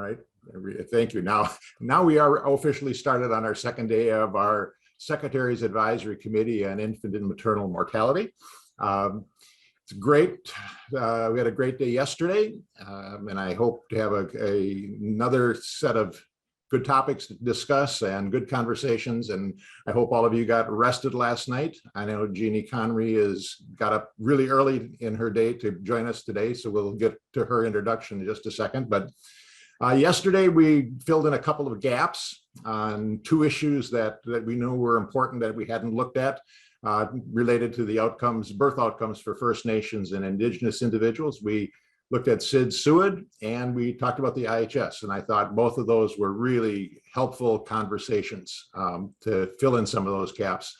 All right, thank you. Now we are officially started on our second day of our Secretary's Advisory Committee on Infant and Maternal Mortality. It's great. We had a great day yesterday, and I hope to have another set of good topics to discuss and good conversations. And I hope all of you got rested last night. I know Jeannie Conry got up really early in her day to join us today, so we'll get to her introduction in just a second. But yesterday we filled in a couple of gaps on two issues that we knew were important that we hadn't looked at, related to the birth outcomes for First Nations and Indigenous individuals. We looked at SID-SUID, and we talked about the IHS, and I thought both of those were really helpful conversations to fill in some of those gaps.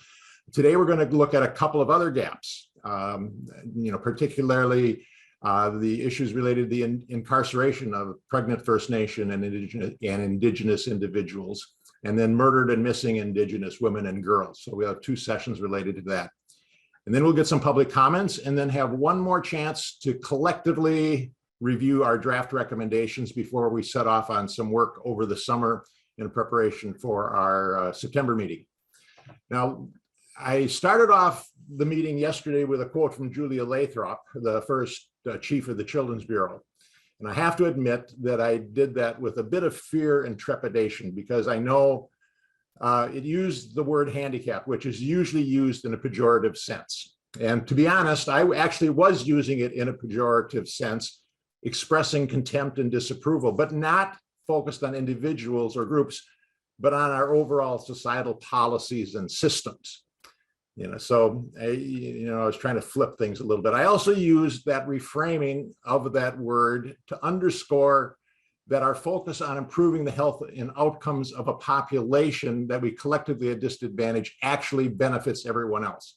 Today we're going to look at a couple of other gaps, particularly the issues related to the incarceration of pregnant First Nation and Indigenous individuals, and then murdered and missing Indigenous women and girls. So we have two sessions related to that. And then we'll get some public comments and then have one more chance to collectively review our draft recommendations before we set off on some work over the summer in preparation for our September meeting. Now, I started off the meeting yesterday with a quote from Julia Lathrop, the first chief of the Children's Bureau. And I have to admit that I did that with a bit of fear and trepidation, because I know it used the word handicap, which is usually used in a pejorative sense. And to be honest, I actually was using it in a pejorative sense, expressing contempt and disapproval, but not focused on individuals or groups, but on our overall societal policies and systems. So I was trying to flip things a little bit. I also used that reframing of that word to underscore that our focus on improving the health and outcomes of a population that we collectively disadvantage actually benefits everyone else.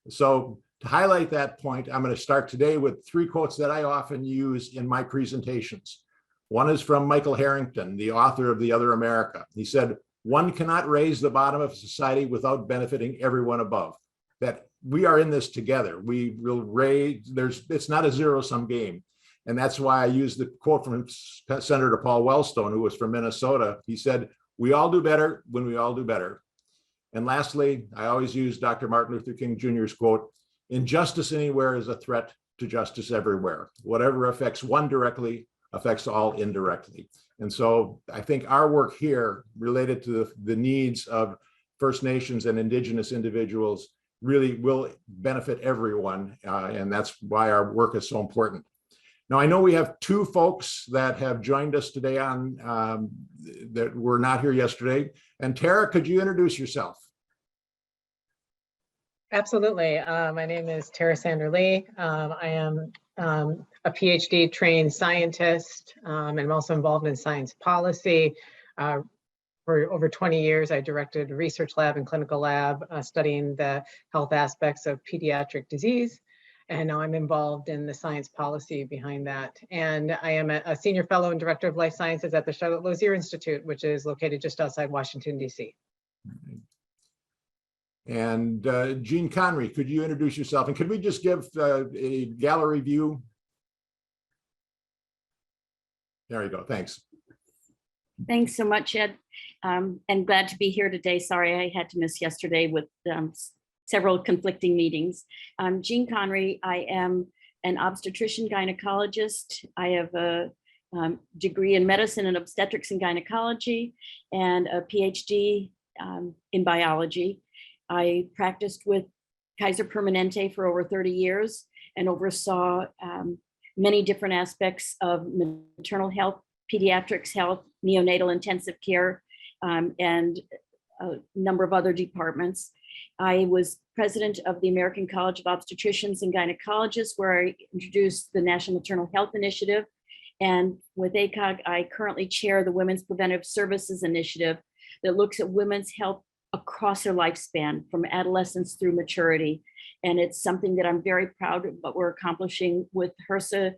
So to highlight that point, I'm going to start today with three quotes that I often use in my presentations. One is from Michael Harrington, the author of The Other America. He said, "One cannot raise the bottom of society without benefiting everyone above." That we are in this together. We will raise, it's not a zero-sum game. And that's why I use the quote from Senator Paul Wellstone, who was from Minnesota. He said, "We all do better when we all do better." And lastly, I always use Dr. Martin Luther King Jr.'s quote, "Injustice anywhere is a threat to justice everywhere. Whatever affects one directly affects all indirectly." And so I think our work here related to the needs of First Nations and Indigenous individuals really will benefit everyone. And that's why our work is so important. Now, I know we have two folks that have joined us today on that were not here yesterday. And Tara, could you introduce yourself? Absolutely. My name is Tara Sander Lee. I am a PhD trained scientist, and I'm also involved in science policy. For over 20 years, I directed a research lab and clinical lab studying the health aspects of pediatric disease. And now I'm involved in the science policy behind that. And I am a senior fellow and director of life sciences at the Charlotte Lozier Institute, which is located just outside Washington, D.C. And Jean Conry, could you introduce yourself? And could we just give a gallery view? There you go, thanks. Thanks so much, Ed. And glad to be here today. Sorry I had to miss yesterday with several conflicting meetings. I'm Jean Conry. I am an obstetrician gynecologist. I have a degree in medicine and obstetrics and gynecology and a PhD in biology. I practiced with Kaiser Permanente for over 30 years and oversaw many different aspects of maternal health, pediatrics health, neonatal intensive care, and a number of other departments. I was president of the American College of Obstetricians and Gynecologists, where I introduced the National Maternal Health Initiative. And with ACOG, I currently chair the Women's Preventive Services Initiative that looks at women's health across their lifespan, from adolescence through maturity. And it's something that I'm very proud of what we're accomplishing with HRSA.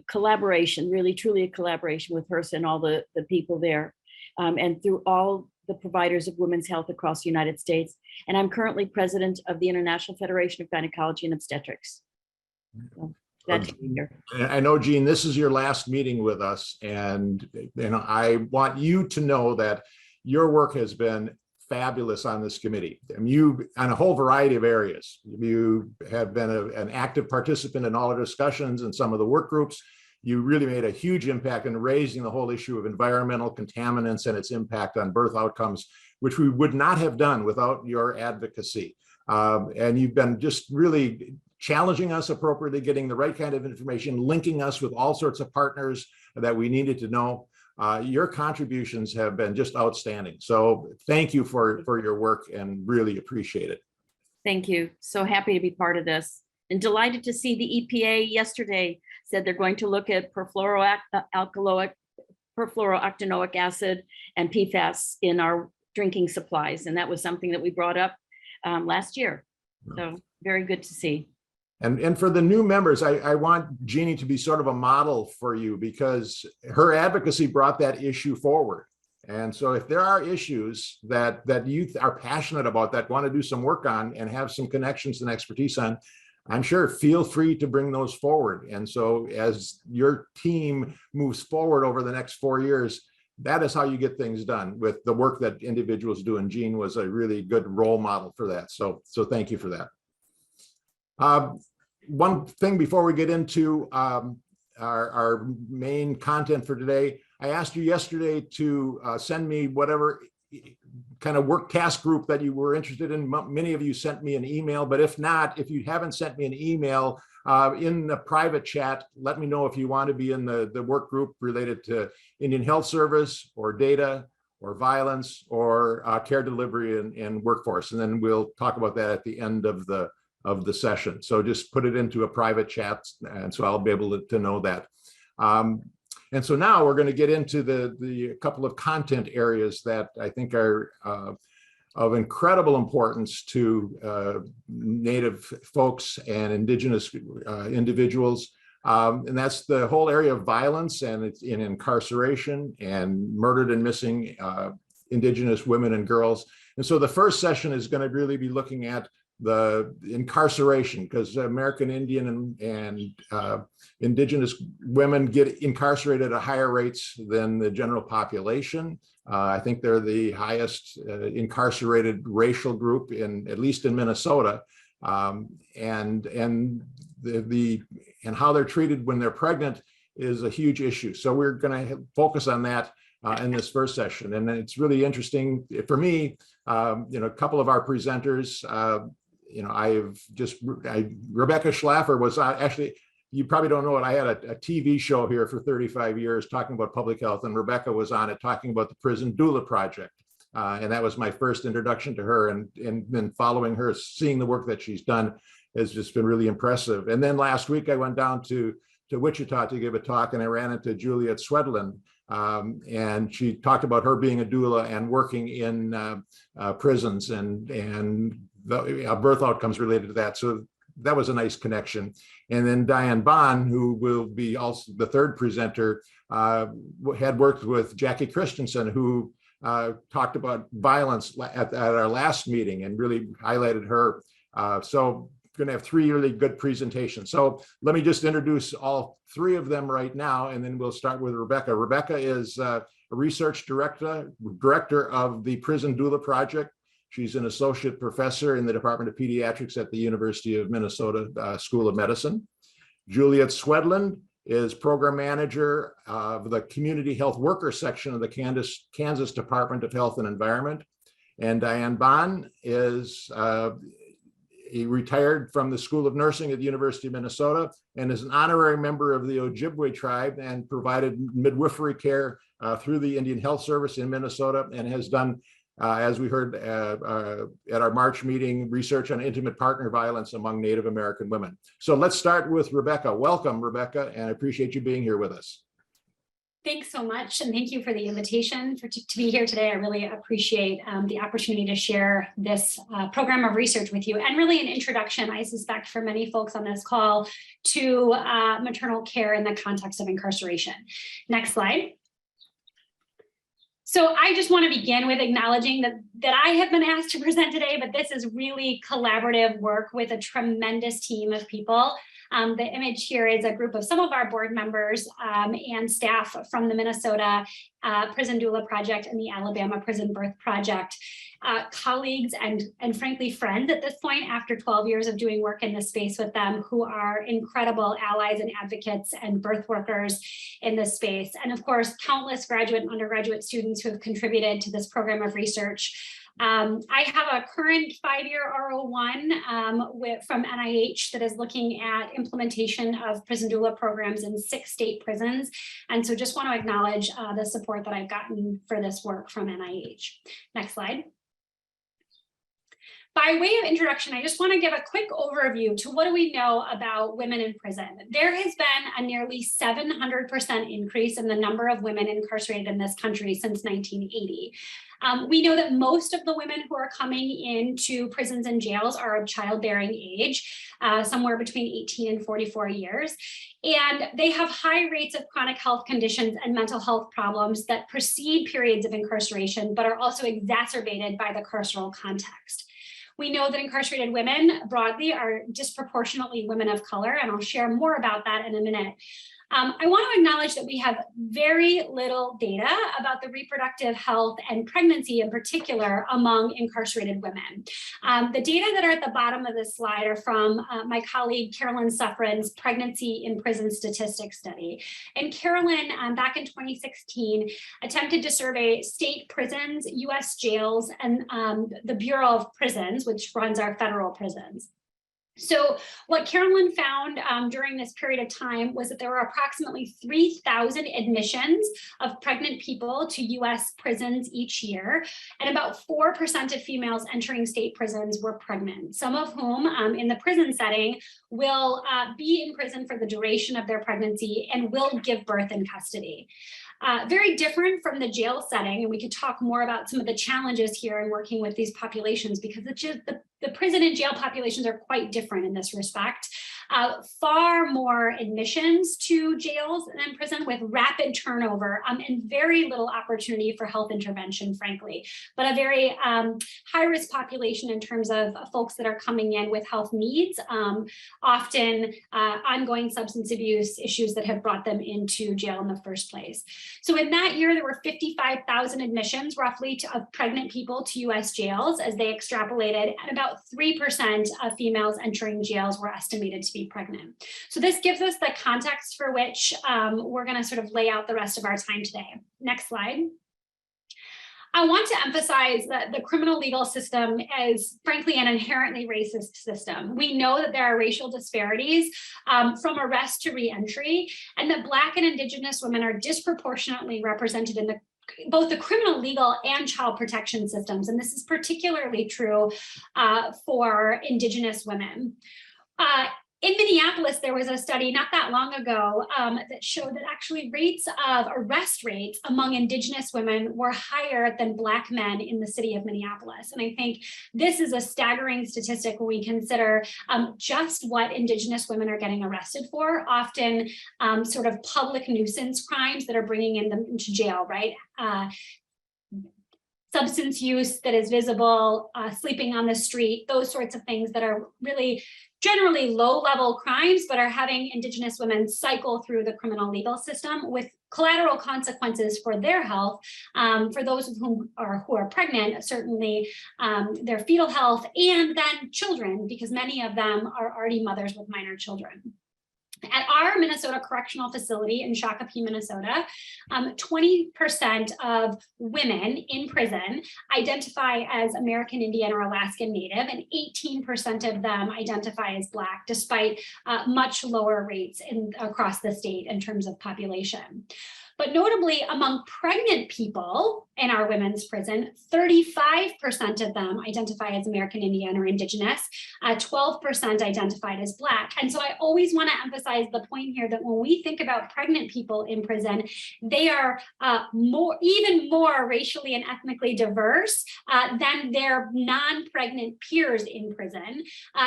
Collaboration, really truly a collaboration with HRSA and all the people there, and through all the providers of women's health across the United States. And I'm currently president of the International Federation of Gynecology and Obstetrics. Glad to be here. I know, Jean, this is your last meeting with us, and I want you to know that your work has been fabulous on this committee. I mean, you, on a whole variety of areas, you have been an active participant in all the discussions and some of the work groups. You really made a huge impact in raising the whole issue of environmental contaminants and its impact on birth outcomes, which we would not have done without your advocacy. And you've been just really challenging us appropriately, getting the right kind of information, linking us with all sorts of partners that we needed to know. Your contributions have been just outstanding. So thank you for your work, and really appreciate it. Thank you. So happy to be part of this, and delighted to see the EPA yesterday said they're going to look at perfluorooctanoic acid and PFAS in our drinking supplies. And that was something that we brought up last year. So very good to see. And for the new members, I want Jeannie to be sort of a model for you, because her advocacy brought that issue forward. And so if there are issues that you are passionate about, that want to do some work on and have some connections and expertise on, I'm sure feel free to bring those forward. And so as your team moves forward over the next 4 years, that is how you get things done with the work that individuals do. And Jean was a really good role model for that. So thank you for that. One thing before we get into our main content for today, I asked you yesterday to send me whatever kind of work task group that you were interested in. Many of you sent me an email, but if not, if you haven't sent me an email in the private chat, let me know if you want to be in the work group related to Indian Health Service or data or violence or care delivery and workforce. And then we'll talk about that at the end of the session. So just put it into a private chat, and so I'll be able to know that. And so now we're going to get into the couple of content areas that I think are of incredible importance to Native folks and Indigenous individuals. And that's the whole area of violence, and it's in incarceration and murdered and missing Indigenous women and girls. And so the first session is going to really be looking at the incarceration, because American Indian and Indigenous women get incarcerated at higher rates than the general population. I think they're the highest incarcerated racial group at least in Minnesota, and how they're treated when they're pregnant is a huge issue. So we're going to focus on that in this first session, and it's really interesting for me. A couple of our presenters. Rebecca Schlaffer was actually, you probably don't know it, I had a TV show here for 35 years talking about public health, and Rebecca was on it talking about the Prison Doula Project. And that was my first introduction to her, and then following her, seeing the work that she's done has just been really impressive. And then last week I went down to Wichita to give a talk, and I ran into Juliet Swedlund, and she talked about her being a doula and working in prisons and the birth outcomes related to that. So that was a nice connection. And then Diane Bond, who will be also the third presenter, had worked with Jackie Christensen, who talked about violence at our last meeting and really highlighted her. So going to have 3 really good presentations. So let me just introduce all 3 of them right now, and then we'll start with Rebecca. Rebecca is a research director of the Prison Doula Project. She's an associate professor in the Department of Pediatrics at the University of Minnesota School of Medicine. Juliet Swedlund is program manager of the Community Health Worker section of the Kansas Department of Health and Environment. And Diane Bond is retired from the School of Nursing at the University of Minnesota and is an honorary member of the Ojibwe tribe and provided midwifery care through the Indian Health Service in Minnesota, and has done, as we heard at our March meeting, research on intimate partner violence among Native American women. So let's start with Rebecca. Welcome, Rebecca, and I appreciate you being here with us. Thanks so much, and thank you for the invitation to be here today. I really appreciate the opportunity to share this program of research with you, and really an introduction, I suspect, for many folks on this call to maternal care in the context of incarceration. Next slide. So I just want to begin with acknowledging that I have been asked to present today, but this is really collaborative work with a tremendous team of people. The image here is a group of some of our board members and staff from the Minnesota Prison Doula Project and the Alabama Prison Birth Project, colleagues and frankly friends at this point after 12 years of doing work in this space with them, who are incredible allies and advocates and birth workers in this space. And of course, countless graduate and undergraduate students who have contributed to this program of research. I have a current 5-year R01 from NIH that is looking at implementation of prison doula programs in 6 state prisons. And so just want to acknowledge the support that I've gotten for this work from NIH. Next slide. By way of introduction, I just want to give a quick overview to what do we know about women in prison. There has been a nearly 700% increase in the number of women incarcerated in this country since 1980. We know that most of the women who are coming into prisons and jails are of childbearing age, somewhere between 18 and 44 years. And they have high rates of chronic health conditions and mental health problems that precede periods of incarceration, but are also exacerbated by the carceral context. We know that incarcerated women broadly are disproportionately women of color, and I'll share more about that in a minute. I want to acknowledge that we have very little data about the reproductive health and pregnancy in particular among incarcerated women. The data that are at the bottom of this slide are from my colleague Carolyn Suffren's Pregnancy in Prison Statistics study. And Carolyn, back in 2016, attempted to survey state prisons, US jails, and the Bureau of Prisons, which runs our federal prisons. So what Carolyn found during this period of time was that there were approximately 3,000 admissions of pregnant people to US prisons each year, and about 4% of females entering state prisons were pregnant, some of whom in the prison setting will be in prison for the duration of their pregnancy and will give birth in custody. Very different from the jail setting, and we could talk more about some of the challenges here in working with these populations, because the prison and jail populations are quite different in this respect. Far more admissions to jails and prison with rapid turnover and very little opportunity for health intervention, frankly, but a very high-risk population in terms of folks that are coming in with health needs, often ongoing substance abuse issues that have brought them into jail in the first place. So in that year, there were 55,000 admissions roughly of pregnant people to US jails as they extrapolated, and about 3% of females entering jails were estimated to be pregnant. So this gives us the context for which we're going to sort of lay out the rest of our time today. Next slide. I want to emphasize that the criminal legal system is frankly an inherently racist system. We know that there are racial disparities from arrest to reentry, and that Black and Indigenous women are disproportionately represented in both the criminal legal and child protection systems. And this is particularly true for Indigenous women. In Minneapolis, there was a study not that long ago that showed that actually arrest rates among Indigenous women were higher than Black men in the city of Minneapolis. And I think this is a staggering statistic when we consider just what Indigenous women are getting arrested for, often sort of public nuisance crimes that are bringing them into jail, right? Substance use that is visible, sleeping on the street, those sorts of things that are really generally low-level crimes, but are having Indigenous women cycle through the criminal legal system with collateral consequences for their health, for those of whom who are pregnant, certainly their fetal health, and then children, because many of them are already mothers with minor children. At our Minnesota Correctional Facility in Shakopee, Minnesota, 20% of women in prison identify as American Indian or Alaskan Native, and 18% of them identify as Black, despite much lower rates across the state in terms of population. But notably, among pregnant people in our women's prison, 35% of them identify as American Indian or Indigenous, 12% identified as Black. And so I always want to emphasize the point here that when we think about pregnant people in prison, they are even more racially and ethnically diverse than their non-pregnant peers in prison.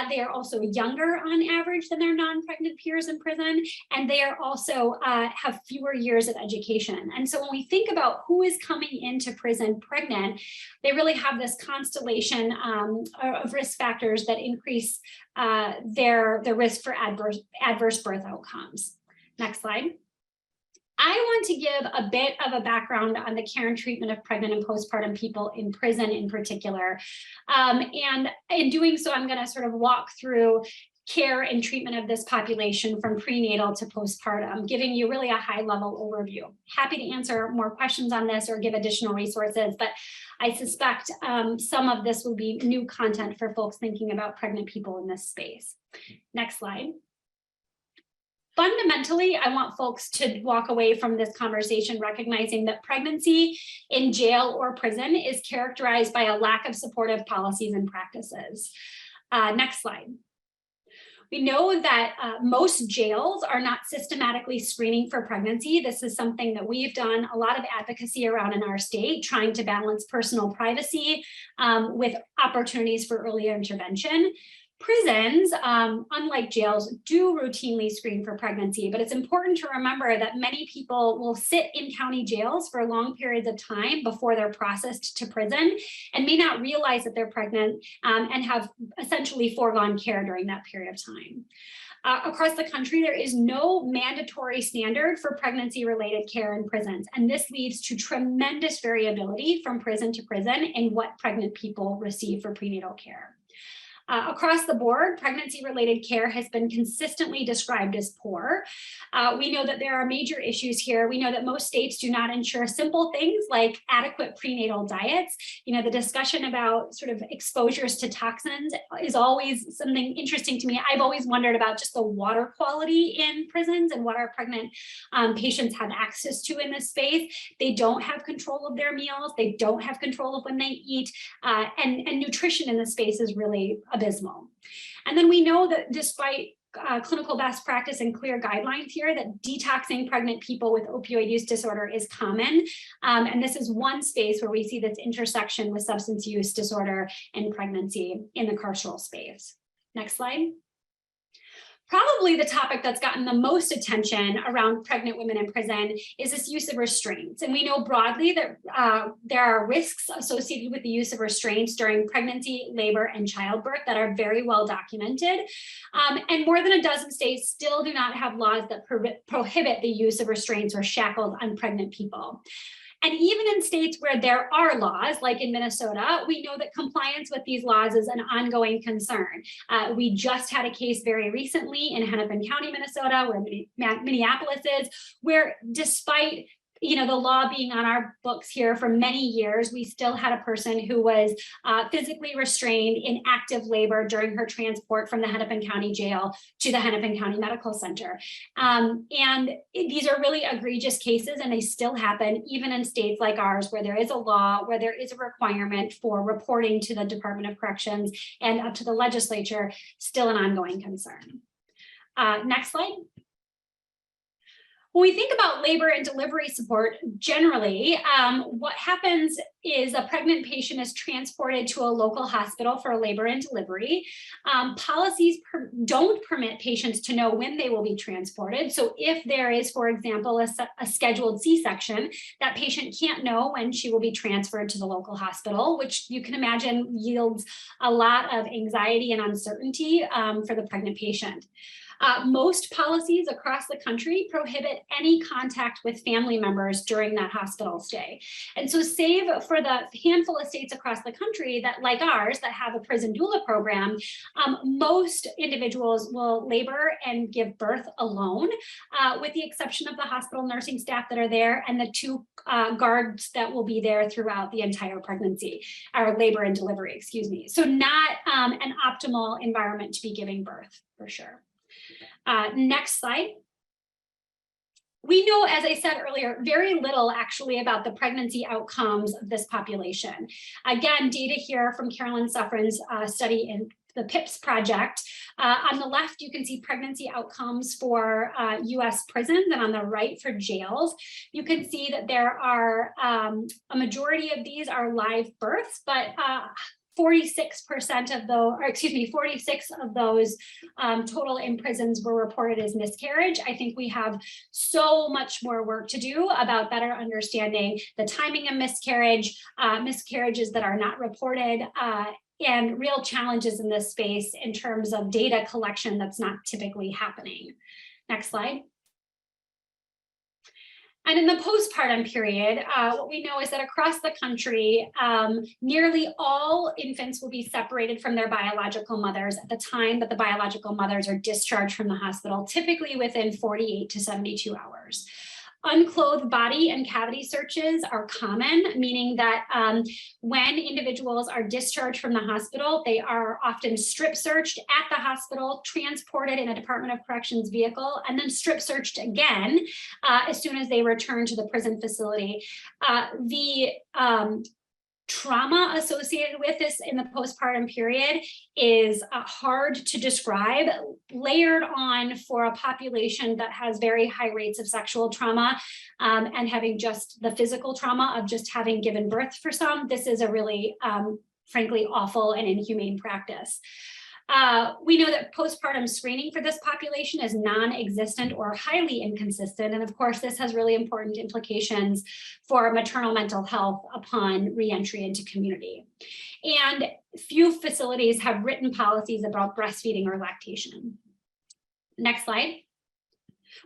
They are also younger on average than their non-pregnant peers in prison, and they are also have fewer years of education. And so when we think about who is coming into prison pregnant, they really have this constellation of risk factors that increase their risk for adverse birth outcomes. Next slide. I want to give a bit of a background on the care and treatment of pregnant and postpartum people in prison in particular. And in doing so, I'm going to sort of walk through care and treatment of this population from prenatal to postpartum, giving you really a high-level overview. Happy to answer more questions on this or give additional resources, but I suspect some of this will be new content for folks thinking about pregnant people in this space. Next slide. Fundamentally, I want folks to walk away from this conversation recognizing that pregnancy in jail or prison is characterized by a lack of supportive policies and practices. Next slide. We know that most jails are not systematically screening for pregnancy. This is something that we've done a lot of advocacy around in our state, trying to balance personal privacy with opportunities for earlier intervention. Prisons, unlike jails, do routinely screen for pregnancy, but it's important to remember that many people will sit in county jails for long periods of time before they're processed to prison and may not realize that they're pregnant and have essentially foregone care during that period of time. Across the country, there is no mandatory standard for pregnancy-related care in prisons, and this leads to tremendous variability from prison to prison in what pregnant people receive for prenatal care. Across the board, pregnancy-related care has been consistently described as poor. We know that there are major issues here. We know that most states do not ensure simple things like adequate prenatal diets. You know, the discussion about sort of exposures to toxins is always something interesting to me. I've always wondered about just the water quality in prisons and what our pregnant patients have access to in this space. They don't have control of their meals. They don't have control of when they eat. And nutrition in this space is really abysmal. And then we know that despite clinical best practice and clear guidelines here, that detoxing pregnant people with opioid use disorder is common. And this is one space where we see this intersection with substance use disorder and pregnancy in the carceral space. Next slide. Probably the topic that's gotten the most attention around pregnant women in prison is this use of restraints. And we know broadly that there are risks associated with the use of restraints during pregnancy, labor, and childbirth that are very well documented. And more than a dozen states still do not have laws that prohibit the use of restraints or shackles on pregnant people. And even in states where there are laws, like in Minnesota, we know that compliance with these laws is an ongoing concern. We just had a case very recently in Hennepin County, Minnesota, where Minneapolis is, where despite the law being on our books here for many years, we still had a person who was physically restrained in active labor during her transport from the Hennepin County Jail to the Hennepin County Medical Center. And these are really egregious cases, and they still happen even in states like ours, where there is a law, where there is a requirement for reporting to the Department of Corrections and up to the legislature, still an ongoing concern. Next slide. When we think about labor and delivery support generally, what happens is a pregnant patient is transported to a local hospital for labor and delivery. Policies don't permit patients to know when they will be transported. So if there is, for example, a scheduled C-section, that patient can't know when she will be transferred to the local hospital, which you can imagine yields a lot of anxiety and uncertainty for the pregnant patient. Most policies across the country prohibit any contact with family members during that hospital stay. And so save for the handful of states across the country that, like ours, that have a prison doula program, most individuals will labor and give birth alone, with the exception of the hospital nursing staff that are there and the two guards that will be there throughout the entire pregnancy, or labor and delivery, excuse me. So not an optimal environment to be giving birth, for sure. Next slide. We know, as I said earlier, very little actually about the pregnancy outcomes of this population. Again, data here from Carolyn Suffren's study in the PIPS project. On the left, you can see pregnancy outcomes for US prisons, and on the right for jails. You can see that there are a majority of these are live births, but 46% of those, or excuse me, 46 of those total in prisons were reported as miscarriage. I think we have so much more work to do about better understanding the timing of miscarriage, miscarriages that are not reported, and real challenges in this space in terms of data collection that's not typically happening. Next slide. And in the postpartum period, what we know is that across the country, nearly all infants will be separated from their biological mothers at the time that the biological mothers are discharged from the hospital, typically within 48 to 72 hours. Unclothed body and cavity searches are common, meaning that when individuals are discharged from the hospital, they are often strip searched at the hospital, transported in a Department of Corrections vehicle, and then strip searched again as soon as they return to the prison facility. The trauma associated with this in the postpartum period is hard to describe, layered on for a population that has very high rates of sexual trauma and having just the physical trauma of just having given birth for some. This is a really, frankly, awful and inhumane practice. We know that postpartum screening for this population is non-existent or highly inconsistent. And of course, this has really important implications for maternal mental health upon reentry into community. And few facilities have written policies about breastfeeding or lactation. Next slide.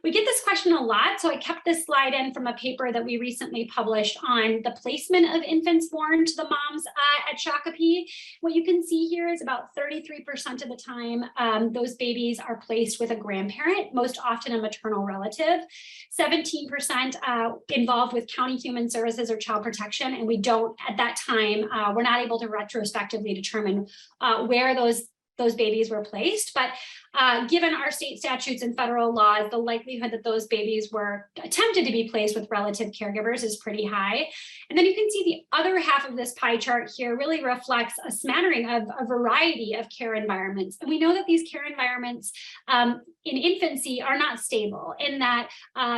We get this question a lot, so I kept this slide in from a paper that we recently published on the placement of infants born to the moms at Shakopee. What you can see here is about 33% of the time, those babies are placed with a grandparent, most often a maternal relative. 17% involved with county human services or child protection, and we don't, at that time, we're not able to retrospectively determine where those babies were placed, but given our state statutes and federal laws, the likelihood that those babies were attempted to be placed with relative caregivers is pretty high. And then you can see the other half of this pie chart here really reflects a smattering of a variety of care environments. And we know that these care environments in infancy are not stable, in that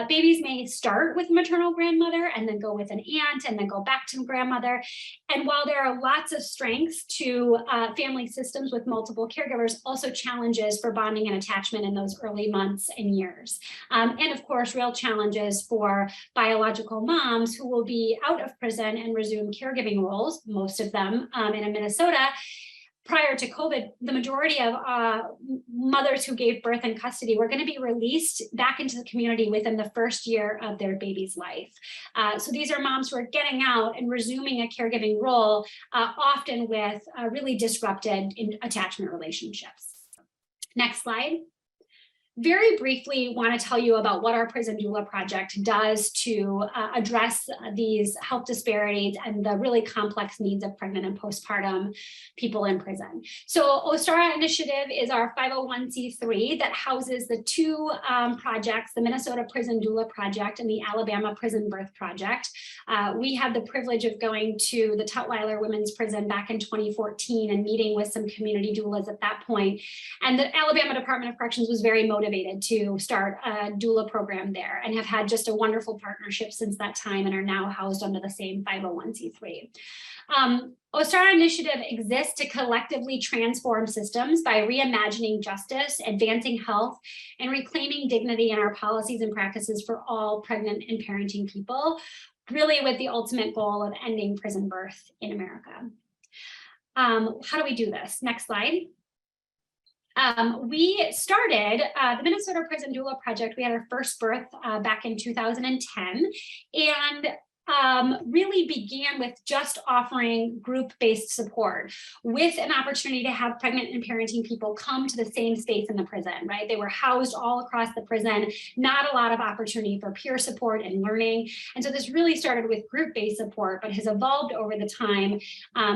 babies may start with maternal grandmother and then go with an aunt and then go back to grandmother. And while there are lots of strengths to family systems with multiple caregivers, also challenges for bonding and attachment in those early months and years. And of course, real challenges for biological moms who will be out of prison and resume caregiving roles, most of them in Minnesota. Prior to COVID, the majority of mothers who gave birth in custody were going to be released back into the community within the first year of their baby's life. So these are moms who are getting out and resuming a caregiving role, often with really disrupted attachment relationships. Next slide. Very briefly, want to tell you about what our Prison Doula project does to address these health disparities and the really complex needs of pregnant and postpartum people in prison. So OSTARA Initiative is our 501c3 that houses the two projects, the Minnesota Prison Doula Project and the Alabama Prison Birth Project. We had the privilege of going to the Tutwiler Women's Prison back in 2014 and meeting with some community doulas at that point. And the Alabama Department of Corrections was very motivated to start a doula program there and have had just a wonderful partnership since that time and are now housed under the same 501c3. OSTARA Initiative exists to collectively transform systems by reimagining justice, advancing health, and reclaiming dignity in our policies and practices for all pregnant and parenting people, really with the ultimate goal of ending prison birth in America. How do we do this? Next slide. We started the Minnesota Prison Doula Project. We had our first birth back in 2010 and really began with just offering group-based support with an opportunity to have pregnant and parenting people come to the same space in the prison, right? They were housed all across the prison, not a lot of opportunity for peer support and learning. And so this really started with group-based support, but has evolved over the time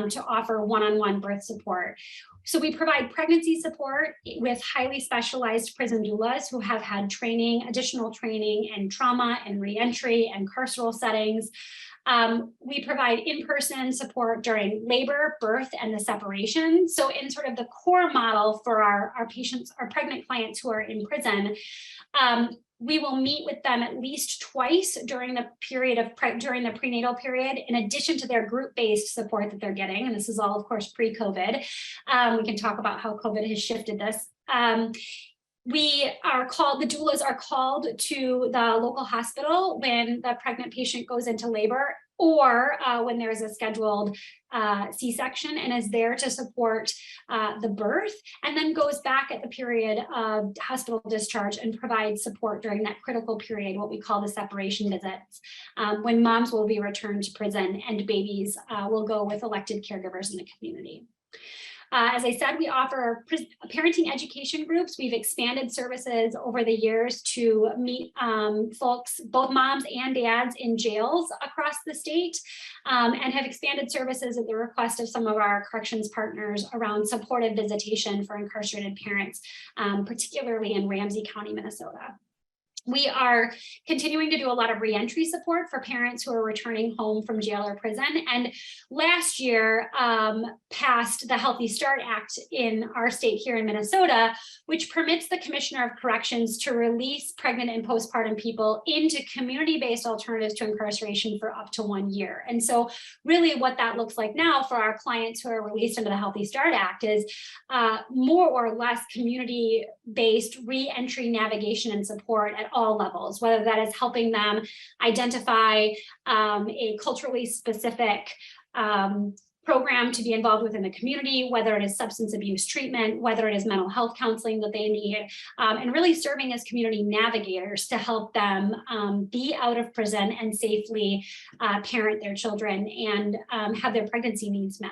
to offer one-on-one birth support. So we provide pregnancy support with highly specialized prison doulas who have had training, additional training in trauma and reentry and carceral settings. We provide in-person support during labor, birth, and the separation. So in sort of the core model for our patients, our pregnant clients who are in prison, We will meet with them at least twice during the period of during the prenatal period, in addition to their group-based support that they're getting. And this is all, of course, pre-COVID. We can talk about how COVID has shifted this. We are called, the doulas are called to the local hospital when the pregnant patient goes into labor, or when there's a scheduled C-section, and is there to support the birth, and then goes back at the period of hospital discharge and provides support during that critical period, what we call the separation visits, when moms will be returned to prison and babies will go with elected caregivers in the community. As I said, we offer parenting education groups. We've expanded services over the years to meet folks, both moms and dads, in jails across the state, and have expanded services at the request of some of our corrections partners around supportive visitation for incarcerated parents, particularly in Ramsey County, Minnesota. We are continuing to do a lot of reentry support for parents who are returning home from jail or prison. And last year passed the Healthy Start Act in our state here in Minnesota, which permits the Commissioner of Corrections to release pregnant and postpartum people into community-based alternatives to incarceration for up to 1 year. And so really what that looks like now for our clients who are released under the Healthy Start Act is more or less community-based reentry navigation and support at all levels, whether that is helping them identify a culturally specific program to be involved with in the community, whether it is substance abuse treatment, whether it is mental health counseling that they need, and really serving as community navigators to help them be out of prison and safely parent their children and have their pregnancy needs met.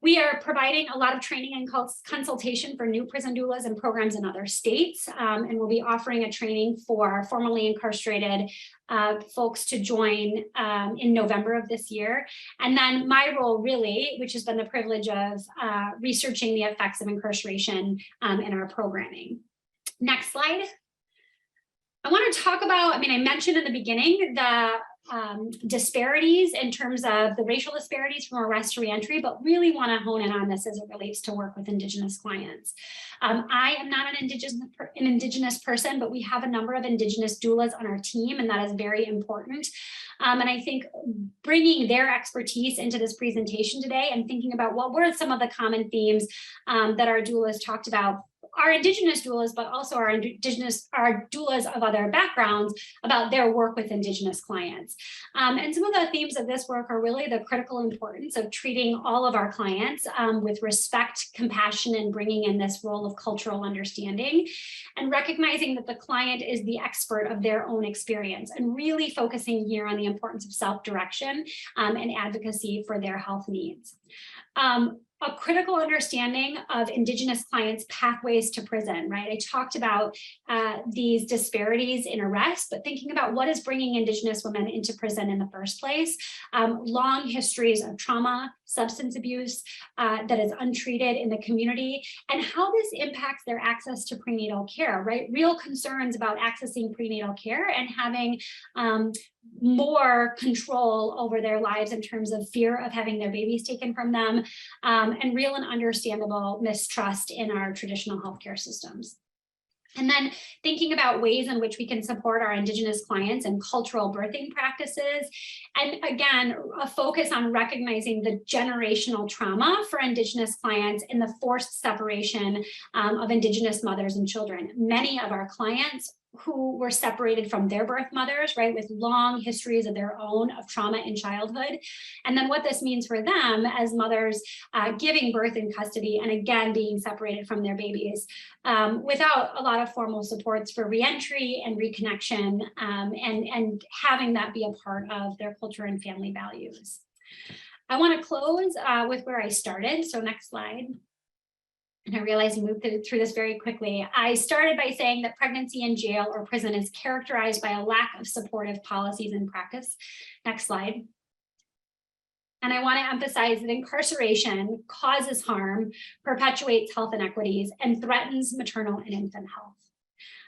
We are providing a lot of training and consultation for new prison doulas and programs in other states, and we'll be offering a training for formerly incarcerated folks to join in November of this year. And then my role really, which has been the privilege of researching the effects of incarceration in our programming. Next slide. I want to talk about, I mentioned in the beginning the disparities in terms of the racial disparities from arrest to reentry, but really want to hone in on this as it relates to work with Indigenous clients. I am not an Indigenous person, but we have a number of Indigenous doulas on our team, and that is very important. And I think bringing their expertise into this presentation today and thinking about what were some of the common themes that our doulas talked about, our Indigenous doulas, but also our doulas of other backgrounds, about their work with Indigenous clients. And some of the themes of this work are really the critical importance of treating all of our clients with respect, compassion, and bringing in this role of cultural understanding, and recognizing that the client is the expert of their own experience, and really focusing here on the importance of self-direction and advocacy for their health needs. A critical understanding of Indigenous clients' pathways to prison, right? I talked about these disparities in arrest, but thinking about what is bringing Indigenous women into prison in the first place. Long histories of trauma, substance abuse that is untreated in the community, and how this impacts their access to prenatal care, right? Real concerns about accessing prenatal care and having more control over their lives in terms of fear of having their babies taken from them, and real and understandable mistrust in our traditional healthcare systems. And then thinking about ways in which we can support our Indigenous clients and cultural birthing practices. And again, a focus on recognizing the generational trauma for Indigenous clients in the forced separation of Indigenous mothers and children. Many of our clients who were separated from their birth mothers, right, with long histories of their own of trauma in childhood. And then what this means for them as mothers giving birth in custody, and again, being separated from their babies without a lot of formal supports for reentry and reconnection, and having that be a part of their culture and family values. I want to close with where I started. So next slide. And I realize I moved through this very quickly. I started by saying that pregnancy in jail or prison is characterized by a lack of supportive policies and practice. Next slide. And I want to emphasize that incarceration causes harm, perpetuates health inequities, and threatens maternal and infant health.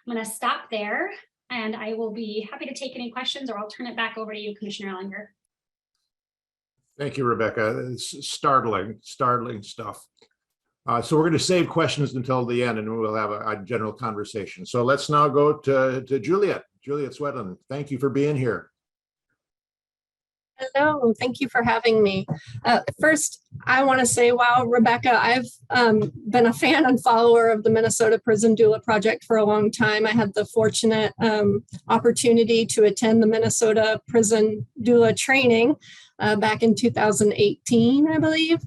I'm going to stop there, and I will be happy to take any questions, or I'll turn it back over to you, Commissioner Ellinger. Thank you, Rebecca. It's startling stuff. So we're going to save questions until the end, and we'll have a general conversation. So let's now go to Juliet. Juliet Swedlund, thank you for being here. Hello, thank you for having me. First, I want to say, wow, Rebecca, I've been a fan and follower of the Minnesota Prison Doula Project for a long time. I had the fortunate opportunity to attend the Minnesota Prison Doula training back in 2018, I believe.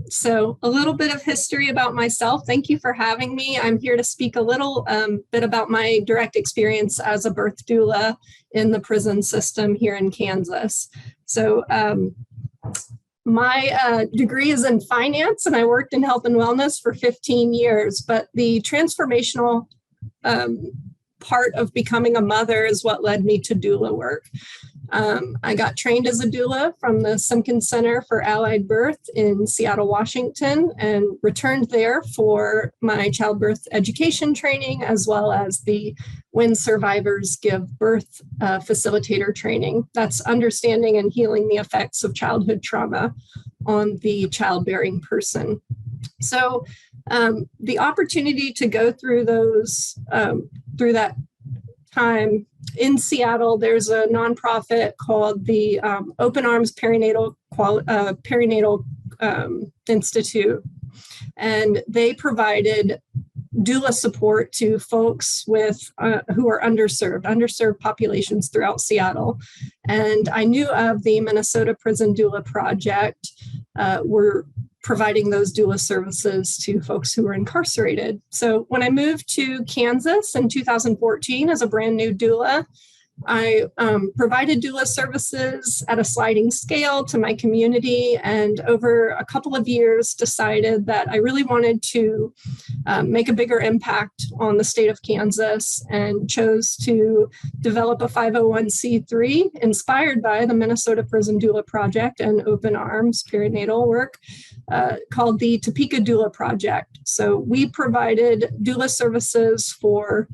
So a little bit of history about myself. Thank you for having me. I'm here to speak a little bit about my direct experience as a birth doula in the prison system here in Kansas. So my degree is in finance, and I worked in health and wellness for 15 years, but the transformational part of becoming a mother is what led me to doula work. I got trained as a doula from the Simpkins Center for Allied Birth in Seattle, Washington, and returned there for my childbirth education training, as well as the When Survivors Give Birth facilitator training. That's understanding and healing the effects of childhood trauma on the childbearing person. So the opportunity to go through those, through that time in Seattle, there's a nonprofit called the Open Arms Perinatal Institute, and they provided doula support to folks with who are underserved populations throughout Seattle. And I knew of the Minnesota Prison Doula Project. We're providing those doula services to folks who are incarcerated. So when I moved to Kansas in 2014 as a brand new doula, I provided doula services at a sliding scale to my community, and over a couple of years decided that I really wanted to make a bigger impact on the state of Kansas, and chose to develop a 501c3 inspired by the Minnesota Prison Doula Project and Open Arms perinatal work called the Topeka Doula Project. So we provided doula services for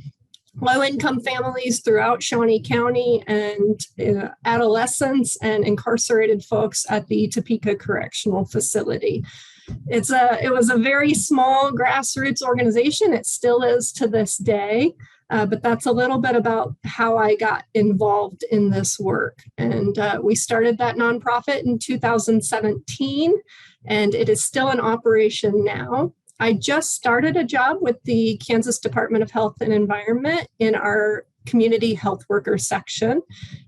low-income families throughout Shawnee County and adolescents and incarcerated folks at the Topeka Correctional Facility. It was a very small grassroots organization. It still is to this day, but that's a little bit about how I got involved in this work. And we started that nonprofit in 2017, and it is still in operation now. I just started a job with the Kansas Department of Health and Environment in our community health worker section.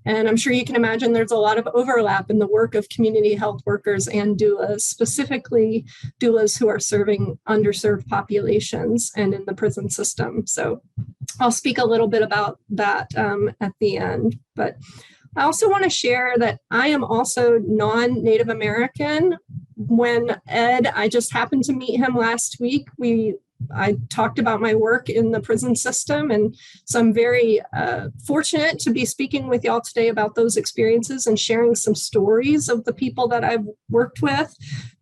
And I'm sure you can imagine there's a lot of overlap in the work of community health workers and doulas, specifically doulas who are serving underserved populations and in the prison system. So I'll speak a little bit about that at the end. But I also want to share that I am also non-Native American. When Ed, I just happened to meet him last week. I talked about my work in the prison system, and so I'm very fortunate to be speaking with y'all today about those experiences and sharing some stories of the people that I've worked with.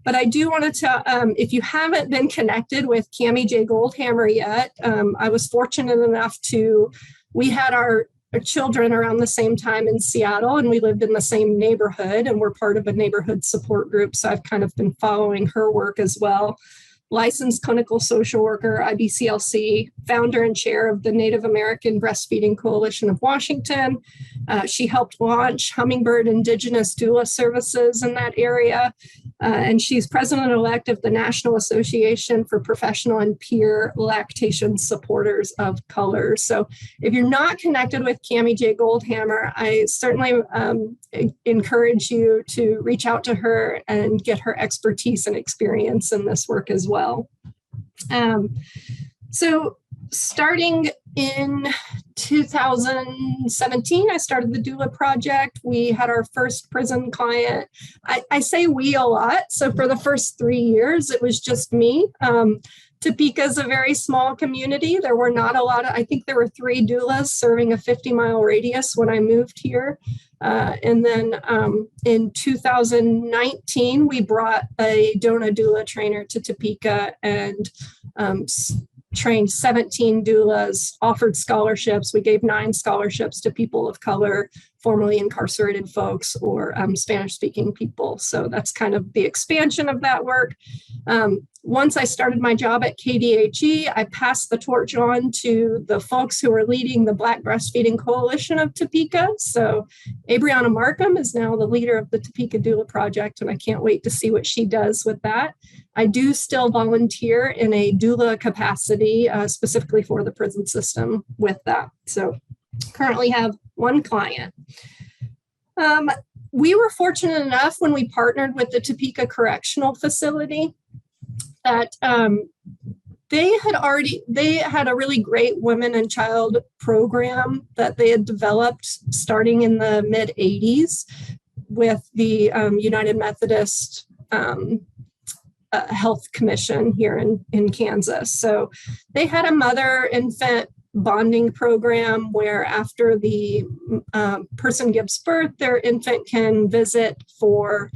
But I do want to tell, if you haven't been connected with Cammie J. Goldhammer yet, I was fortunate enough we had our children around the same time in Seattle, and we lived in the same neighborhood, and we're part of a neighborhood support group. So I've kind of been following her work as well. Licensed clinical social worker, IBCLC, founder and chair of the Native American Breastfeeding Coalition of Washington. She helped launch Hummingbird Indigenous Doula Services in that area. And she's president-elect of the National Association for Professional and Peer Lactation Supporters of Color. So if you're not connected with Cammie J. Goldhammer, I certainly encourage you to reach out to her and get her expertise and experience in this work as well. So starting in 2017, I started the Doula Project. We had our first prison client. I say we a lot. So for the first 3 years, it was just me. Topeka is a very small community. There were not a lot I think there were 3 doulas serving a 50-mile radius when I moved here. And then in 2019, we brought a DONA doula trainer to Topeka and trained 17 doulas, offered scholarships. We gave 9 scholarships to people of color formerly incarcerated folks or Spanish-speaking people. So that's kind of the expansion of that work. Once I started my job at KDHE, I passed the torch on to the folks who are leading the Black Breastfeeding Coalition of Topeka. So Abriana Markham is now the leader of the Topeka Doula Project, and I can't wait to see what she does with that. I do still volunteer in a doula capacity, specifically for the prison system with that. So currently have one client. We were fortunate enough when we partnered with the Topeka Correctional Facility that they had a really great women and child program that they had developed starting in the mid 80s with the United Methodist Health Commission here in Kansas. So they had a mother-infant bonding program where after the person gives birth, their infant can visit for,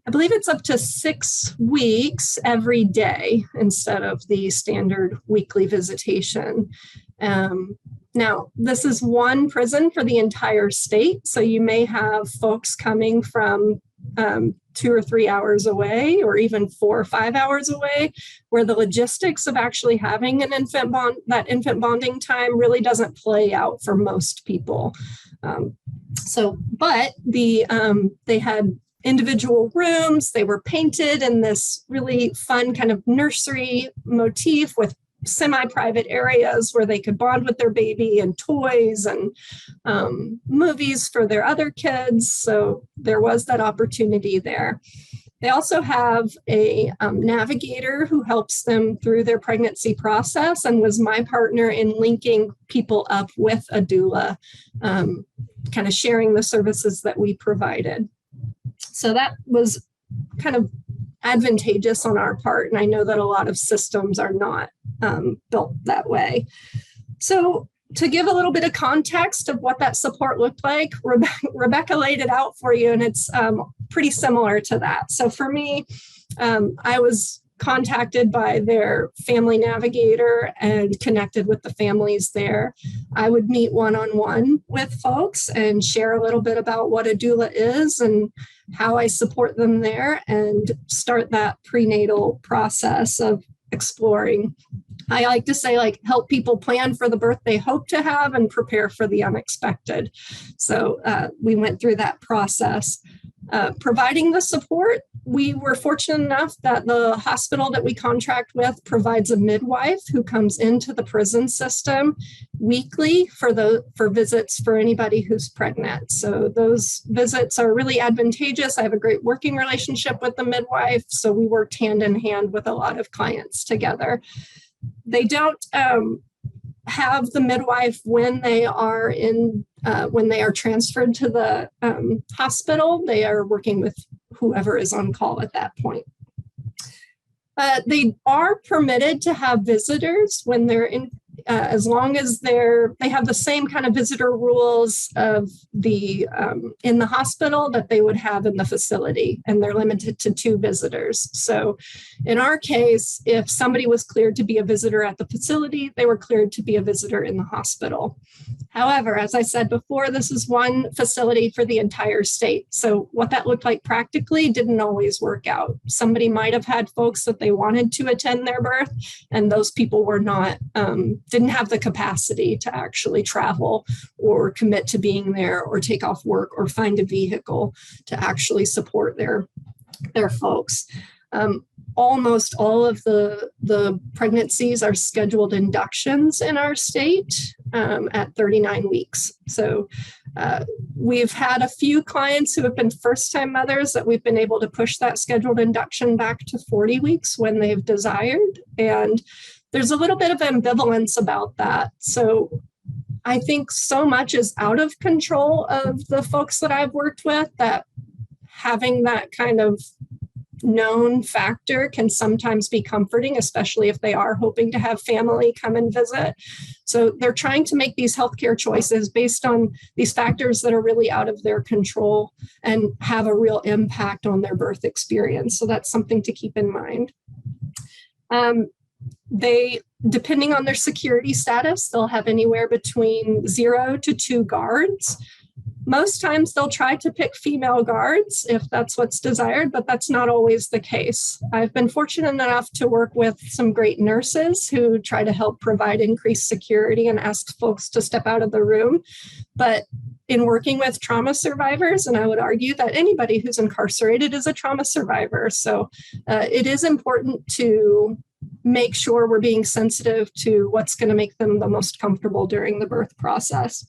I believe it's up to 6 weeks every day instead of the standard weekly visitation. Now, this is one prison for the entire state. So you may have folks coming from 2 or 3 hours away, or even 4 or 5 hours away, where the logistics of actually having an infant bonding time really doesn't play out for most people. But they had individual rooms. They were painted in this really fun kind of nursery motif with semi-private areas where they could bond with their baby, and toys and movies for their other kids. So there was that opportunity there. They also have a navigator who helps them through their pregnancy process and was my partner in linking people up with a doula, kind of sharing the services that we provided. So that was kind of advantageous on our part. And I know that a lot of systems are not built that way. So to give a little bit of context of what that support looked like, Rebecca laid it out for you, and it's pretty similar to that. So for me, I was contacted by their family navigator and connected with the families there. I would meet one-on-one with folks and share a little bit about what a doula is and how I support them there, and start that prenatal process of exploring. I like to say, like, help people plan for the birth they hope to have and prepare for the unexpected. So we went through that process. Providing the support, we were fortunate enough that the hospital that we contract with provides a midwife who comes into the prison system weekly for visits for anybody who's pregnant. So those visits are really advantageous. I have a great working relationship with the midwife, so we worked hand in hand with a lot of clients together. They don't have the midwife when they are transferred to the hospital. They are working with whoever is on call at that point. They are permitted to have visitors when they're in, as long as they have the same kind of visitor rules of the in the hospital that they would have in the facility, and they're limited to 2 visitors. So in our case, if somebody was cleared to be a visitor at the facility, they were cleared to be a visitor in the hospital. However, as I said before, this is one facility for the entire state. So what that looked like practically didn't always work out. Somebody might have had folks that they wanted to attend their birth, and those people were not, didn't have the capacity to actually travel or commit to being there or take off work or find a vehicle to actually support their folks. Almost all of the pregnancies are scheduled inductions in our state at 39 weeks. So we've had a few clients who have been first-time mothers that we've been able to push that scheduled induction back to 40 weeks when they've desired. And there's a little bit of ambivalence about that. So I think so much is out of control of the folks that I've worked with that having that kind of known factor can sometimes be comforting, especially if they are hoping to have family come and visit. So they're trying to make these healthcare choices based on these factors that are really out of their control and have a real impact on their birth experience. So that's something to keep in mind. They, depending on their security status, they'll have anywhere between 0 to 2 guards. Most times they'll try to pick female guards if that's what's desired, but that's not always the case. I've been fortunate enough to work with some great nurses who try to help provide increased security and ask folks to step out of the room. But in working with trauma survivors, and I would argue that anybody who's incarcerated is a trauma survivor. So it is important to make sure we're being sensitive to what's going to make them the most comfortable during the birth process.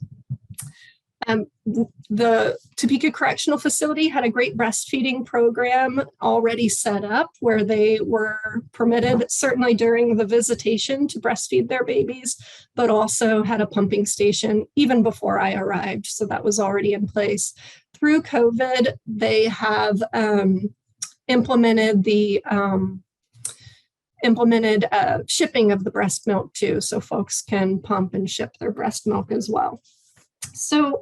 The Topeka Correctional Facility had a great breastfeeding program already set up where they were permitted, certainly during the visitation, to breastfeed their babies, but also had a pumping station even before I arrived. So that was already in place. Through COVID, they have implemented shipping of the breast milk too, so folks can pump and ship their breast milk as well. So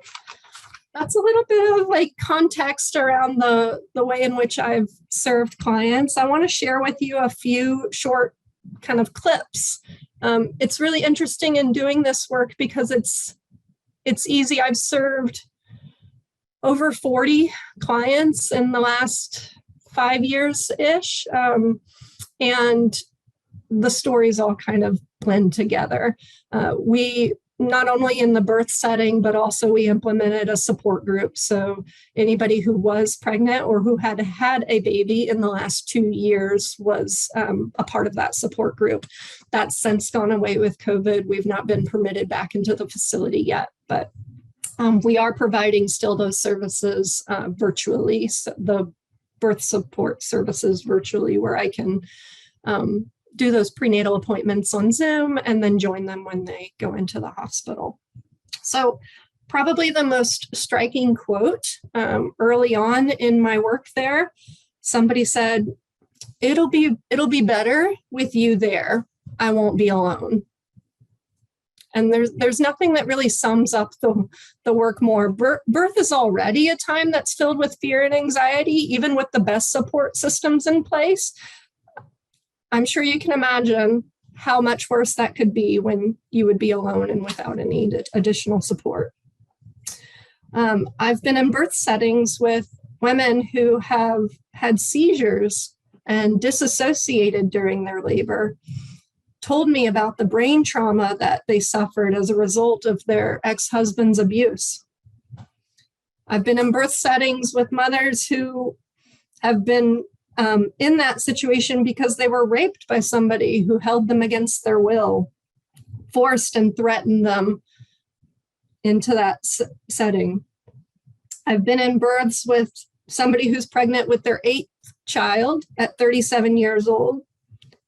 that's a little bit of like context around the way in which I've served clients. I want to share with you a few short kind of clips. It's really interesting in doing this work because it's easy. I've served over 40 clients in the last 5 years-ish, and the stories all kind of blend together. We not only in the birth setting, but also we implemented a support group. So anybody who was pregnant or who had had a baby in the last 2 years was a part of that support group. That's since gone away with COVID. We've not been permitted back into the facility yet, but we are providing still those services virtually, so the birth support services virtually, where I can do those prenatal appointments on Zoom and then join them when they go into the hospital. So probably the most striking quote early on in my work there, somebody said, it'll be better with you there. I won't be alone. And there's nothing that really sums up the work more. Birth is already a time that's filled with fear and anxiety, even with the best support systems in place. I'm sure you can imagine how much worse that could be when you would be alone and without any additional support. I've been in birth settings with women who have had seizures and disassociated during their labor, told me about the brain trauma that they suffered as a result of their ex-husband's abuse. I've been in birth settings with mothers who have been in that situation because they were raped by somebody who held them against their will, forced and threatened them into that setting. I've been in births with somebody who's pregnant with their 8th child at 37 years old,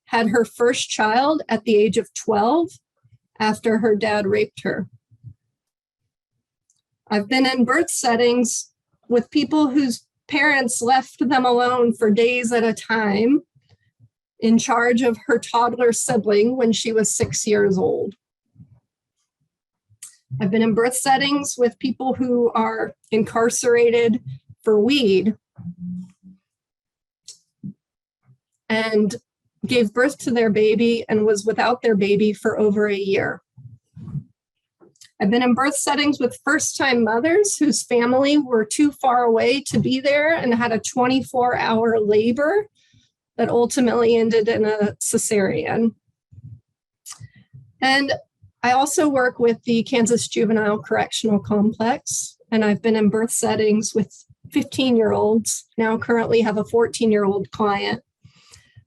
had her first child at the age of 12 after her dad raped her. I've been in birth settings with people whose parents left them alone for days at a time in charge of her toddler sibling when she was 6 years old. I've been in birth settings with people who are incarcerated for weed and gave birth to their baby and was without their baby for over a year. I've been in birth settings with first-time mothers whose family were too far away to be there and had a 24-hour labor that ultimately ended in a cesarean. And I also work with the Kansas Juvenile Correctional Complex, and I've been in birth settings with 15-year-olds, now currently have a 14-year-old client.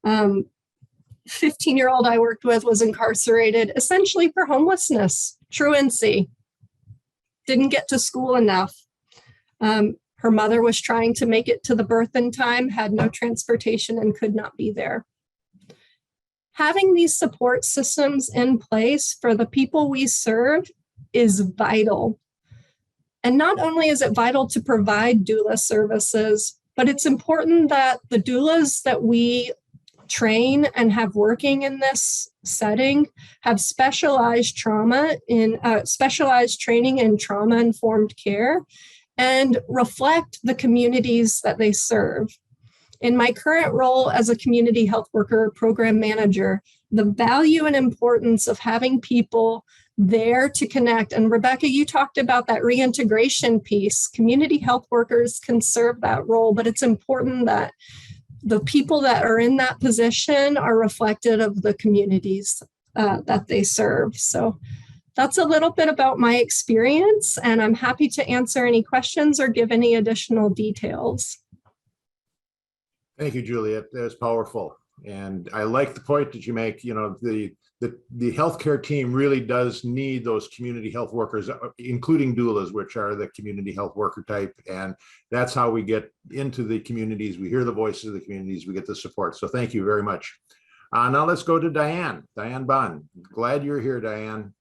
15-year-old I worked with was incarcerated essentially for homelessness, truancy, didn't get to school enough. Her mother was trying to make it to the birth in time, had no transportation and could not be there. Having these support systems in place for the people we serve is vital. And not only is it vital to provide doula services, but it's important that the doulas that we train and have working in this setting have specialized training in trauma-informed care and reflect the communities that they serve. In my current role as a community health worker program manager, the value and importance of having people there to connect. And Rebecca, you talked about that reintegration piece. Community health workers can serve that role, but it's important that the people that are in that position are reflective of the communities that they serve. So that's a little bit about my experience, and I'm happy to answer any questions or give any additional details. Thank you, Juliet. That was powerful. And I like the point that you make, you know, the healthcare team really does need those community health workers, including doulas, which are the community health worker type. And that's how we get into the communities. We hear the voices of the communities, we get the support. So thank you very much. Now let's go to Diane Bond. Glad you're here, Diane.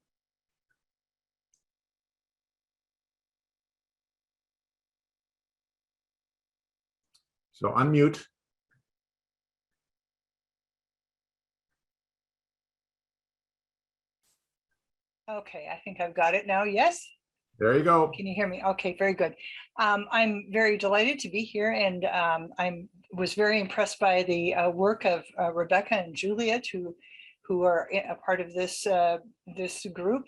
So unmute. Okay, I think I've got it now. Yes? There you go. Can you hear me? Okay, very good. I'm very delighted to be here, and I was very impressed by the work of Rebecca and Juliet, who are a part of this this group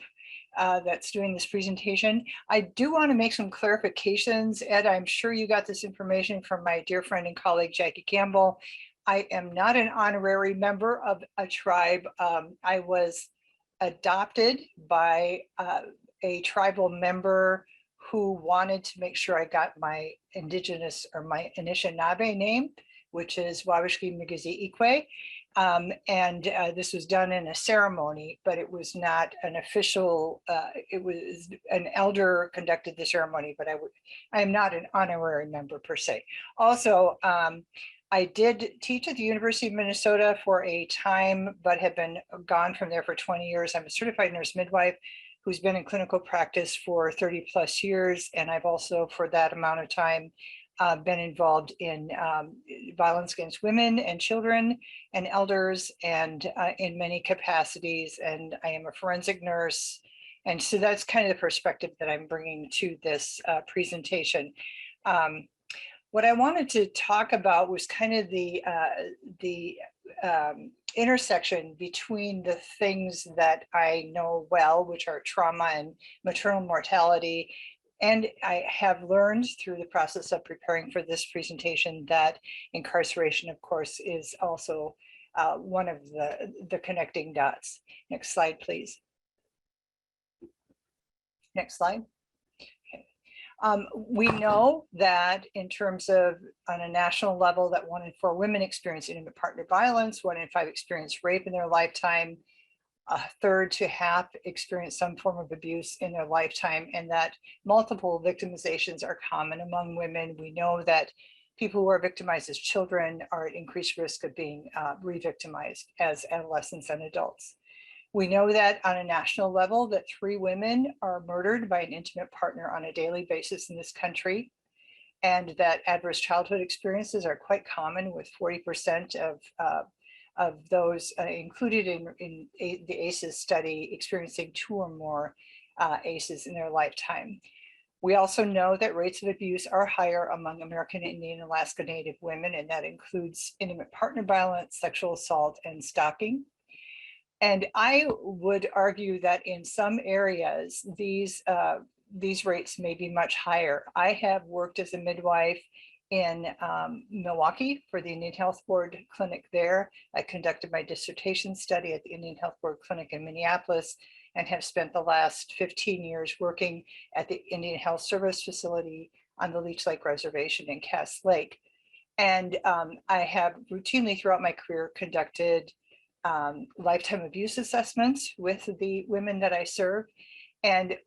that's doing this presentation. I do want to make some clarifications. Ed, I'm sure you got this information from my dear friend and colleague, Jackie Campbell. I am not an honorary member of a tribe. I was adopted by a tribal member who wanted to make sure I got my indigenous or my Anishinaabe name, which is Wabashki Migizi Ikwe. And this was done in a ceremony, but it was not an official, it was an elder conducted the ceremony, but I am not an honorary member per se. Also, I did teach at the University of Minnesota for a time, but have been gone from there for 20 years. I'm a certified nurse midwife who's been in clinical practice for 30 plus years. And I've also, for that amount of time, been involved in violence against women and children and elders, and in many capacities. And I am a forensic nurse. And so that's kind of the perspective that I'm bringing to this presentation. What I wanted to talk about was kind of the intersection between the things that I know well, which are trauma and maternal mortality. And I have learned through the process of preparing for this presentation that incarceration, of course, is also one of the connecting dots. Next slide, please. Next slide. We know that in terms of on a national level that 1 in 4 women experience intimate partner violence, 1 in 5 experience rape in their lifetime, 1/3 to half experience some form of abuse in their lifetime, and that multiple victimizations are common among women. We know that people who are victimized as children are at increased risk of being re-victimized as adolescents and adults. We know that on a national level that 3 women are murdered by an intimate partner on a daily basis in this country, and that adverse childhood experiences are quite common, with 40% of those included in the ACEs study experiencing 2 or more ACEs in their lifetime. We also know that rates of abuse are higher among American Indian and Alaska Native women, and that includes intimate partner violence, sexual assault, and stalking. And I would argue that in some areas, these rates may be much higher. I have worked as a midwife in Milwaukee for the Indian Health Board clinic there. I conducted my dissertation study at the Indian Health Board clinic in Minneapolis, and have spent the last 15 years working at the Indian Health Service facility on the Leech Lake Reservation in Cass Lake. And I have routinely throughout my career conducted lifetime abuse assessments with the women that I serve. And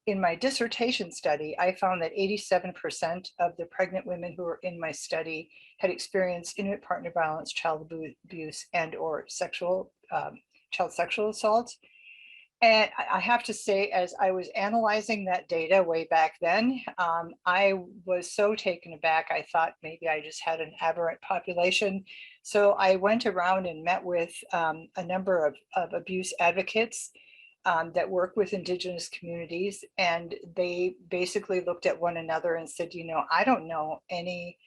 in my dissertation study, I found that 87% of the pregnant women who were in my study had experienced intimate partner violence, child abuse, and or child sexual assault. And I have to say, as I was analyzing that data way back then, I was so taken aback. I thought maybe I just had an aberrant population. So I went around and met with a number of abuse advocates that work with Indigenous communities. And they basically looked at one another and said, you know, I don't know any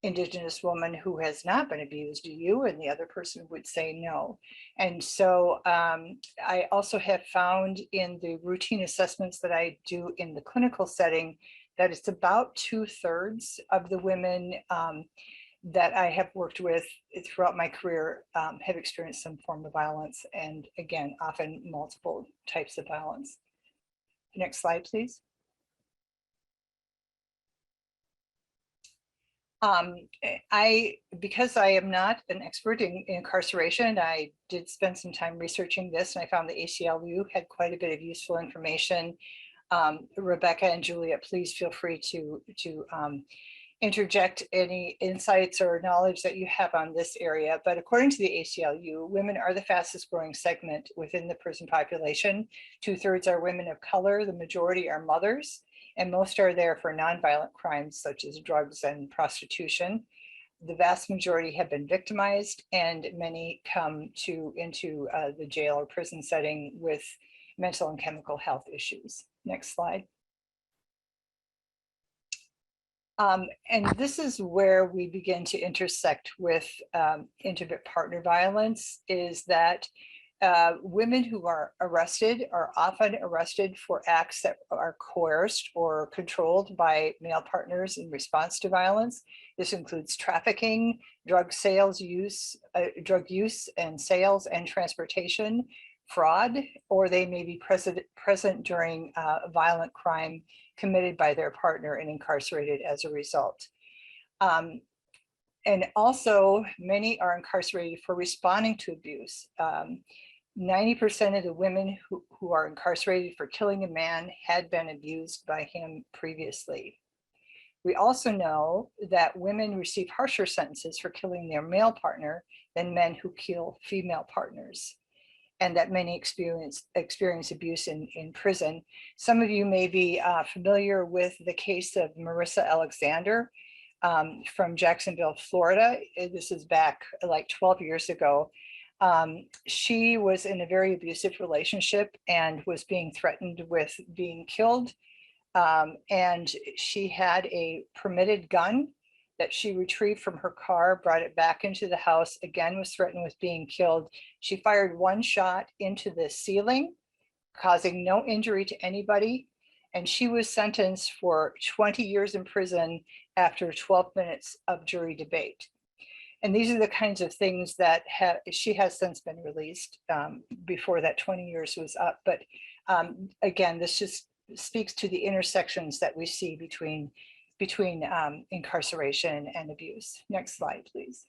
Indigenous woman who has not been abused, do you? And the other person would say no. And so I also have found in the routine assessments that I do in the clinical setting that it's about 2/3 of the women that I have worked with throughout my career have experienced some form of violence, and again, often multiple types of violence. Next slide, please. Because I am not an expert in incarceration, I did spend some time researching this, and I found the ACLU had quite a bit of useful information. Rebecca and Julia, please feel free to interject any insights or knowledge that you have on this area. But according to the ACLU, women are the fastest growing segment within the prison population. 2/3 are women of color, the majority are mothers, and most are there for nonviolent crimes such as drugs and prostitution. The vast majority have been victimized, and many come into the jail or prison setting with mental and chemical health issues. Next slide. And this is where we begin to intersect with intimate partner violence, is that women who are arrested are often arrested for acts that are coerced or controlled by male partners in response to violence. This includes trafficking, drug use and sales and transportation, fraud, or they may be present during a violent crime committed by their partner and incarcerated as a result. And also, many are incarcerated for responding to abuse. 90% of the women who are incarcerated for killing a man had been abused by him previously. We also know that women receive harsher sentences for killing their male partner than men who kill female partners, and that many experience abuse in prison. Some of you may be familiar with the case of Marissa Alexander from Jacksonville, Florida. This is back like 12 years ago. She was in a very abusive relationship and was being threatened with being killed. And she had a permitted gun that she retrieved from her car, brought it back into the house, again was threatened with being killed. She fired one shot into the ceiling, causing no injury to anybody. And she was sentenced for 20 years in prison after 12 minutes of jury debate. And these are the kinds of things that she has since been released before that 20 years was up. But again, this just speaks to the intersections that we see between incarceration and abuse. Next slide, please.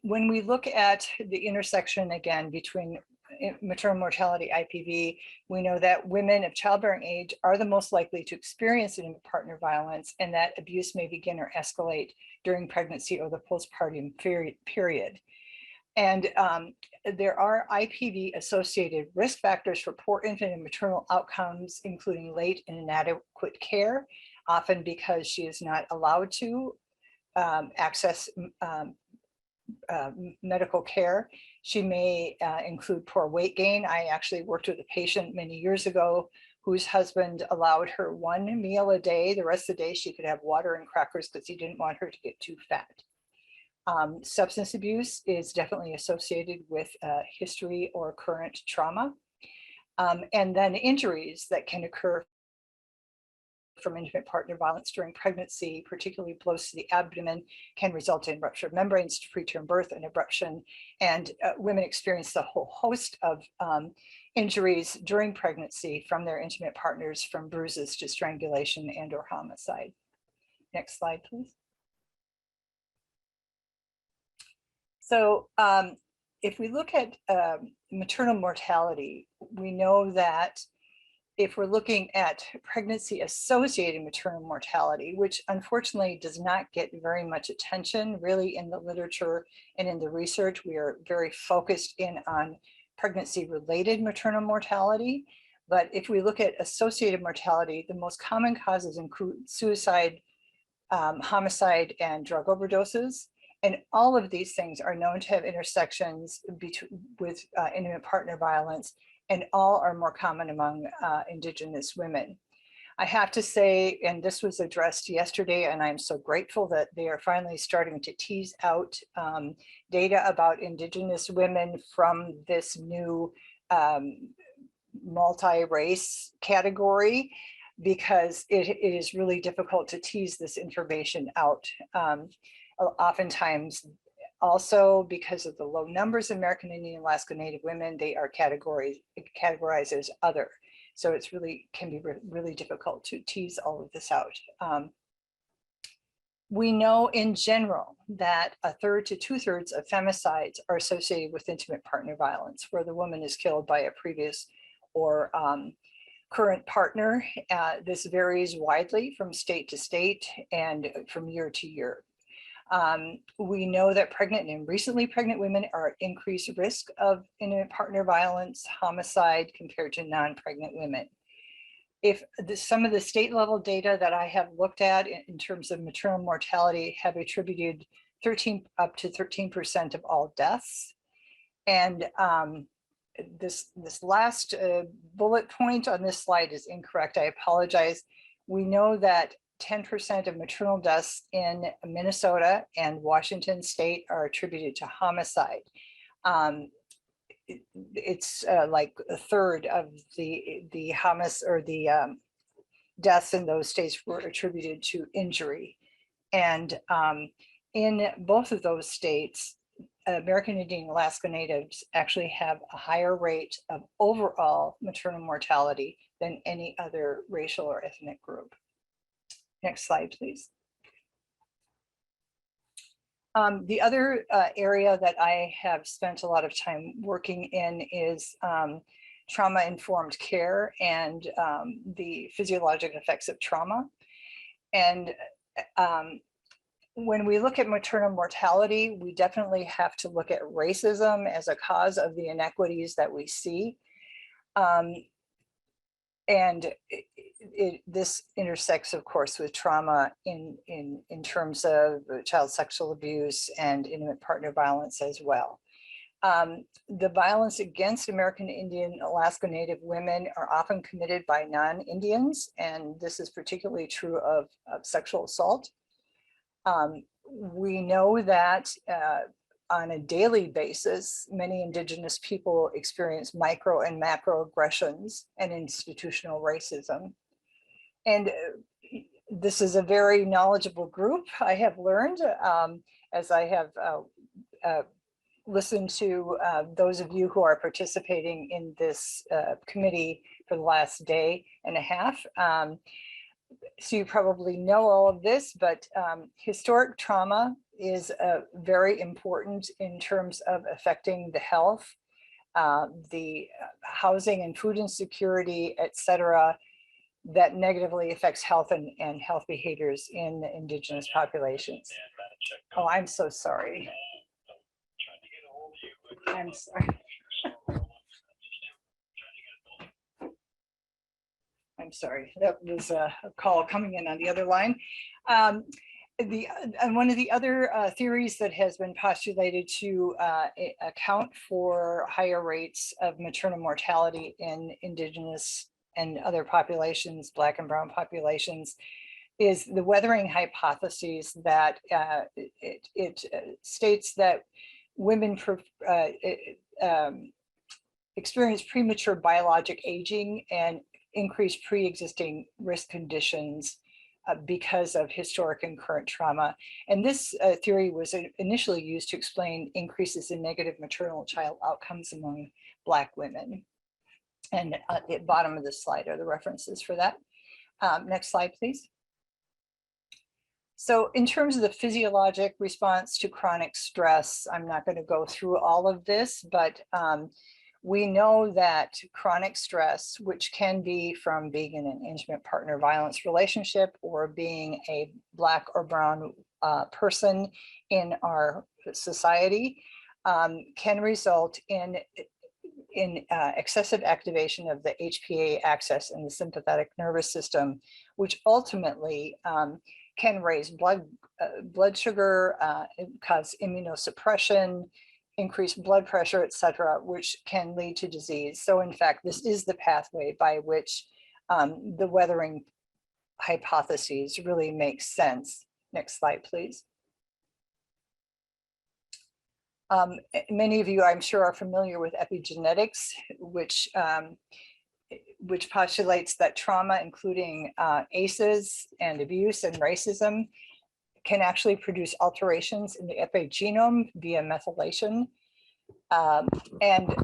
When we look at the intersection again between maternal mortality, IPV, we know that women of childbearing age are the most likely to experience intimate partner violence, and that abuse may begin or escalate during pregnancy or the postpartum period. And there are IPV associated risk factors for poor infant and maternal outcomes, including late and inadequate care, often because she is not allowed to access medical care. She may include poor weight gain. I actually worked with a patient many years ago whose husband allowed her one meal a day. The rest of the day she could have water and crackers because he didn't want her to get too fat. Substance abuse is definitely associated with history or current trauma. And then injuries that can occur from intimate partner violence during pregnancy, particularly blows to the abdomen, can result in rupture of membranes to preterm birth and abruption. And women experience a whole host of injuries during pregnancy from their intimate partners, from bruises to strangulation and or homicide. Next slide, please. So if we look at maternal mortality, we know that if we're looking at pregnancy-associated maternal mortality, which unfortunately does not get very much attention really in the literature and in the research, we are very focused in on pregnancy-related maternal mortality. But if we look at associated mortality, the most common causes include suicide, homicide, and drug overdoses. And all of these things are known to have intersections with intimate partner violence, and all are more common among Indigenous women. I have to say, and this was addressed yesterday, and I'm so grateful that they are finally starting to tease out data about Indigenous women from this new multi-race category, because it is really difficult to tease this information out. Oftentimes, also because of the low numbers of American Indian Alaska Native women, they are categorized as other. So it's can be really difficult to tease all of this out. We know in general that 1/3 to 2/3 of femicides are associated with intimate partner violence, where the woman is killed by a previous or current partner. This varies widely from state to state and from year to year. We know that pregnant and recently pregnant women are at increased risk of intimate partner violence, homicide compared to non-pregnant women. If some of the state level data that I have looked at in terms of maternal mortality have attributed up to 13% of all deaths. And this last bullet point on this slide is incorrect. I apologize. We know that 10% of maternal deaths in Minnesota and Washington state are attributed to homicide. It's like 1/3 of the deaths in those states were attributed to injury. And in both of those states, American Indian Alaska Natives actually have a higher rate of overall maternal mortality than any other racial or ethnic group. Next slide, please. The other area that I have spent a lot of time working in is trauma-informed care and the physiologic effects of trauma. And when we look at maternal mortality, we definitely have to look at racism as a cause of the inequities that we see. And this intersects, of course, with trauma in terms of child sexual abuse and intimate partner violence as well. The violence against American Indian Alaska Native women are often committed by non-Indians, and this is particularly true of sexual assault. We know that on a daily basis, many Indigenous people experience micro and macro aggressions and institutional racism. And this is a very knowledgeable group, I have learned, as I have listened to those of you who are participating in this committee for the last day and a half. So you probably know all of this, but historic trauma is very important in terms of affecting the health, the housing and food insecurity, et cetera, that negatively affects health and health behaviors in the Indigenous populations. Oh, I'm so sorry. I'm sorry. I'm sorry, that was a call coming in on the other line. One of the other theories that has been postulated to account for higher rates of maternal mortality in Indigenous and other populations, Black and Brown populations, is the weathering hypothesis that it states that women experience premature biologic aging and increased pre-existing risk conditions because of historic and current trauma. And this theory was initially used to explain increases in negative maternal child outcomes among Black women. And at the bottom of the slide are the references for that. Next slide, please. So in terms of the physiologic response to chronic stress, I'm not going to go through all of this, but we know that chronic stress, which can be from being in an intimate partner violence relationship or being a Black or Brown person in our society, can result in excessive activation of the HPA axis in the sympathetic nervous system, which ultimately can raise blood sugar, cause immunosuppression, increase blood pressure, et cetera, which can lead to disease. So in fact, this is the pathway by which the weathering hypotheses really make sense. Next slide, please. Many of you, I'm sure, are familiar with epigenetics, which postulates that trauma, including ACEs and abuse and racism, can actually produce alterations in the epigenome via methylation, and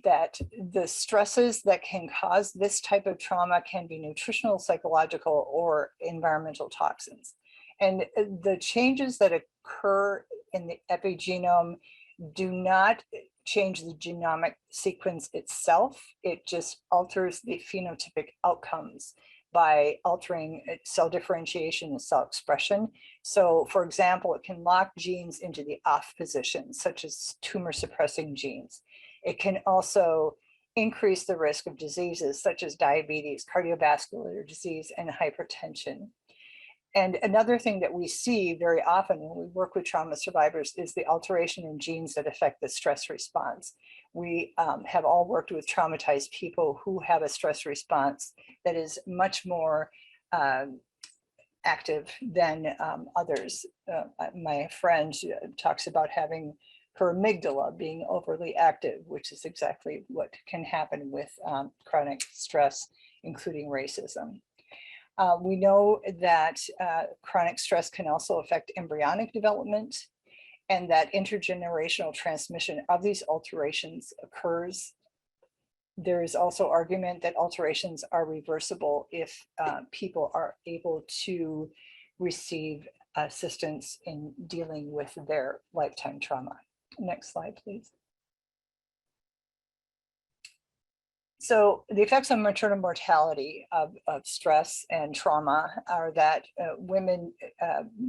that the stresses that can cause this type of trauma can be nutritional, psychological, or environmental toxins. And the changes that occur in the epigenome do not change the genomic sequence itself. It just alters the phenotypic outcomes by altering cell differentiation and cell expression. So for example, it can lock genes into the off position, such as tumor suppressing genes. It can also increase the risk of diseases such as diabetes, cardiovascular disease, and hypertension. And another thing that we see very often when we work with trauma survivors is the alteration in genes that affect the stress response. We have all worked with traumatized people who have a stress response that is much more active than others. My friend talks about having her amygdala being overly active, which is exactly what can happen with chronic stress, including racism. We know that chronic stress can also affect embryonic development, and that intergenerational transmission of these alterations occurs. There is also argument that alterations are reversible if people are able to receive assistance in dealing with their lifetime trauma. Next slide, please. So the effects on maternal mortality of stress and trauma are that women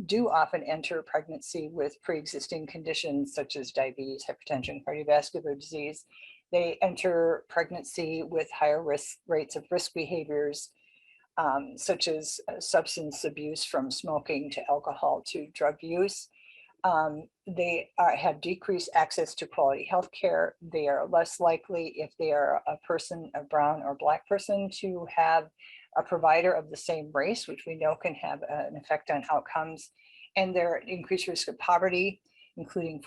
do often enter pregnancy with pre-existing conditions such as diabetes, hypertension, cardiovascular disease. They enter pregnancy with higher rates of risk behaviors, such as substance abuse, from smoking to alcohol to drug use. They have decreased access to quality health care. They are less likely, if they are a person, a brown or black person, to have a provider of the same race, which we know can have an effect on outcomes. And they're at increased risk of poverty, including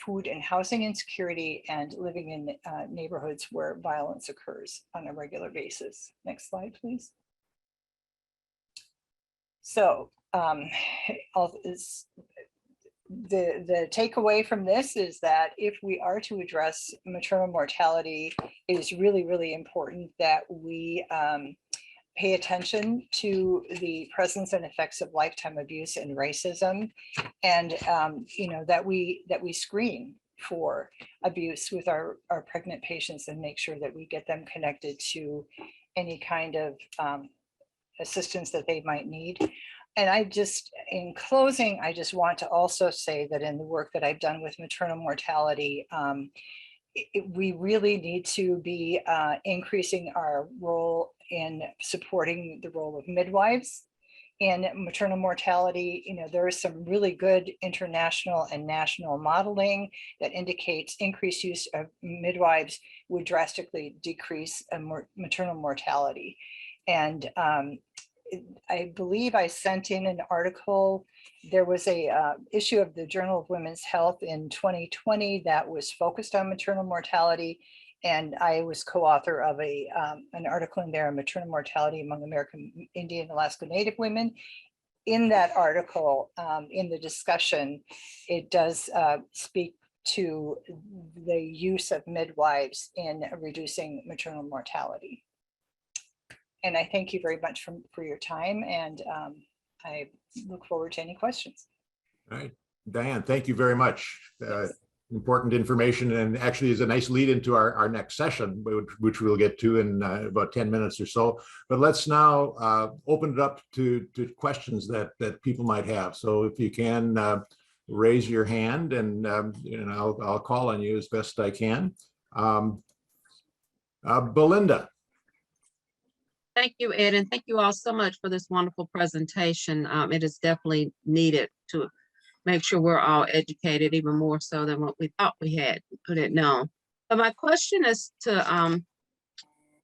food and housing insecurity, and living in neighborhoods where violence occurs on a regular basis. Next slide, please. So the takeaway from this is that if we are to address maternal mortality, it is really, really important that we pay attention to the presence and effects of lifetime abuse and racism, and that we screen for abuse with our pregnant patients and make sure that we get them connected to any kind of assistance that they might need. And in closing, I just want to also say that in the work that I've done with maternal mortality, we really need to be increasing our role in supporting the role of midwives in maternal mortality. There is some really good international and national modeling that indicates increased use of midwives would drastically decrease maternal mortality. And I believe I sent in an article. There was a issue of the Journal of Women's Health in 2020 that was focused on maternal mortality. And I was co-author of an article in there on maternal mortality among American Indian Alaska Native women. In that article, in the discussion, it does speak to the use of midwives in reducing maternal mortality. And I thank you very much for your time, and I look forward to any questions. All right, Diane, thank you very much. Important information, and actually is a nice lead into our next session, which we'll get to in about 10 minutes or so. But let's now open it up to questions that people might have. So if you can raise your hand, and I'll call on you as best I can. Belinda. Thank you, Ed, and thank you all so much for this wonderful presentation. It is definitely needed to make sure we're all educated, even more so than what we thought we had, put it known. But my question is to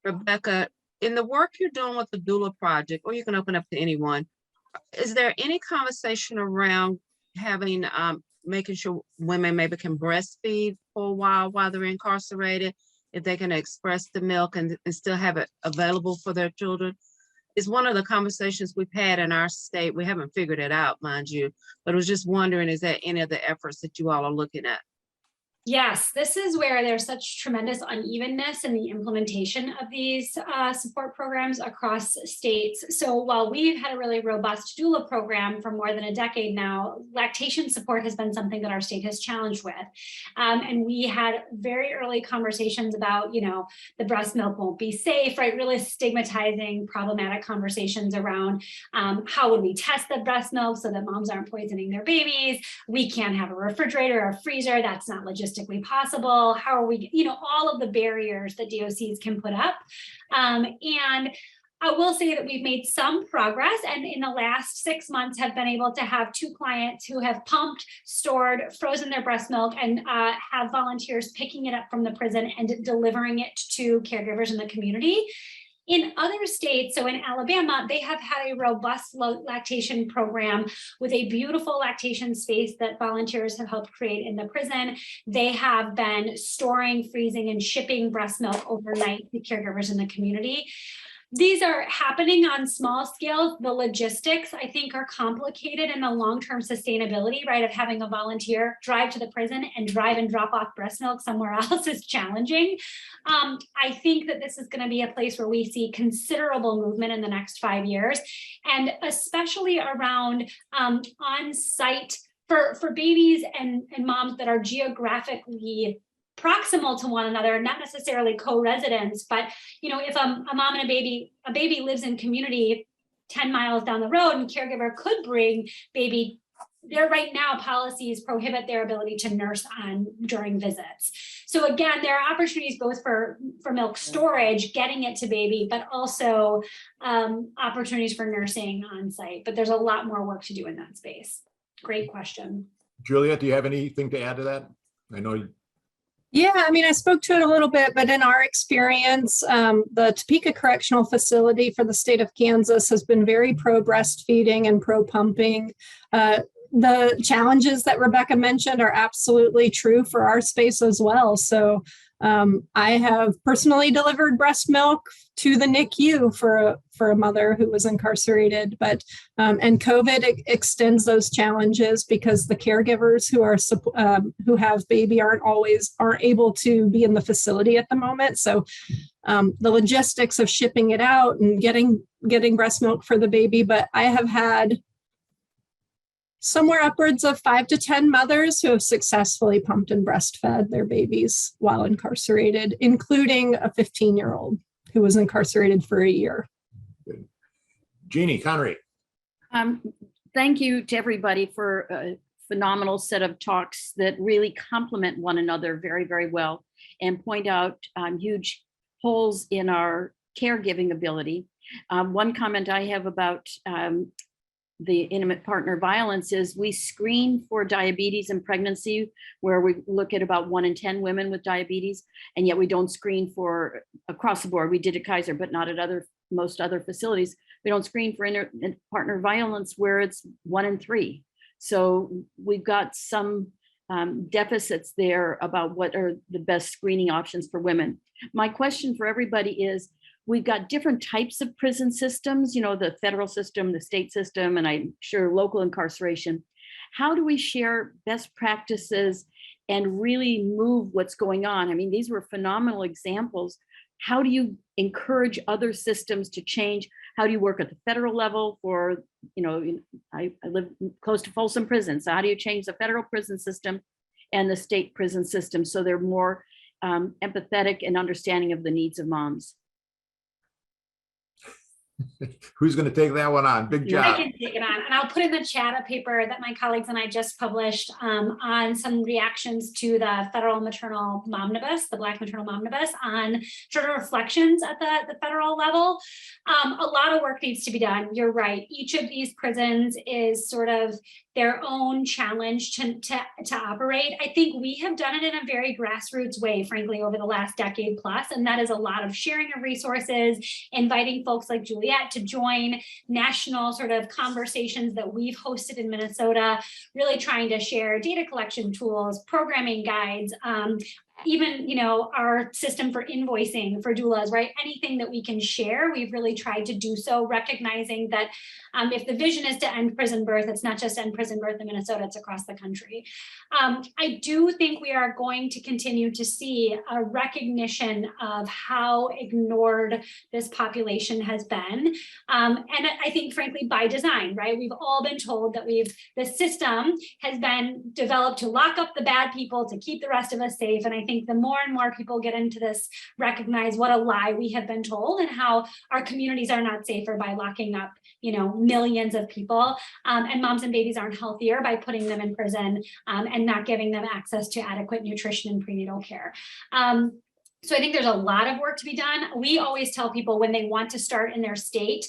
Rebecca. in the work you're doing with the Doula project, or you can open up to anyone, is there any conversation around having, making sure women maybe can breastfeed for a while they're incarcerated, if they can express the milk and still have it available for their children? It's one of the conversations we've had in our state. We haven't figured it out, mind you, but I was just wondering, is there any of the efforts that you all are looking at? Yes, this is where there's such tremendous unevenness in the implementation of these support programs across states. So while we've had a really robust doula program for more than a decade now, lactation support has been something that our state has challenged with. And we had very early conversations about, the breast milk won't be safe, right? Really stigmatizing problematic conversations around how would we test the breast milk so that moms aren't poisoning their babies? We can't have a refrigerator or a freezer. That's not logistically possible. How are we, all of the barriers that DOCs can put up. And I will say that we've made some progress, and in the last 6 months have been able to have 2 clients who have pumped, stored, frozen their breast milk, and have volunteers picking it up from the prison and delivering it to caregivers in the community. In other states, so in Alabama, they have had a robust lactation program with a beautiful lactation space that volunteers have helped create in the prison. They have been storing, freezing, and shipping breast milk overnight to caregivers in the community. These are happening on small scales. The logistics, I think, are complicated, and the long-term sustainability, right, of having a volunteer drive to the prison and drive and drop off breast milk somewhere else is challenging. I think that this is going to be a place where we see considerable movement in the next 5 years, and especially around on-site for babies and moms that are geographically proximal to one another, not necessarily co-residents, but if a mom and a baby lives in community 10 miles down the road and caregiver could bring baby, there right now policies prohibit their ability to nurse on during visits. So again, there are opportunities both for milk storage, getting it to baby, but also opportunities for nursing on site. But there's a lot more work to do in that space. Great question. Juliet, do you have anything to add to that? I know Yeah, I spoke to it a little bit, but in our experience, the Topeka Correctional Facility for the state of Kansas has been very pro breastfeeding and pro pumping. The challenges that Rebecca mentioned are absolutely true for our space as well. So I have personally delivered breast milk to the NICU for a mother who was incarcerated, but and COVID extends those challenges because the caregivers who have baby aren't able to be in the facility at the moment. So the logistics of shipping it out and getting breast milk for the baby, but I have had somewhere upwards of 5 to 10 mothers who have successfully pumped and breastfed their babies while incarcerated, including a 15-year-old who was incarcerated for a year. Good. Jeannie Connery. Thank you to everybody for a phenomenal set of talks that really complement one another very, very well and point out huge holes in our caregiving ability. One comment I have about the intimate partner violence is we screen for diabetes in pregnancy, where we look at about 1 in 10 women with diabetes, and yet we don't screen for across the board. We did at Kaiser, but not at most other facilities. We don't screen for intimate partner violence where it's 1 in 3. So we've got some deficits there about what are the best screening options for women. My question for everybody is, we've got different types of prison systems, the federal system, the state system, and I'm sure local incarceration. How do we share best practices and really move what's going on? These were phenomenal examples. How do you encourage other systems to change? How do you work at the federal level for, I live close to Folsom Prison. So how do you change the federal prison system and the state prison system so they're more empathetic and understanding of the needs of moms? Who's going to take that one on? Big job. I can take it on, and I'll put in the chat a paper that my colleagues and I just published on some reactions to the federal maternal momnibus, the Black maternal momnibus, on sort of reflections at the federal level. A lot of work needs to be done. You're right. Each of these prisons is sort of their own challenge to operate. I think we have done it in a very grassroots way, frankly, over the last decade plus, and that is a lot of sharing of resources, inviting folks like Juliet to join national sort of conversations that we've hosted in Minnesota, really trying to share data collection tools, programming guides, even, you know, our system for invoicing for doulas, right? Anything that we can share, we've really tried to do so, recognizing that if the vision is to end prison birth, it's not just end prison birth in Minnesota, it's across the country. I do think we are going to continue to see a recognition of how ignored this population has been. And I think, frankly, by design, right? We've all been told that the system has been developed to lock up the bad people, to keep the rest of us safe. And I think the more and more people get into this, recognize what a lie we have been told and how our communities are not safer by locking up, you know, millions of people, and moms and babies aren't healthier by putting them in prison and not giving them access to adequate nutrition and prenatal care. So I think there's a lot of work to be done. We always tell people when they want to start in their state,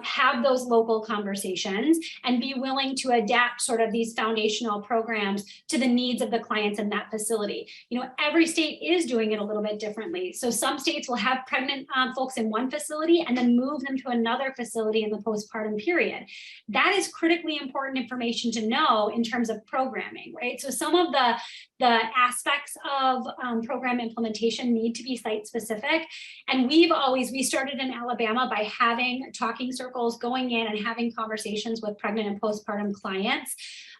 have those local conversations and be willing to adapt sort of these foundational programs to the needs of the clients in that facility. You know, every state is doing it a little bit differently. So some states will have pregnant folks in one facility and then move them to another facility in the postpartum period. That is critically important information to know in terms of programming, right? So some of the aspects of program implementation need to be site specific. And we started in Alabama by having talking circles, going in and having conversations with pregnant and postpartum clients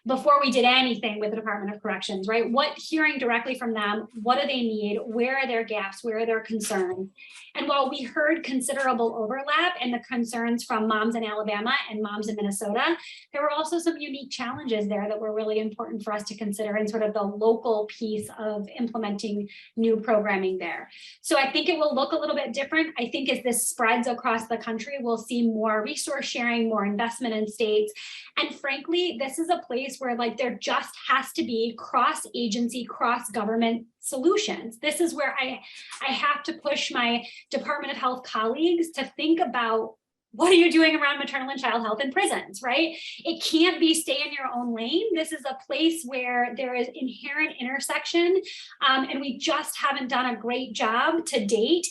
before we did anything with the Department of Corrections, right? Hearing directly from them, what do they need? Where are their gaps? Where are their concerns? And while we heard considerable overlap in the concerns from moms in Alabama and moms in Minnesota, there were also some unique challenges there that were really important for us to consider in sort of the local piece of implementing new programming there. So I think it will look a little bit different. I think as this spreads across the country, we'll see more resource sharing, more investment in states. And frankly, this is a place where like there just has to be cross-agency, cross-government solutions. This is where I have to push my Department of Health colleagues to think about what are you doing around maternal and child health in prisons, right? It can't be stay in your own lane. This is a place where there is inherent intersection, and we just haven't done a great job to date.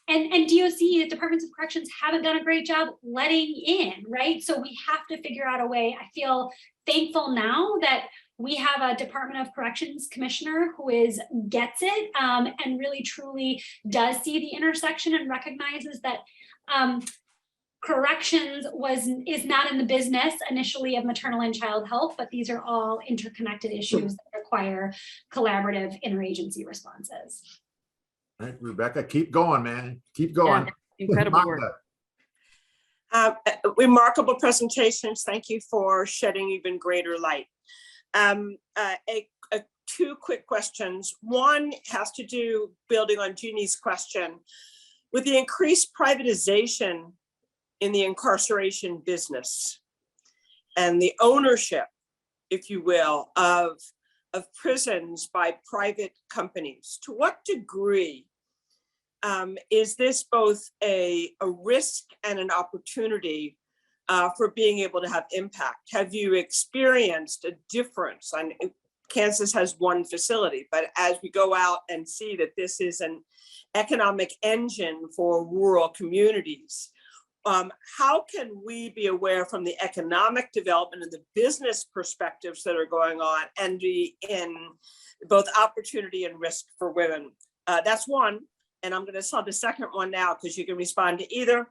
And DOC, the Departments of Corrections, haven't done a great job letting in, right? So we have to figure out a way. I feel thankful now that we have a Department of Corrections commissioner who gets it and really truly does see the intersection and recognizes that corrections is not in the business initially of maternal and child health, but these are all interconnected issues that require collaborative interagency responses. All right, Rebecca, keep going, man. Keep going. Yeah, incredible work. Remarkable presentations. Thank you for shedding even greater light. Two quick questions. One has to do, building on Jeannie's question, with the increased privatization in the incarceration business and the ownership, if you will, of prisons by private companies. To what degree is this both a risk and an opportunity for being able to have impact? Have you experienced a difference? Kansas has one facility, but as we go out and see that this is an economic engine for rural communities, how can we be aware from the economic development and the business perspectives that are going on and be in both opportunity and risk for women? That's one. And I'm going to solve the second one now because you can respond to either.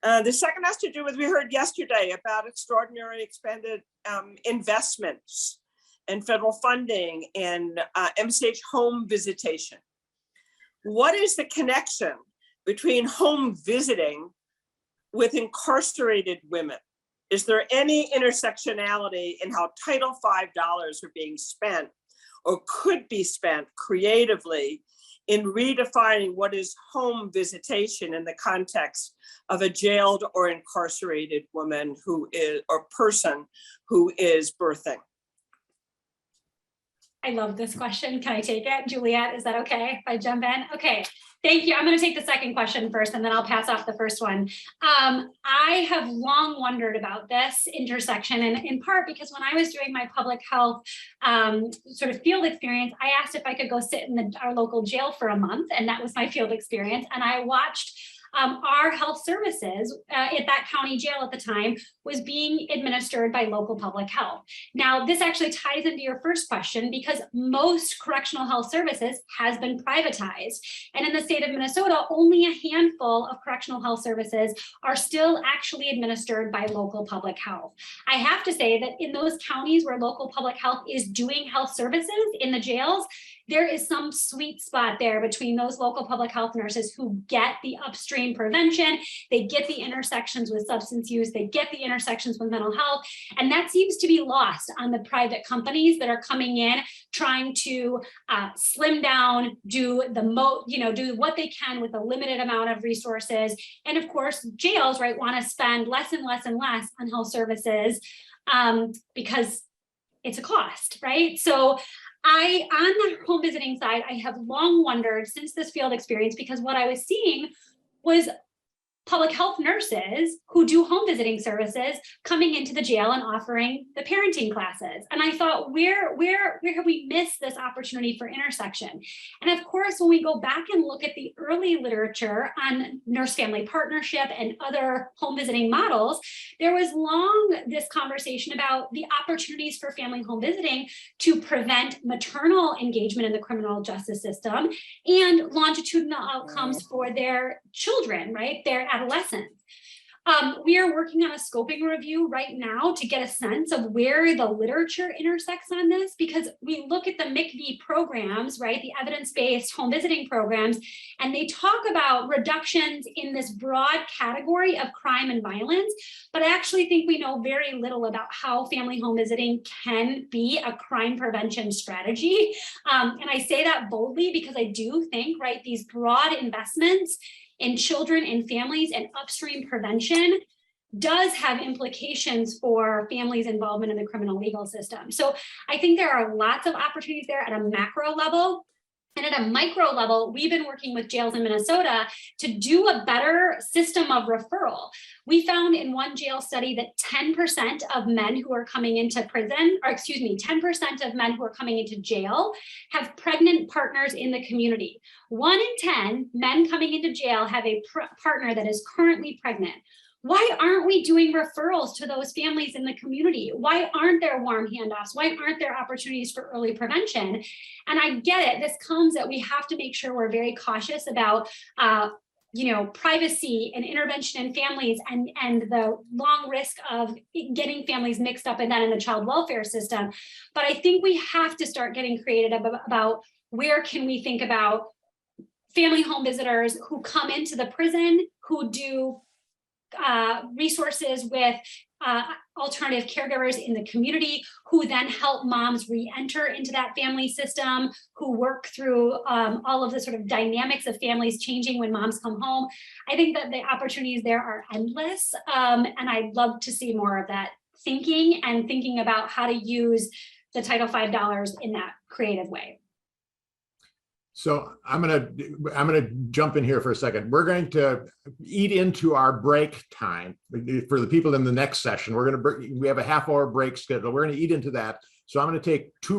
The second has to do with, we heard yesterday about extraordinary expanded investments and federal funding and MCH home visitation. What is the connection between home visiting with incarcerated women? Is there any intersectionality in how Title V dollars are being spent or could be spent creatively in redefining what is home visitation in the context of a jailed or incarcerated woman who is, or person who is birthing? I love this question. Can I take it? Juliet, is that okay if I jump in? Okay, Thank you. I'm going to take the second question first, and then I'll pass off the first one. I have long wondered about this intersection, and in part because when I was doing my public health sort of field experience, I asked if I could go sit in our local jail for a month, and that was my field experience. And I watched our health services at that county jail at the time was being administered by local public health. Now, this actually ties into your first question because most correctional health services has been privatized. And in the state of Minnesota, only a handful of correctional health services are still actually administered by local public health. I have to say that in those counties where local public health is doing health services in the jails, there is some sweet spot there between those local public health nurses who get the upstream prevention, they get the intersections with substance use, they get the intersections with mental health, and that seems to be lost on the private companies that are coming in trying to slim down, do what they can with a limited amount of resources. And of course, jails, right, want to spend less and less and less on health services because it's a cost, right? So on the home visiting side, I have long wondered since this field experience, because what I was seeing was public health nurses who do home visiting services coming into the jail and offering the parenting classes. And I thought, where have we missed this opportunity for intersection? And of course, when we go back and look at the early literature on nurse-family partnership and other home visiting models, there was long this conversation about the opportunities for family home visiting to prevent maternal engagement in the criminal justice system and longitudinal outcomes for their children, right? Their adolescents. We are working on a scoping review right now to get a sense of where the literature intersects on this, because we look at the MMIP programs, right, the evidence-based home visiting programs, and they talk about reductions in this broad category of crime and violence, but I actually think we know very little about how family home visiting can be a crime prevention strategy. And I say that boldly because I do think, right, these broad investments in children and families and upstream prevention does have implications for families' involvement in the criminal legal system. So I think there are lots of opportunities there at a macro level. And at a micro level, we've been working with jails in Minnesota to do a better system of referral. We found in one jail study that 10% of men who are coming into prison, or 10% of men who are coming into jail have pregnant partners in the community. 1 in 10 men coming into jail have a partner that is currently pregnant. Why aren't we doing referrals to those families in the community? Why aren't there warm handoffs? Why aren't there opportunities for early prevention? And I get it. This comes that we have to make sure we're very cautious about privacy and intervention in families and the long risk of getting families mixed up in that in the child welfare system. But I think we have to start getting creative about where can we think about family home visitors who come into the prison, who do resources with alternative caregivers in the community, who then help moms re-enter into that family system, who work through all of the sort of dynamics of families changing when moms come home. I think that the opportunities there are endless, and I'd love to see more of that thinking about how to use the Title V dollars in that creative way. So I'm gonna jump in here for a second. We're going to eat into our break time for the people in the next session. We have a half-hour break schedule. We're going to eat into that. So I'm going to take three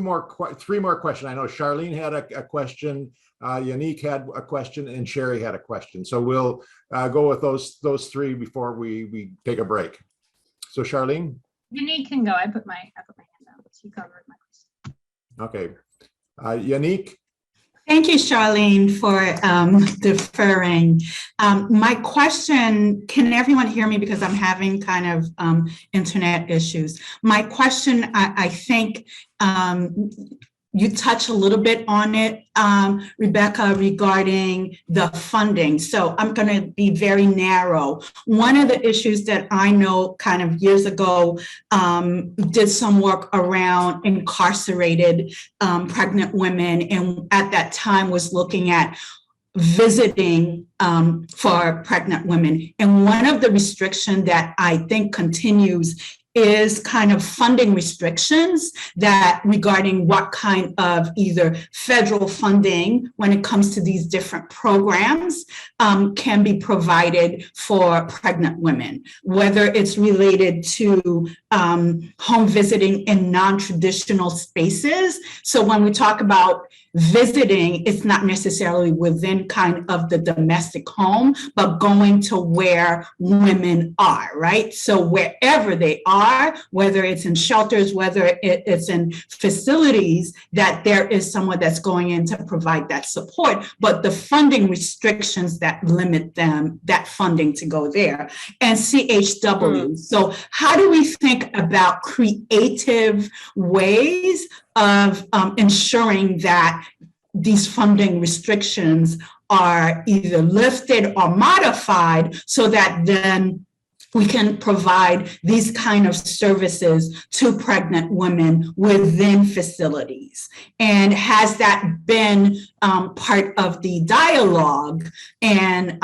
more questions. I know Charlene had a question, Yannick had a question, and Sherry had a question. So we'll go with those three before we take a break. So Charlene, Yannick can go. I put my hand down. She covered my question. Okay, Yannick. Thank you, Charlene, for deferring. My question, can everyone hear me because I'm having kind of internet issues? My question, I think you touch a little bit on it, Rebecca, regarding the funding. So I'm going to be very narrow. One of the issues that I know kind of years ago did some work around incarcerated pregnant women, and at that time was looking at visiting for pregnant women. And one of the restrictions that I think continues is kind of funding restrictions that regarding what kind of either federal funding when it comes to these different programs can be provided for pregnant women, whether it's related to home visiting in non-traditional spaces. So when we talk about visiting, it's not necessarily within kind of the domestic home, but going to where women are, right? So wherever they are, whether it's in shelters, whether it's in facilities, that there is someone that's going in to provide that support, but the funding restrictions that limit them, that funding to go there. And CHW. So how do we think about creative ways of ensuring that these funding restrictions are either lifted or modified so that then we can provide these kind of services to pregnant women within facilities? And has that been part of the dialogue and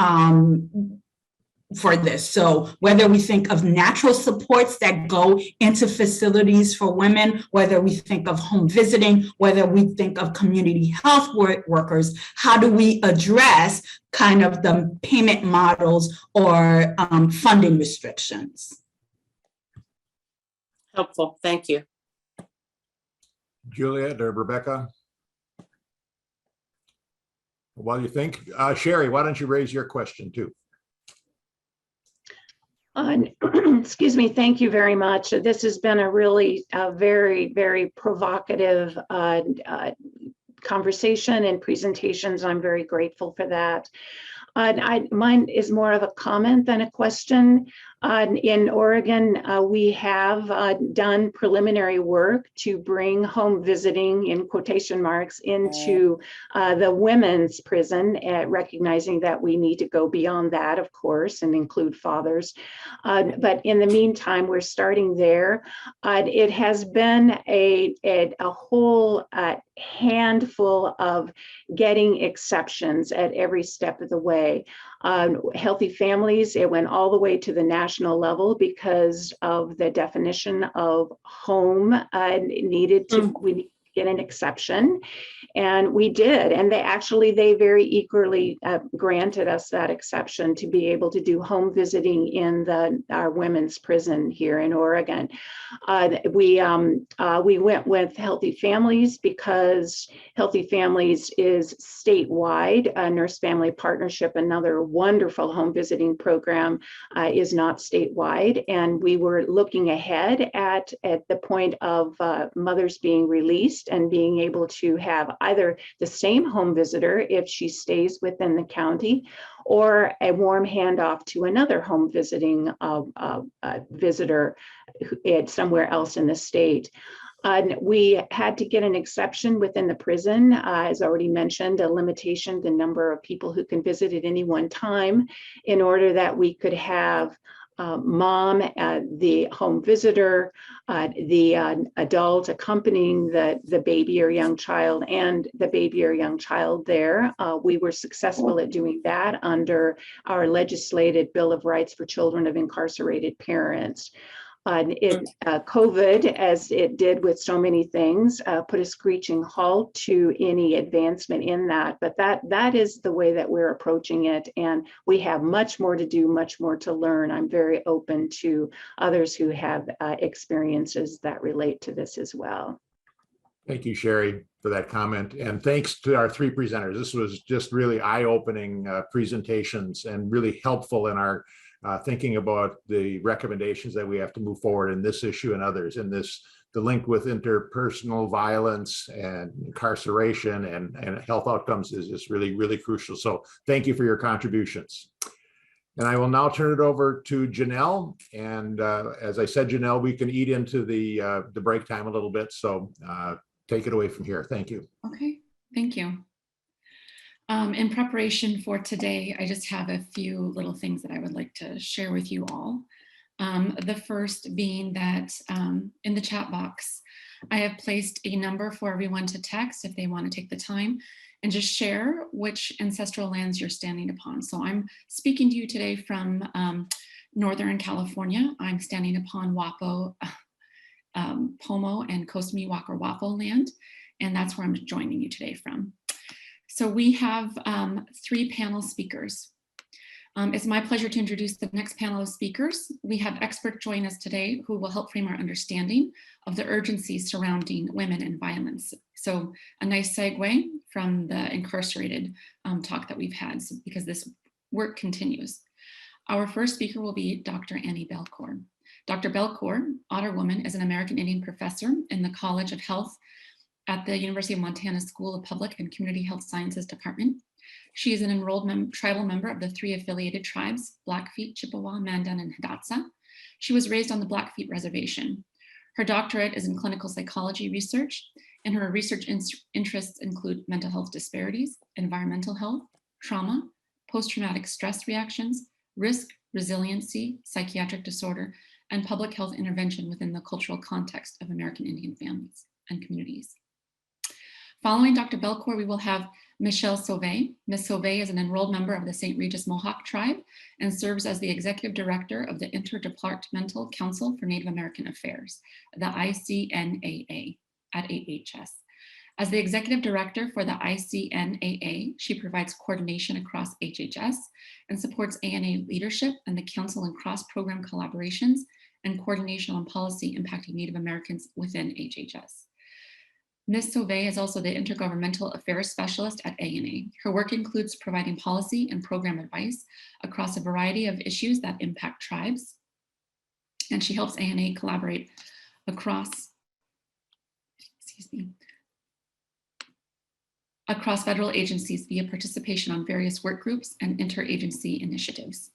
for this? So whether we think of natural supports that go into facilities for women, whether we think of home visiting, whether we think of community health workers, how do we address kind of the payment models or funding restrictions? Helpful, thank you. Juliet or Rebecca? While you think, Sherry, why don't you raise your question too? Excuse me, thank you very much. This has been a really very, very provocative conversation and presentations. I'm very grateful for that. Mine is more of a comment than a question. In Oregon, we have done preliminary work to bring home visiting, in quotation marks, into the women's prison, recognizing that we need to go beyond that, of course, and include fathers. But in the meantime, we're starting there. It has been a whole handful of getting exceptions at every step of the way. Healthy families, it went all the way to the national level because of the definition of home needed to, we get an exception. And we did, and they very eagerly granted us that exception to be able to do home visiting in our women's prison here in Oregon. We went with Healthy Families because Healthy Families is statewide. Nurse Family Partnership, another wonderful home visiting program, is not statewide. And we were looking ahead at the point of mothers being released and being able to have either the same home visitor if she stays within the county, or a warm handoff to another home visiting visitor somewhere else in the state. We had to get an exception within the prison, as already mentioned, a limitation, the number of people who can visit at any one time, in order that we could have mom, the home visitor, the adult accompanying the baby or young child, and the baby or young child there. We were successful at doing that under our legislated Bill of Rights for Children of Incarcerated Parents. COVID, as it did with so many things, put a screeching halt to any advancement in that. But that is the way that we're approaching it. And we have much more to do, much more to learn. I'm very open to others who have experiences that relate to this as well. Thank you, Sherry, for that comment. And thanks to our three presenters. This was just really eye-opening presentations and really helpful in our thinking about the recommendations that we have to move forward in this issue and others. And the link with interpersonal violence and incarceration and health outcomes is just really, really crucial. So thank you for your contributions. And I will now turn it over to Janelle. And as I said, Janelle, we can eat into the break time a little bit. So take it away from here. Thank you. Okay, thank you. In preparation for today, I just have a few little things that I would like to share with you all. The first being that in the chat box, I have placed a number for everyone to text if they want to take the time and just share which ancestral lands you're standing upon. So I'm speaking to you today from Northern California. I'm standing upon Wapo, Pomo, and Kosumi Waka land, and that's where I'm joining you today from. So we have 3 panel speakers. It's my pleasure to introduce the next panel of speakers. We have experts join us today who will help frame our understanding of the urgency surrounding women and violence. So a nice segue from the incarcerated talk that we've had, because this work continues. Our first speaker will be Dr. Annie Belcourt. Dr. Belcourt, Otter Woman, is an American Indian professor in the College of Health at the University of Montana School of Public and Community Health Sciences Department. She is an enrolled tribal member of the 3 affiliated tribes, Blackfeet, Chippewa, Mandan, and Hidatsa. She was raised on the Blackfeet Reservation. Her doctorate is in clinical psychology research, and her research interests include mental health disparities, environmental health, trauma, post-traumatic stress reactions, risk, resiliency, psychiatric disorder, and public health intervention within the cultural context of American Indian families and communities. Following Dr. Belcourt, we will have Michelle Sauvé. Ms. Sauvé is an enrolled member of the St. Regis Mohawk tribe and serves as the executive director of the Interdepartmental Council for Native American Affairs, the ICNAA at AHS. As the executive director for the ICNAA, she provides coordination across HHS and supports ANA leadership and the council and cross-program collaborations and coordination on policy impacting Native Americans within HHS. Ms. Sauvé is also the Intergovernmental Affairs Specialist at ANA. Her work includes providing policy and program advice across a variety of issues that impact tribes, and she helps ANA collaborate across, across federal agencies via participation on various work groups and interagency initiatives.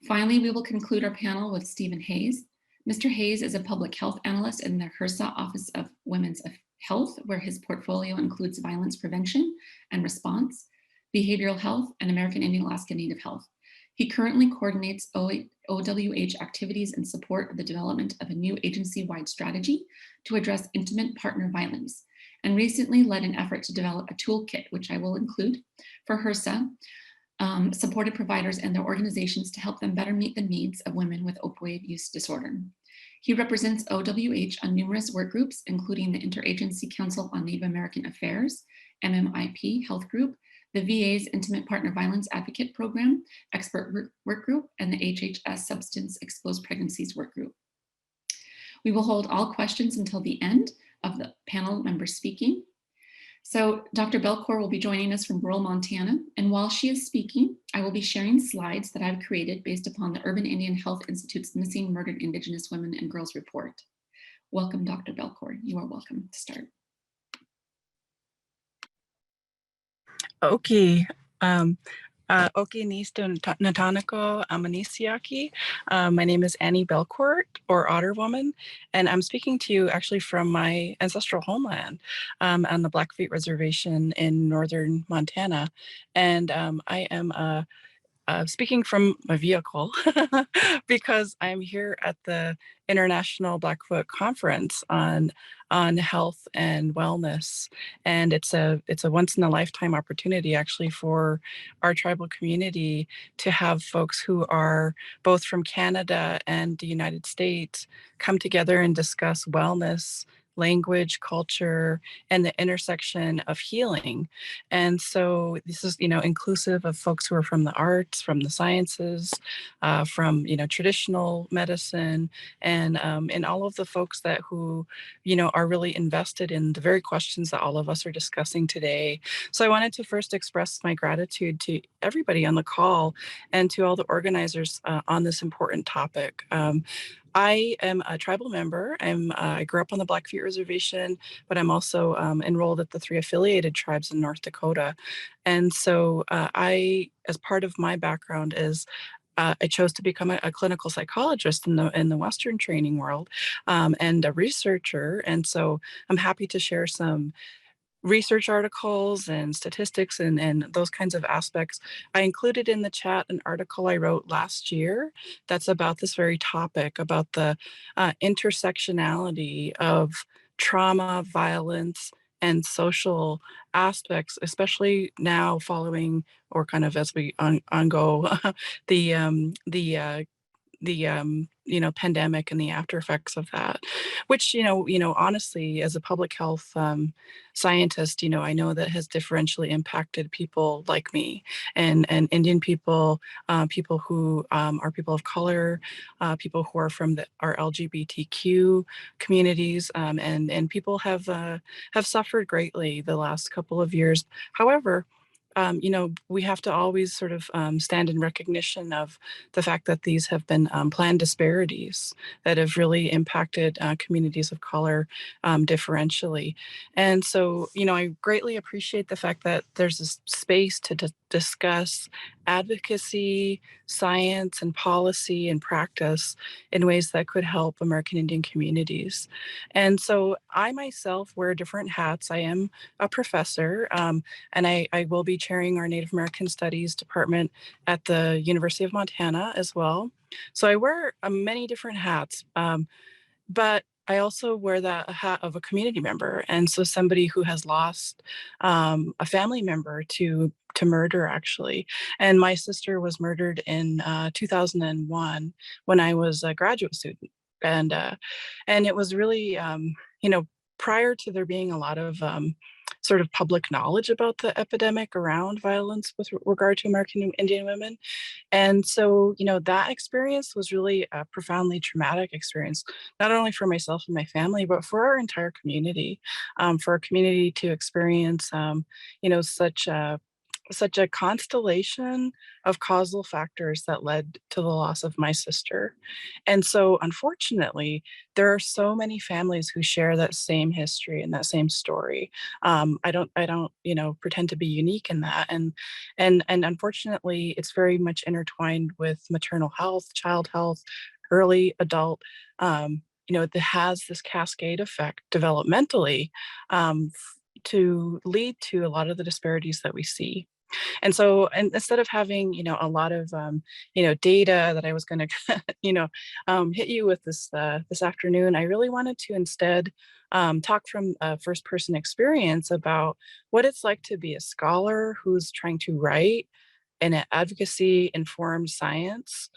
Finally, we will conclude our panel with Stephen Hayes. Mr. Hayes is a public health analyst in the HRSA Office of Women's Health, where his portfolio includes violence prevention and response, behavioral health, and American Indian Alaska Native health. He currently coordinates OWH activities in support of the development of a new agency-wide strategy to address intimate partner violence, and recently led an effort to develop a toolkit, which I will include, for HRSA, supported providers and their organizations to help them better meet the needs of women with opioid use disorder. He represents OWH on numerous work groups, including the Interagency Council on Native American Affairs, MMIP Health Group, the VA's Intimate Partner Violence Advocate Program, Expert Work Group, and the HHS Substance Exposed Pregnancies Work Group. We will hold all questions until the end of the panel members speaking. So Dr. Belcourt will be joining us from rural Montana, and while she is speaking, I will be sharing slides that I've created based upon the Urban Indian Health Institute's Missing Murdered Indigenous Women and Girls report. Welcome, Dr. Belcourt. You are welcome to start. Okay. Okay, Nisto Natanako Amanisiaki. My name is Annie Belcourt, or Otter Woman, and I'm speaking to you actually from my ancestral homeland on the Blackfeet Reservation in northern Montana. And I am speaking from my vehicle because I'm here at the International Blackfoot Conference on health and wellness, and it's a once in a lifetime opportunity actually for our tribal community to have folks who are both from Canada and the United States come together and discuss wellness, language, culture, and the intersection of healing. And so this is, inclusive of folks who are from the arts, from the sciences, from, traditional medicine, and all of the folks who are really invested in the very questions that all of us are discussing today. So I wanted to first express my gratitude to everybody on the call and to all the organizers on this important topic. I am a tribal member. I grew up on the Blackfeet Reservation, but I'm also enrolled at the 3 affiliated tribes in North Dakota. And so as part of my background is I chose to become a clinical psychologist in the Western training world and a researcher. And so I'm happy to share some research articles and statistics and those kinds of aspects. I included in the chat an article I wrote last year that's about this very topic, about the intersectionality of trauma, violence, and social aspects, especially now following, or kind of as we ongo, the pandemic and the after effects of that, which, honestly, as a public health scientist, I know that has differentially impacted people like me and Indian people, people who are people of color, people who are from our LGBTQ communities, and people have suffered greatly the last couple of years. However, we have to always sort of stand in recognition of the fact that these have been planned disparities that have really impacted communities of color differentially. And so, I greatly appreciate the fact that there's this space to discuss advocacy, science, and policy and practice in ways that could help American Indian communities. And so I myself wear different hats. I am a professor, and I will be chairing our Native American Studies department at the University of Montana as well. So I wear many different hats, but I also wear the hat of a community member. And so somebody who has lost a family member to murder, actually. And my sister was murdered in 2001 when I was a graduate student. And it was really, prior to there being a lot of sort of public knowledge about the epidemic around violence with regard to American Indian women. And so, that experience was really a profoundly traumatic experience, not only for myself and my family, but for our entire community, for our community to experience, such a constellation of causal factors that led to the loss of my sister. And so, unfortunately, there are so many families who share that same history and that same story. I don't, pretend to be unique in that. And unfortunately, it's very much intertwined with maternal health, child health, early adult. That has this cascade effect developmentally to lead to a lot of the disparities that we see. And so, and instead of having, a lot of, data that I was going to, hit you with this afternoon, I really wanted to instead talk from a first person experience about what it's like to be a scholar who's trying to write in an advocacy informed science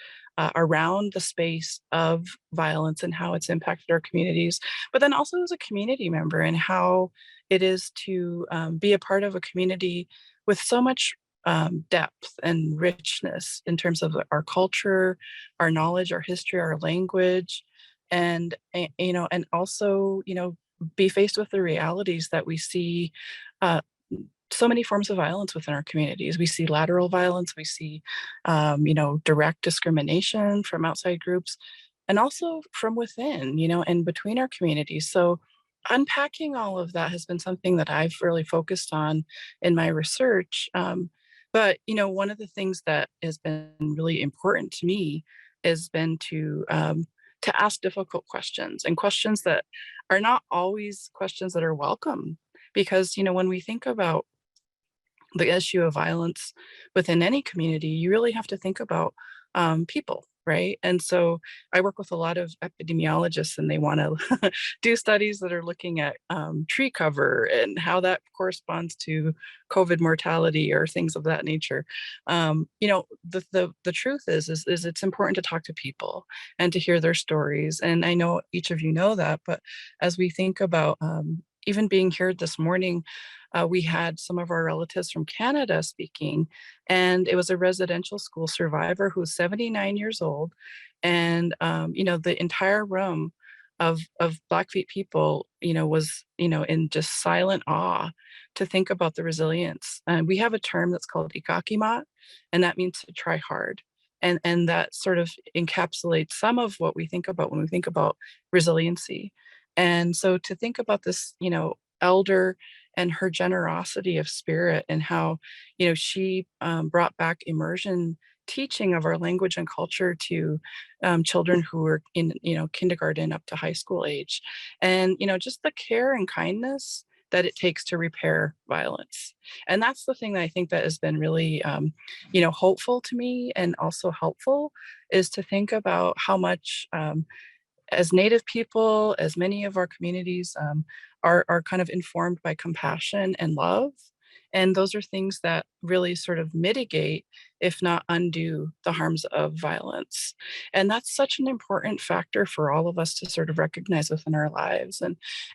around the space of violence and how it's impacted our communities, but then also as a community member and how it is to be a part of a community with so much depth and richness in terms of our culture, our knowledge, our history, our language, and also be faced with the realities that we see. So many forms of violence within our communities. We see lateral violence, we see, direct discrimination from outside groups, and also from within, and between our communities. So unpacking all of that has been something that I've really focused on in my research. But one of the things that has been really important to me has been to ask difficult questions, and questions that are not always questions that are welcome. Because when we think about the issue of violence within any community, you really have to think about people, right? And so I work with a lot of epidemiologists, and they want to do studies that are looking at tree cover and how that corresponds to COVID mortality or things of that nature. The truth is it's important to talk to people and to hear their stories. And I know each of you know that, but as we think about even being here this morning, we had some of our relatives from Canada speaking, and it was a residential school survivor who was 79 years old. And, the entire room of Blackfeet people, was, in just silent awe to think about the resilience. And we have a term that's called ikakimat, and that means to try hard. And that sort of encapsulates some of what we think about when we think about resiliency. And so to think about this, elder and her generosity of spirit, and how, she brought back immersion teaching of our language and culture to children who were in, kindergarten up to high school age. And, just the care and kindness that it takes to repair violence. And that's the thing that I think that has been really, hopeful to me, and also helpful, is to think about how much as Native people, as many of our communities are kind of informed by compassion and love. And those are things that really sort of mitigate, if not undo, the harms of violence. And that's such an important factor for all of us to sort of recognize within our lives.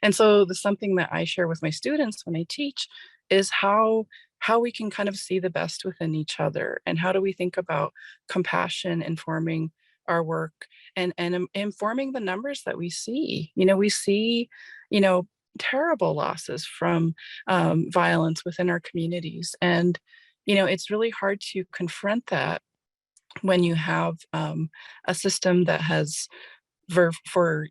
And so the something that I share with my students when I teach is how we can kind of see the best within each other, and how do we think about compassion informing our work, and informing the numbers that we see. We see, terrible losses from violence within our communities. And, it's really hard to confront that when you have a system that has for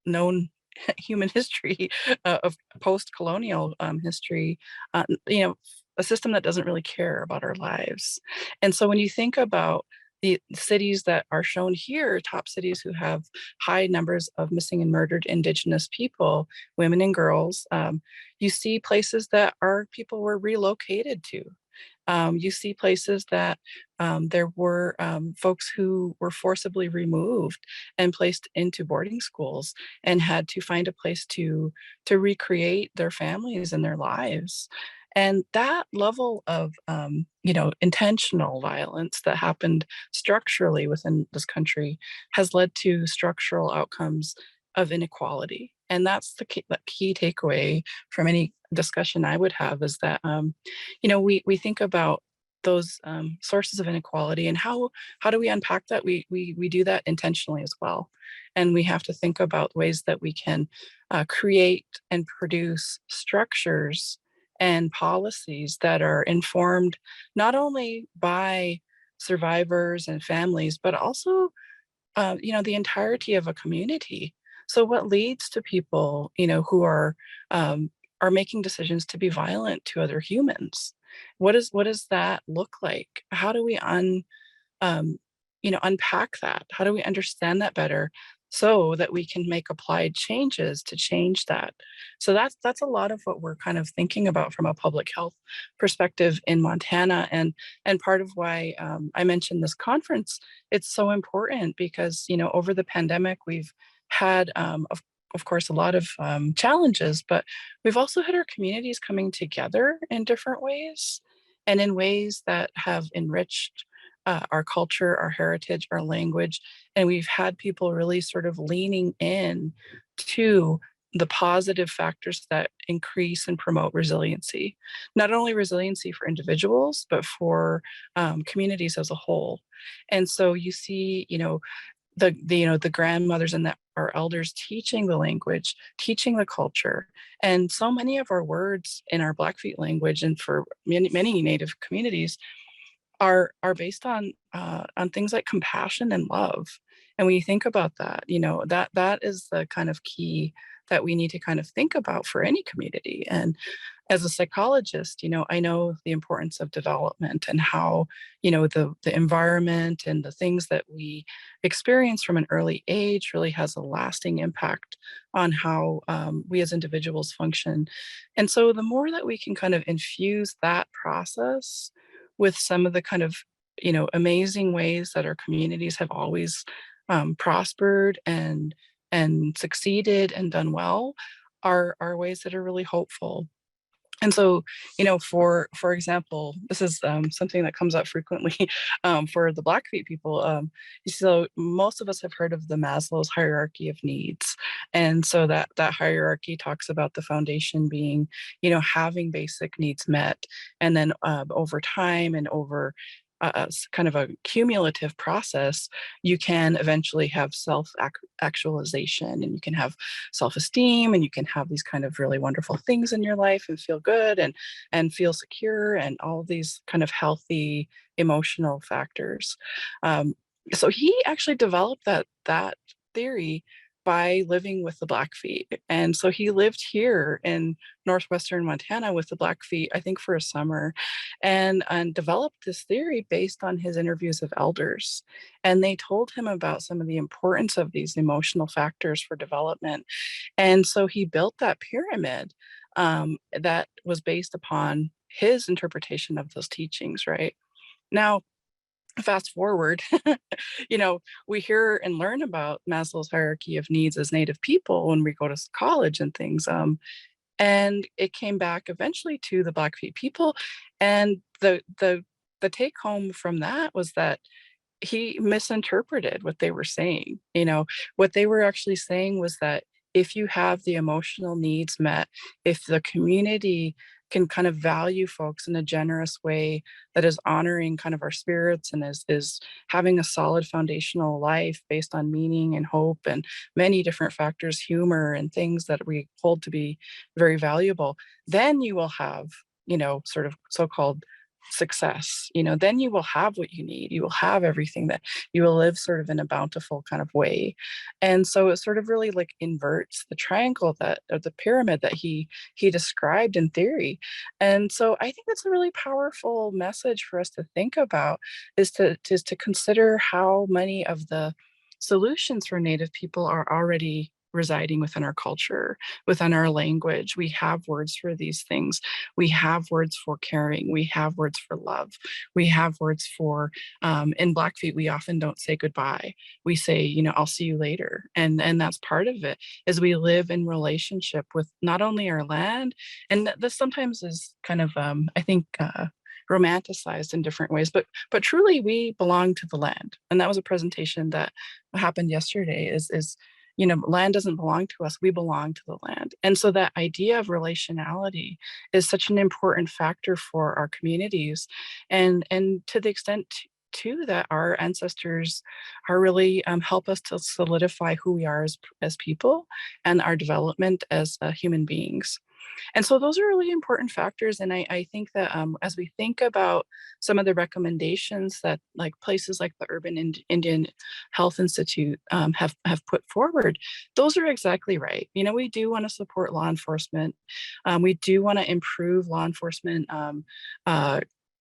known human history of post-colonial history, a system that doesn't really care about our lives. And so when you think about the cities that are shown here, top cities who have high numbers of missing and murdered Indigenous people, women and girls, you see places that our people were relocated to. You see places that there were folks who were forcibly removed and placed into boarding schools and had to find a place to recreate their families and their lives. And that level of intentional violence that happened structurally within this country has led to structural outcomes of inequality. And that's the key takeaway from any discussion I would have, is that we think about those sources of inequality, and how do we unpack that? We do that intentionally as well. And we have to think about ways that we can create and produce structures and policies that are informed not only by survivors and families, but also the entirety of a community. So what leads to people who are making decisions to be violent to other humans? What does that look like? How do we unpack that? How do we understand that better, so that we can make applied changes to change that? So that's a lot of what we're kind of thinking about from a public health perspective in Montana. And part of why I mentioned this conference, it's so important because, over the pandemic, we've had, of course, a lot of challenges, but we've also had our communities coming together in different ways, and in ways that have enriched our culture, our heritage, our language. And we've had people really sort of leaning in to the positive factors that increase and promote resiliency, not only resiliency for individuals, but for communities as a whole. And so you see, the grandmothers and our elders teaching the language, teaching the culture. And so many of our words in our Blackfeet language, and for many Native communities, are based on things like compassion and love. And when you think about that, that is the kind of key that we need to kind of think about for any community. And as a psychologist, I know the importance of development, and how, the environment and the things that we experience from an early age really has a lasting impact on how we as individuals function. And so the more that we can kind of infuse that process with some of the kind of, amazing ways that our communities have always prospered and succeeded and done well, are ways that are really hopeful. And so, for example, this is something that comes up frequently for the Blackfeet people. So most of us have heard of the Maslow's hierarchy of needs. And so that hierarchy talks about the foundation being, having basic needs met. And then over time and over kind of a cumulative process, you can eventually have self-actualization, and you can have self-esteem, and you can have these kind of really wonderful things in your life and feel good and feel secure, and all of these kind of healthy emotional factors. So he actually developed that theory by living with the Blackfeet. And so he lived here in northwestern Montana with the Blackfeet, I think for a summer, and developed this theory based on his interviews of elders. And they told him about some of the importance of these emotional factors for development. And so he built that pyramid that was based upon his interpretation of those teachings, right? Now, fast forward, we hear and learn about Maslow's hierarchy of needs as Native people when we go to college and things. And it came back eventually to the Blackfeet people. And the take home from that was that he misinterpreted what they were saying. You know, what they were actually saying was that if you have the emotional needs met, if the community can kind of value folks in a generous way that is honoring kind of our spirits and is having a solid foundational life based on meaning and hope and many different factors, humor and things that we hold to be very valuable, then you will have, you know, sort of so-called success. You know, then you will have what you need. You will have everything, that you will live sort of in a bountiful kind of way. And so it sort of really like inverts the triangle that, or the pyramid that he described in theory. And so I think that's a really powerful message for us to think about, is to consider how many of the solutions for Native people are already residing within our culture, within our language. We have words for these things. We have words for caring. We have words for love. We have words for, in Blackfeet, we often don't say goodbye. We say, you know, I'll see you later. And that's part of it, is we live in relationship with not only our land, and this sometimes is kind of, I think, romanticized in different ways, but truly we belong to the land. And that was a presentation that happened yesterday, is you know, land doesn't belong to us, we belong to the land. And so that idea of relationality is such an important factor for our communities. And to the extent too that our ancestors are really help us to solidify who we are as people and our development as human beings. And so those are really important factors. And I think that as we think about some of the recommendations that like places like the Urban Indian Health Institute have put forward, those are exactly right. You know, we do want to support law enforcement. We do want to improve law enforcement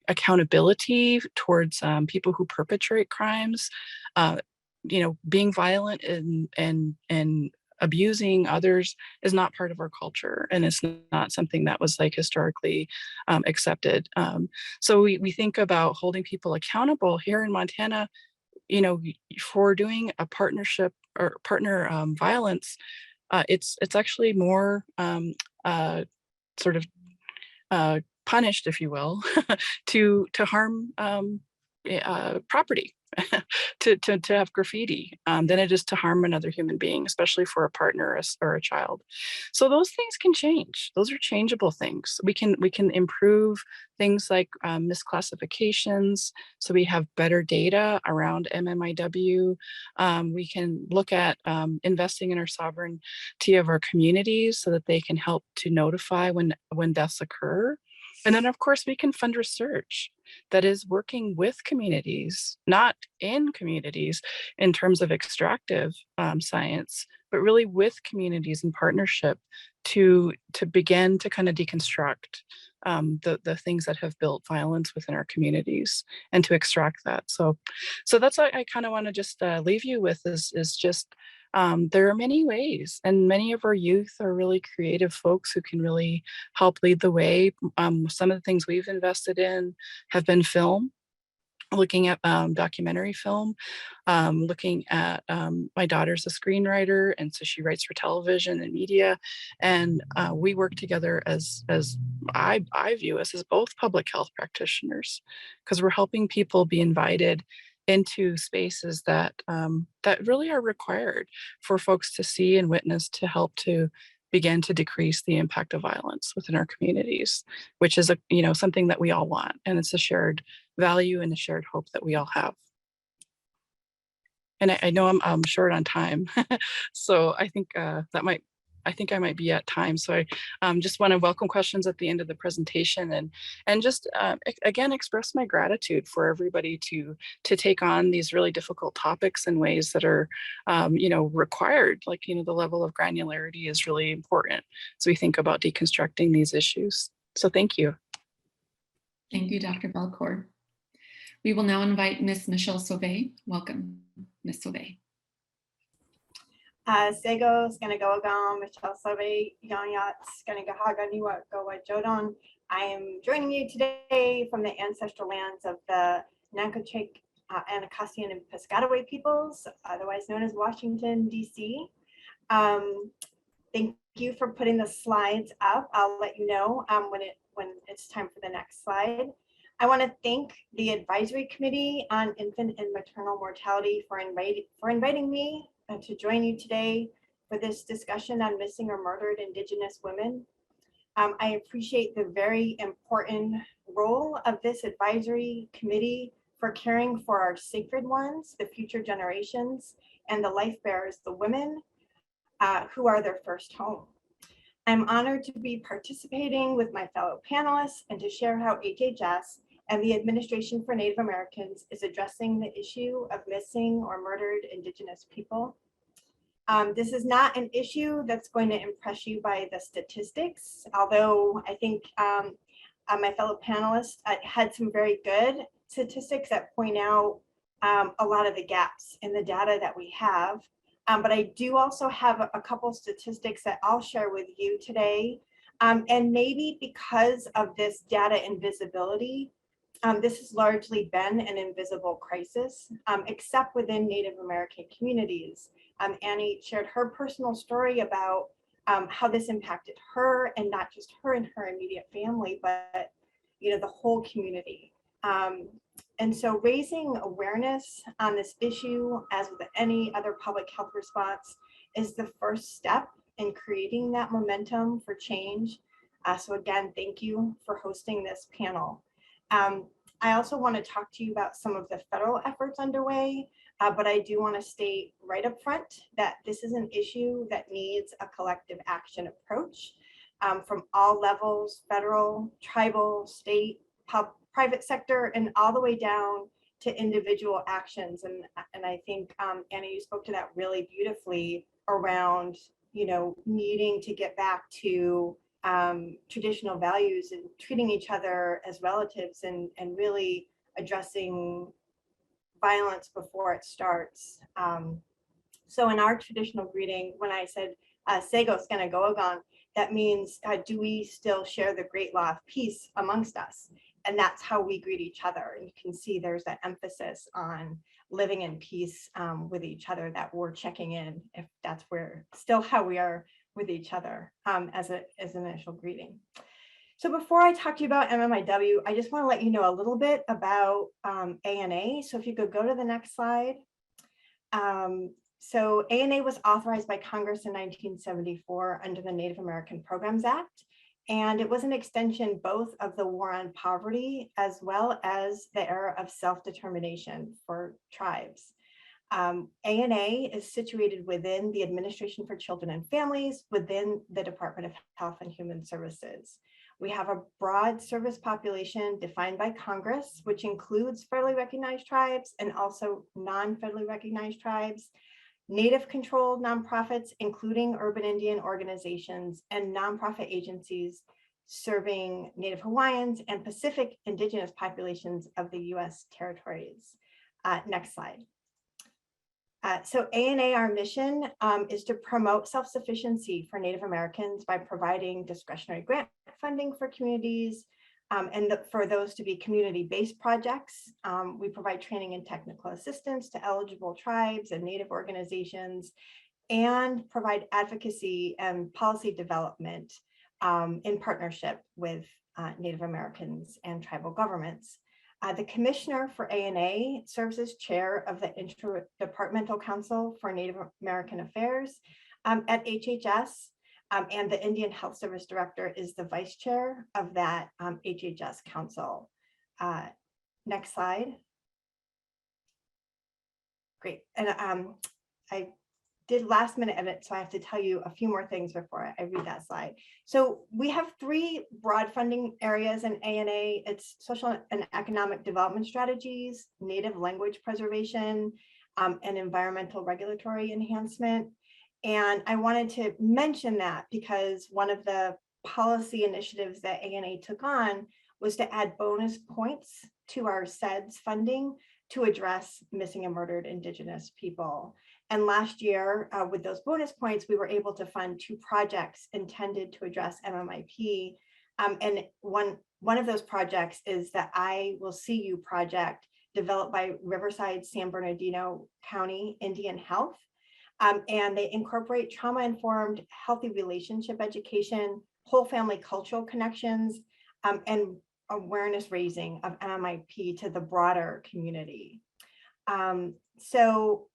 accountability towards people who perpetrate crimes. You know, being violent and abusing others is not part of our culture, and it's not something that was like historically accepted. So we think about holding people accountable here in Montana, you know, for doing a partnership or partner violence. It's actually more sort of punished, if you will, to harm property, to have graffiti, than it is to harm another human being, especially for a partner or a child. So those things can change. Those are changeable things. We can improve things like misclassifications, so we have better data around MMIW. We can look at investing in our sovereignty of our communities so that they can help to notify when deaths occur. And then, of course, we can fund research that is working with communities, not in communities in terms of extractive science, but really with communities in partnership to begin to kind of deconstruct the things that have built violence within our communities and to extract that. So that's what I kind of want to just leave you with is just there are many ways, and many of our youth are really creative folks who can really help lead the way. Some of the things we've invested in have been film, looking at documentary film, looking at my daughter's a screenwriter, and so she writes for television and media, and we work together as I view us as both public health practitioners, because we're helping people be invited into spaces that that really are required for folks to see and witness, to help to begin to decrease the impact of violence within our communities, which is something that we all want, and it's a shared value and a shared hope that we all have. And I know I'm short on time, so I think I might be at time. So I just want to welcome questions at the end of the presentation, and just again express my gratitude for everybody to take on these really difficult topics in ways that are required. Like the level of granularity is really important as we think about deconstructing these issues. So thank you. Thank you, Dr. Belcourt. We will now invite Ms. Michelle Sauvé. Welcome, Ms. Sauvé. Sego, Skanagawagam, Michelle Sauvé, Yanyat, Skanagahaga, Niwa, Gowa, Jodon. I am joining you today from the ancestral lands of the Nankochik, Anacostan, and Piscataway peoples, otherwise known as Washington, D.C. Thank you for putting the slides up. I'll let you know when it's time for the next slide. I want to thank the Advisory Committee on Infant and Maternal Mortality for inviting me to join you today for this discussion on missing or murdered Indigenous women. I appreciate the very important role of this advisory committee for caring for our sacred ones, the future generations, and the life bearers, the women who are their first home. I'm honored to be participating with my fellow panelists and to share how HHS and the Administration for Native Americans is addressing the issue of missing or murdered Indigenous people. This is not an issue that's going to impress you by the statistics, although I think my fellow panelists had some very good statistics that point out a lot of the gaps in the data that we have. But I do also have a couple statistics that I'll share with you today. And maybe because of this data invisibility, this has largely been an invisible crisis, except within Native American communities. Annie shared her personal story about how this impacted her, and not just her and her immediate family, but the whole community. And so raising awareness on this issue, as with any other public health response, is the first step in creating that momentum for change. So again, thank you for hosting this panel. I also want to talk to you about some of the federal efforts underway, but I do want to state right up front that this is an issue that needs a collective action approach from all levels: federal, tribal, state, private sector, and all the way down to individual actions. And I think, Anna, you spoke to that really beautifully around, needing to get back to traditional values and treating each other as relatives, and really addressing violence before it starts. So in our traditional greeting, when I said, Segos gonna go agon, that means, do we still share the great law of peace amongst us? And that's how we greet each other. And you can see there's that emphasis on living in peace with each other, that we're checking in, if that's still how we are with each other as an initial greeting. So before I talk to you about MMIW, I just want to let you know a little bit about ANA. So if you could go to the next slide. So ANA was authorized by Congress in 1974 under the Native American Programs Act. And it was an extension both of the War on Poverty as well as the era of self-determination for tribes. ANA is situated within the Administration for Children and Families within the Department of Health and Human Services. We have a broad service population defined by Congress, which includes federally recognized tribes and also non-federally recognized tribes, Native controlled nonprofits, including urban Indian organizations, and nonprofit agencies serving Native Hawaiians and Pacific Indigenous populations of the US territories. Next slide. So ANA, our mission is to promote self-sufficiency for Native Americans by providing discretionary grant funding for communities, and for those to be community-based projects. We provide training and technical assistance to eligible tribes and Native organizations, and provide advocacy and policy development in partnership with Native Americans and tribal governments. The commissioner for ANA serves as chair of the Interdepartmental Council for Native American Affairs at HHS. And the Indian Health Service Director is the vice chair of that HHS council. Next slide. Great. And I did last minute edit, so I have to tell you a few more things before I read that slide. So we have three broad funding areas in ANA. It's social and economic development strategies, native language preservation, and environmental regulatory enhancement. And I wanted to mention that because one of the policy initiatives that ANA took on was to add bonus points to our SEDS funding to address missing and murdered Indigenous people. And last year, with those bonus points, we were able to fund 2 projects intended to address MMIP. And one of those projects is the I Will See You project developed by Riverside San Bernardino County Indian Health. And they incorporate trauma-informed, healthy relationship education, whole family cultural connections, and awareness raising of MMIP to the broader community. So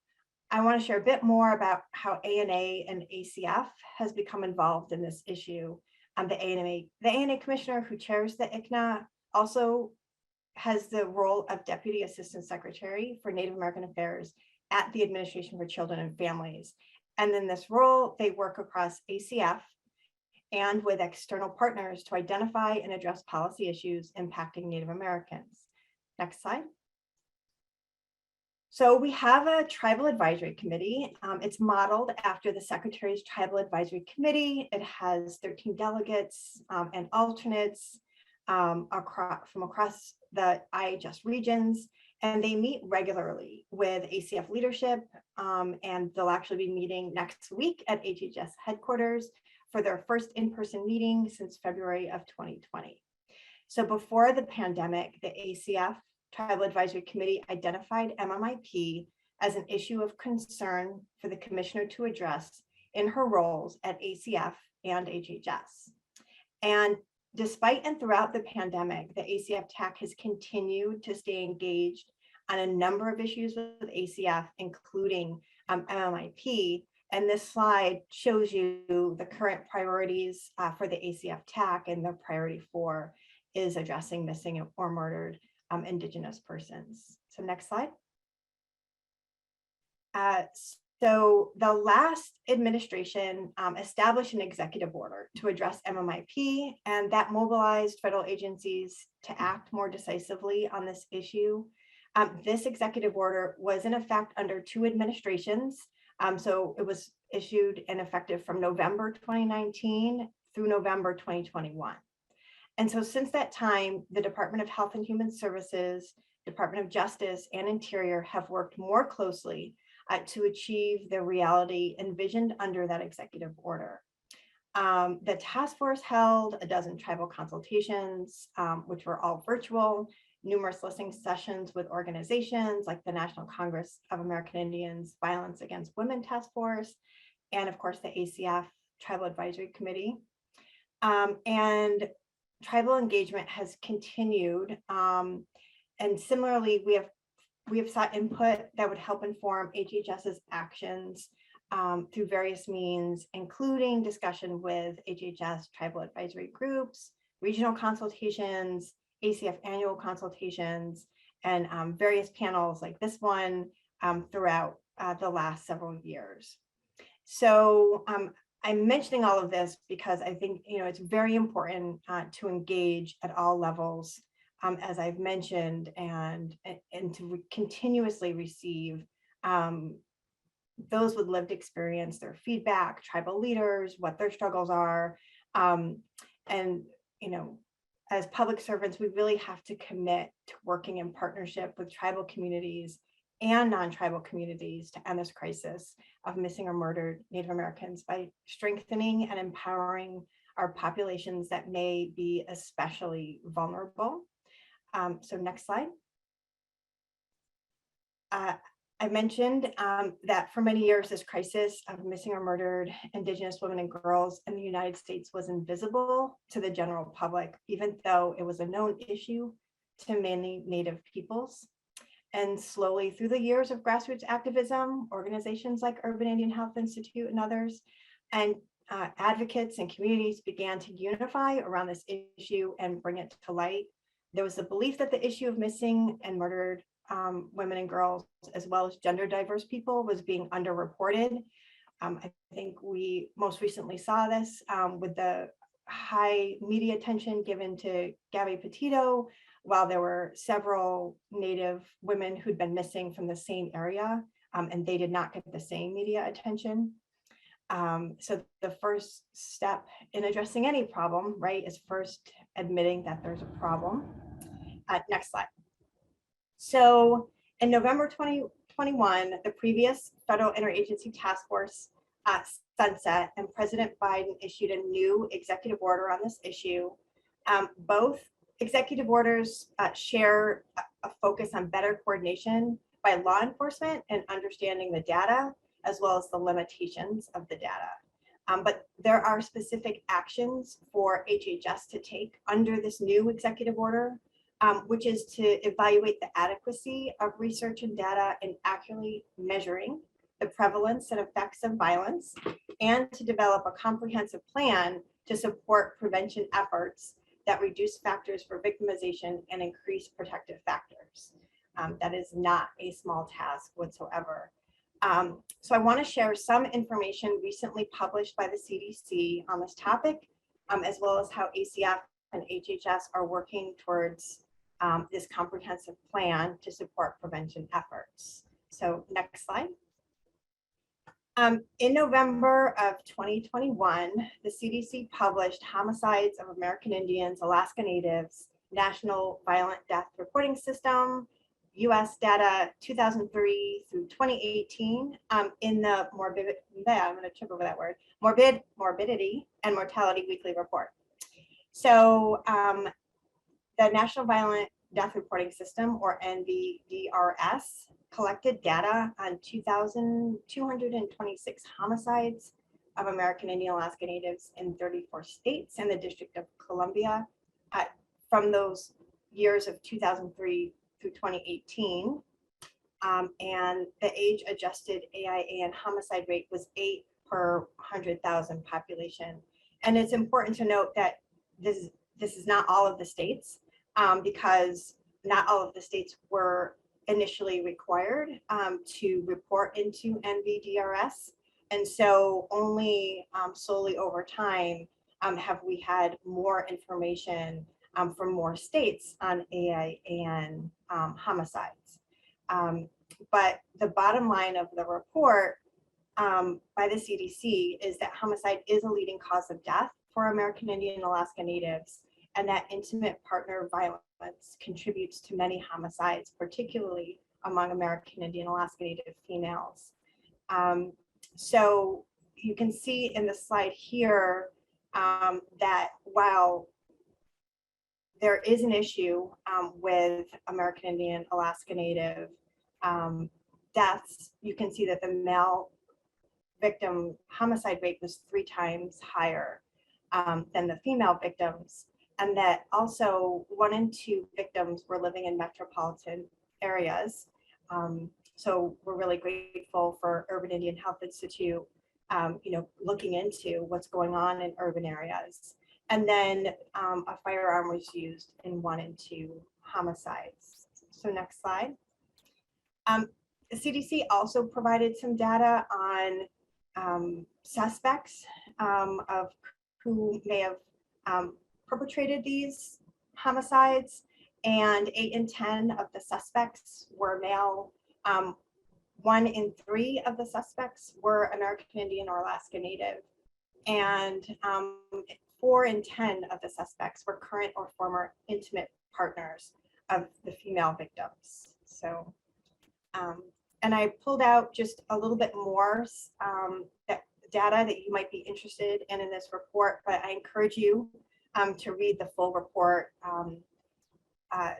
I want to share a bit more about how ANA and ACF has become involved in this issue. The ANA commissioner who chairs the ICNA also has the role of Deputy Assistant Secretary for Native American Affairs at the Administration for Children and Families. And in this role, they work across ACF and with external partners to identify and address policy issues impacting Native Americans. Next slide. So we have a tribal advisory committee. It's modeled after the Secretary's Tribal Advisory Committee. It has 13 delegates and alternates from across the IHS regions, and they meet regularly with ACF leadership, and they'll actually be meeting next week at HHS headquarters for their first in-person meeting since February of 2020. So before the pandemic, the ACF Tribal Advisory Committee identified MMIP as an issue of concern for the commissioner to address in her roles at ACF and HHS. And despite and throughout the pandemic, the ACF TAC has continued to stay engaged on a number of issues with ACF, including MMIP. And this slide shows you the current priorities for the ACF TAC, and the priority 4 is addressing missing or murdered Indigenous persons. So next slide. So the last administration established an executive order to address MMIP, and that mobilized federal agencies to act more decisively on this issue. This executive order was in effect under 2 administrations. So it was issued and effective from November 2019 through November 2021. And so since that time, the Department of Health and Human Services, Department of Justice, and Interior have worked more closely to achieve the reality envisioned under that executive order. The task force held a dozen tribal consultations, which were all virtual, numerous listening sessions with organizations like the National Congress of American Indians Violence Against Women Task Force, and of course the ACF Tribal Advisory Committee. And tribal engagement has continued. And similarly, we have sought input that would help inform HHS's actions through various means, including discussion with HHS tribal advisory groups, regional consultations, ACF annual consultations, and various panels like this one throughout the last several years. So I'm mentioning all of this because I think it's very important to engage at all levels, as I've mentioned, and to continuously receive those with lived experience, their feedback, tribal leaders, what their struggles are. And as public servants, we really have to commit to working in partnership with tribal communities and non-tribal communities to end this crisis of missing or murdered Native Americans by strengthening and empowering our populations that may be especially vulnerable. So next slide. I mentioned that for many years, this crisis of missing or murdered Indigenous women and girls in the United States was invisible to the general public, even though it was a known issue to many Native peoples. And slowly through the years of grassroots activism, organizations like Urban Indian Health Institute and others, and advocates and communities began to unify around this issue and bring it to light. There was a belief that the issue of missing and murdered women and girls, as well as gender diverse people, was being underreported. I think we most recently saw this with the high media attention given to Gabby Petito, while there were several Native women who'd been missing from the same area, and they did not get the same media attention. So the first step in addressing any problem, right, is first admitting that there's a problem. Next slide. So in November 2021, the previous federal interagency task force sunset, and President Biden issued a new executive order on this issue. Both executive orders share a focus on better coordination by law enforcement and understanding the data as well as the limitations of the data. But there are specific actions for HHS to take under this new executive order, which is to evaluate the adequacy of research and data in accurately measuring the prevalence and effects of violence, and to develop a comprehensive plan to support prevention efforts that reduce factors for victimization and increase protective factors. That is not a small task whatsoever. So I want to share some information recently published by the CDC on this topic, as well as how ACF and HHS are working towards this comprehensive plan to support prevention efforts. So next slide. In November of 2021, the CDC published Homicides of American Indians, Alaska Natives, National Violent Death Reporting System, US data 2003 through 2018 in the Morbidity and Mortality Weekly Report. So the National Violent Death Reporting System, or NVDRS, collected data on 2,226 homicides of American Indian Alaska Natives in 34 states and the District of Columbia from those years of 2003 through 2018. And the age adjusted AIAN homicide rate was 8 per 100,000 population. And it's important to note that this is not all of the states, because not all of the states were initially required to report into NVDRS. And so only slowly over time have we had more information from more states on AIAN homicides. But the bottom line of the report by the CDC is that homicide is a leading cause of death for American Indian and Alaska Natives, and that intimate partner violence contributes to many homicides, particularly among American Indian and Alaska Native females. So you can see in the slide here that while there is an issue with American Indian, Alaska Native deaths, you can see that the male victim homicide rate was 3 times higher than the female victims, and that also 1 in 2 victims were living in metropolitan areas. So we're really grateful for Urban Indian Health Institute, looking into what's going on in urban areas. And then a firearm was used in 1 in 2 homicides. So next slide. The CDC also provided some data on suspects of who may have perpetrated these homicides, and 8 in 10 of the suspects were male. 1 in 3 of the suspects were American Indian or Alaska Native, and 4 in 10 of the suspects were current or former intimate partners of the female victims. So, and I pulled out just a little bit more data that you might be interested in this report, but I encourage you to read the full report.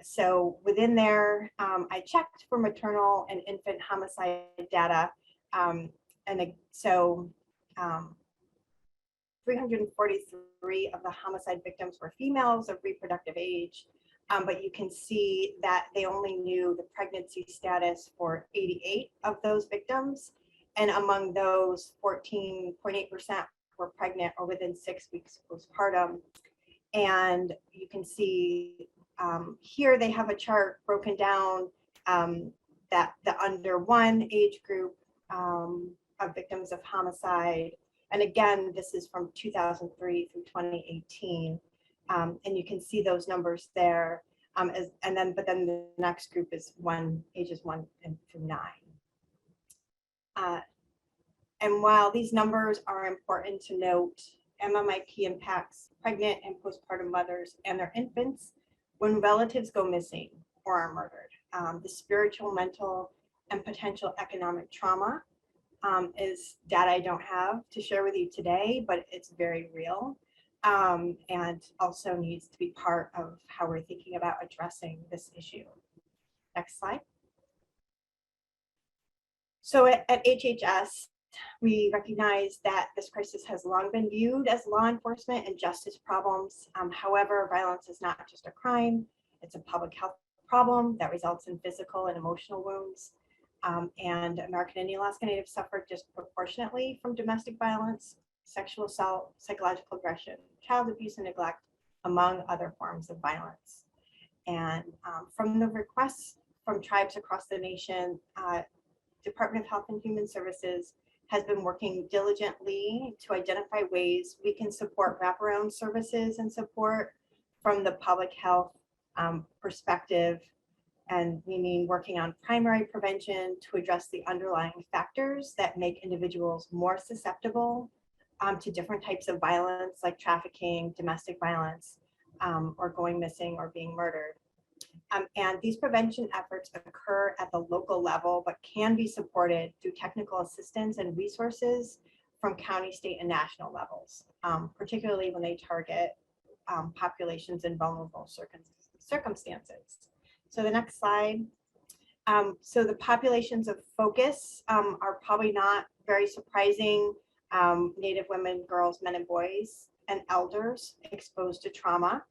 So within there, I checked for maternal and infant homicide data. So 343 of the homicide victims were females of reproductive age, but you can see that they only knew the pregnancy status for 88 of those victims. And among those, 14.8% were pregnant or within 6 weeks postpartum. And you can see here they have a chart broken down that the under 1 age group of victims of homicide. And again, this is from 2003 through 2018. And you can see those numbers there. But then the next group is ages 1 through 9. And while these numbers are important to note, MMIP impacts pregnant and postpartum mothers and their infants when relatives go missing or are murdered. The spiritual, mental, and potential economic trauma is data I don't have to share with you today, but it's very real, and also needs to be part of how we're thinking about addressing this issue. Next slide. So at HHS, we recognize that this crisis has long been viewed as law enforcement and justice problems. However, violence is not just a crime, it's a public health problem that results in physical and emotional wounds. And American Indian Alaska Natives suffer disproportionately from domestic violence, sexual assault, psychological aggression, child abuse and neglect, among other forms of violence. And from the requests from tribes across the nation, Department of Health and Human Services has been working diligently to identify ways we can support wraparound services and support from the public health perspective. And we mean working on primary prevention to address the underlying factors that make individuals more susceptible to different types of violence like trafficking, domestic violence, or going missing or being murdered. And these prevention efforts occur at the local level, but can be supported through technical assistance and resources from county, state, and national levels, particularly when they target populations in vulnerable circumstances. So the next slide. So the populations of focus are probably not very surprising. Native women, girls, men and boys, and elders exposed to trauma.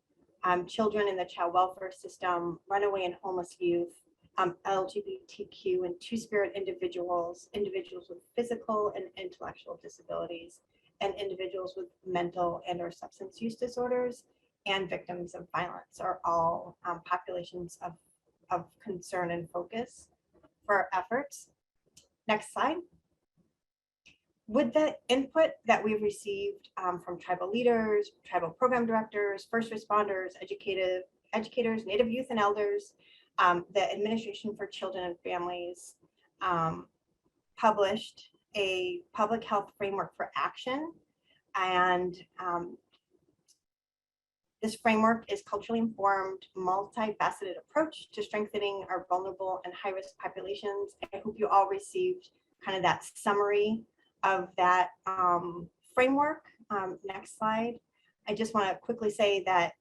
Children in the child welfare system, runaway and homeless youth, LGBTQ and two-spirit individuals, individuals with physical and intellectual disabilities, and individuals with mental and or substance use disorders, and victims of violence are all populations of concern and focus for our efforts. Next slide. With the input that we've received from tribal leaders, tribal program directors, first responders, educators, Native youth and elders, the Administration for Children and Families published a public health framework for action. And this framework is culturally informed, multifaceted approach to strengthening our vulnerable and high-risk populations. I hope you all received kind of that summary of that framework. Next slide. I just want to quickly say that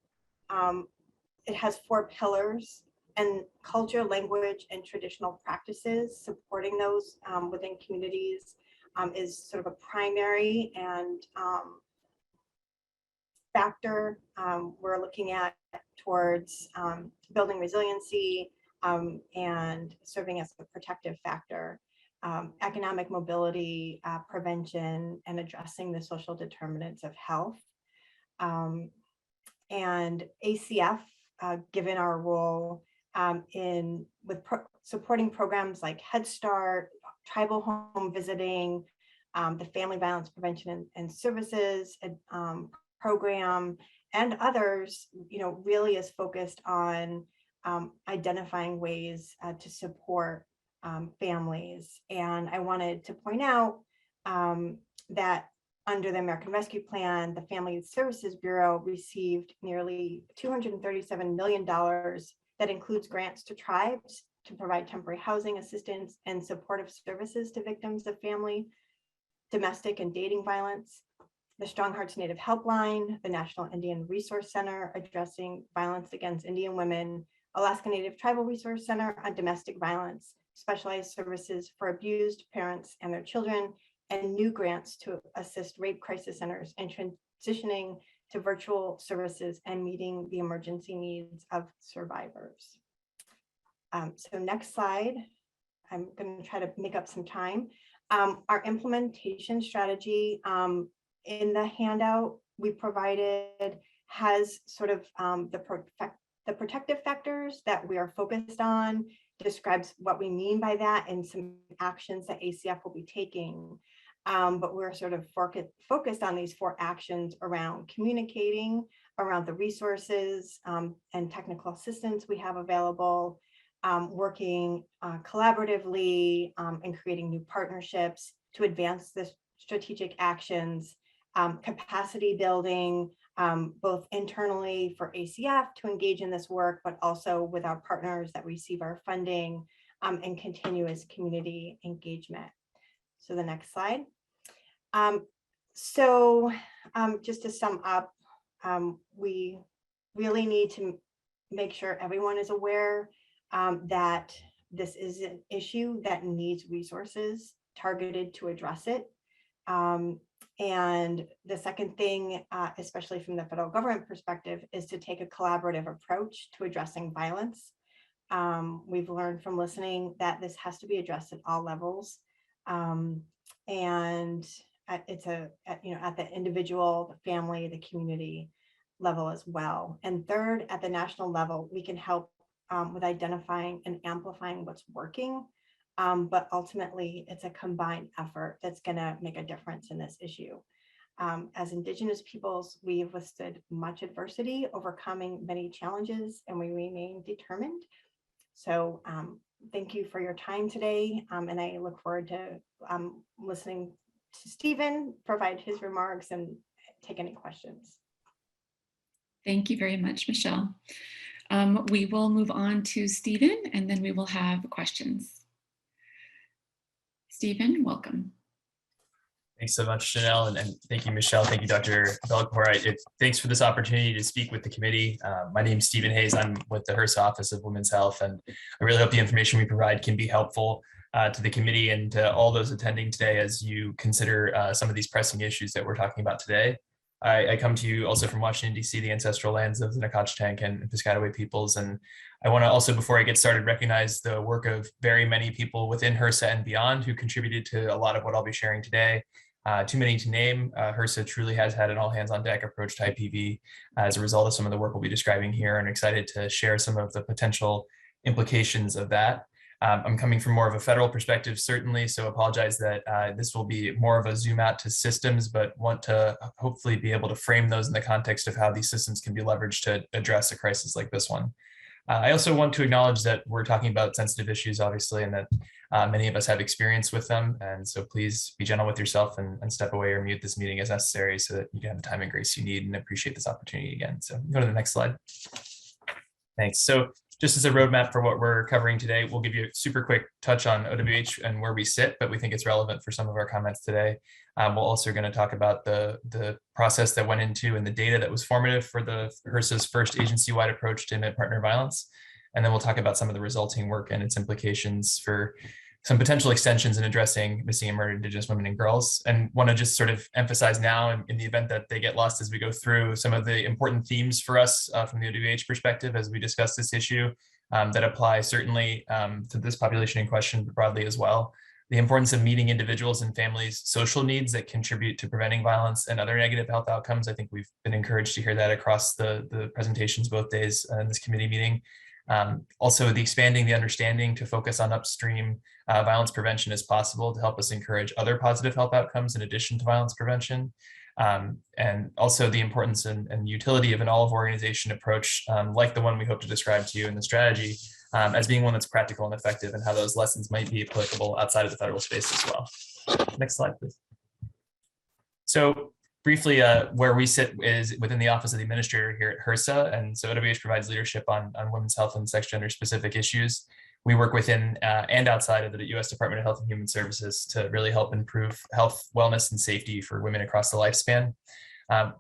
it has 4 pillars, and culture, language, and traditional practices, supporting those within communities is sort of a primary and factor we're looking at towards building resiliency and serving as a protective factor. Economic mobility, prevention, and addressing the social determinants of health. And ACF, given our role supporting programs like Head Start, tribal home visiting, the Family Violence Prevention and Services program, and others, really is focused on identifying ways to support families. And I wanted to point out that under the American Rescue Plan, the Family Services Bureau received nearly $237 million that includes grants to tribes to provide temporary housing assistance and supportive services to victims of family, domestic and dating violence, the Strong Hearts Native Helpline, the National Indian Resource Center addressing violence against Indian women, Alaska Native Tribal Resource Center on domestic violence, specialized services for abused parents and their children, and new grants to assist rape crisis centers in transitioning to virtual services and meeting the emergency needs of survivors. So next slide. I'm going to try to make up some time. Our implementation strategy in the handout we provided has sort of the protective factors that we are focused on, describes what we mean by that and some actions that ACF will be taking. But we're sort of focused on these 4 actions around communicating, around the resources and technical assistance we have available, working collaboratively and creating new partnerships to advance the strategic actions, capacity building, both internally for ACF to engage in this work, but also with our partners that receive our funding, and continuous community engagement. So the next slide. Just to sum up, we really need to make sure everyone is aware that this is an issue that needs resources targeted to address it. And the second thing, especially from the federal government perspective, is to take a collaborative approach to addressing violence. We've learned from listening that this has to be addressed at all levels. And it's at the individual, the family, the community level as well. And third, at the national level, we can help with identifying and amplifying what's working. But ultimately, it's a combined effort that's going to make a difference in this issue. As Indigenous peoples, we've withstood much adversity, overcoming many challenges, and we remain determined. So thank you for your time today. And I look forward to listening to Stephen provide his remarks and take any questions. Thank you very much, Michelle. We will move on to Stephen, and then we will have questions. Stephen, welcome. Thanks so much, Janelle, and thank you, Michelle. Thank you, Dr. Belcourt. Thanks for this opportunity to speak with the committee. My name is Stephen Hayes. I'm with the HRSA Office of Women's Health, and I really hope the information we provide can be helpful to the committee and to all those attending today as you consider some of these pressing issues that we're talking about today. I come to you also from Washington, D.C., the ancestral lands of the Nacotchtank and Piscataway peoples. And I want to also, before I get started, recognize the work of very many people within HRSA and beyond who contributed to a lot of what I'll be sharing today. Too many to name. HRSA truly has had an all hands on deck approach to IPV as a result of some of the work we'll be describing here, and excited to share some of the potential implications of that. I'm coming from more of a federal perspective, certainly, so apologize that this will be more of a zoom out to systems, but want to hopefully be able to frame those in the context of how these systems can be leveraged to address a crisis like this one. I also want to acknowledge that we're talking about sensitive issues, obviously, and that many of us have experience with them. And so please be gentle with yourself and step away or mute this meeting as necessary so that you can have the time and grace you need, and appreciate this opportunity again. So go to the next slide. Thanks. So just as a roadmap for what we're covering today, we'll give you a super quick touch on OWH and where we sit, but we think it's relevant for some of our comments today. We're also going to talk about the process that went into and the data that was formative for the HRSA's first agency-wide approach to intimate partner violence. And then we'll talk about some of the resulting work and its implications for some potential extensions in addressing missing and murdered Indigenous women and girls. And want to just sort of emphasize now, in the event that they get lost as we go through, some of the important themes for us from the OWH perspective as we discuss this issue that apply certainly to this population in question, but broadly as well. The importance of meeting individuals and families' social needs that contribute to preventing violence and other negative health outcomes. I think we've been encouraged to hear that across the presentations both days in this committee meeting. Also, the expanding the understanding to focus on upstream violence prevention as possible to help us encourage other positive health outcomes in addition to violence prevention. And also the importance and utility of an all-of-organization approach like the one we hope to describe to you in the strategy as being one that's practical and effective, and how those lessons might be applicable outside of the federal space as well. Next slide, please. So briefly, where we sit is within the Office of the Administrator here at HRSA, and so OWH provides leadership on women's health and sex gender specific issues. We work within and outside of the U.S. Department of Health and Human Services to really help improve health, wellness, and safety for women across the lifespan.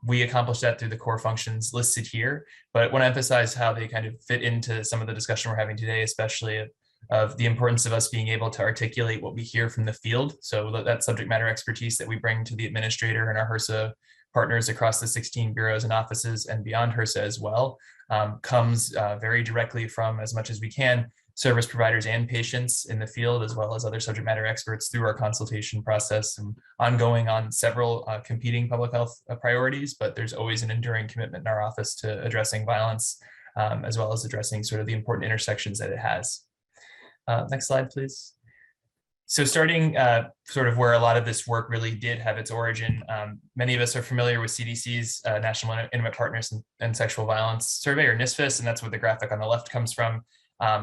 We accomplish that through the core functions listed here, but I want to emphasize how they kind of fit into some of the discussion we're having today, especially of the importance of us being able to articulate what we hear from the field. So that subject matter expertise that we bring to the administrator and our HRSA partners across the 16 bureaus and offices and beyond HRSA as well comes very directly from, as much as we can, service providers and patients in the field, as well as other subject matter experts through our consultation process and ongoing on several competing public health priorities, but there's always an enduring commitment in our office to addressing violence, as well as addressing sort of the important intersections that it has. Next slide, please. So starting sort of where a lot of this work really did have its origin, many of us are familiar with CDC's National Intimate Partners and Sexual Violence Survey, or NISFIS, and that's where the graphic on the left comes from.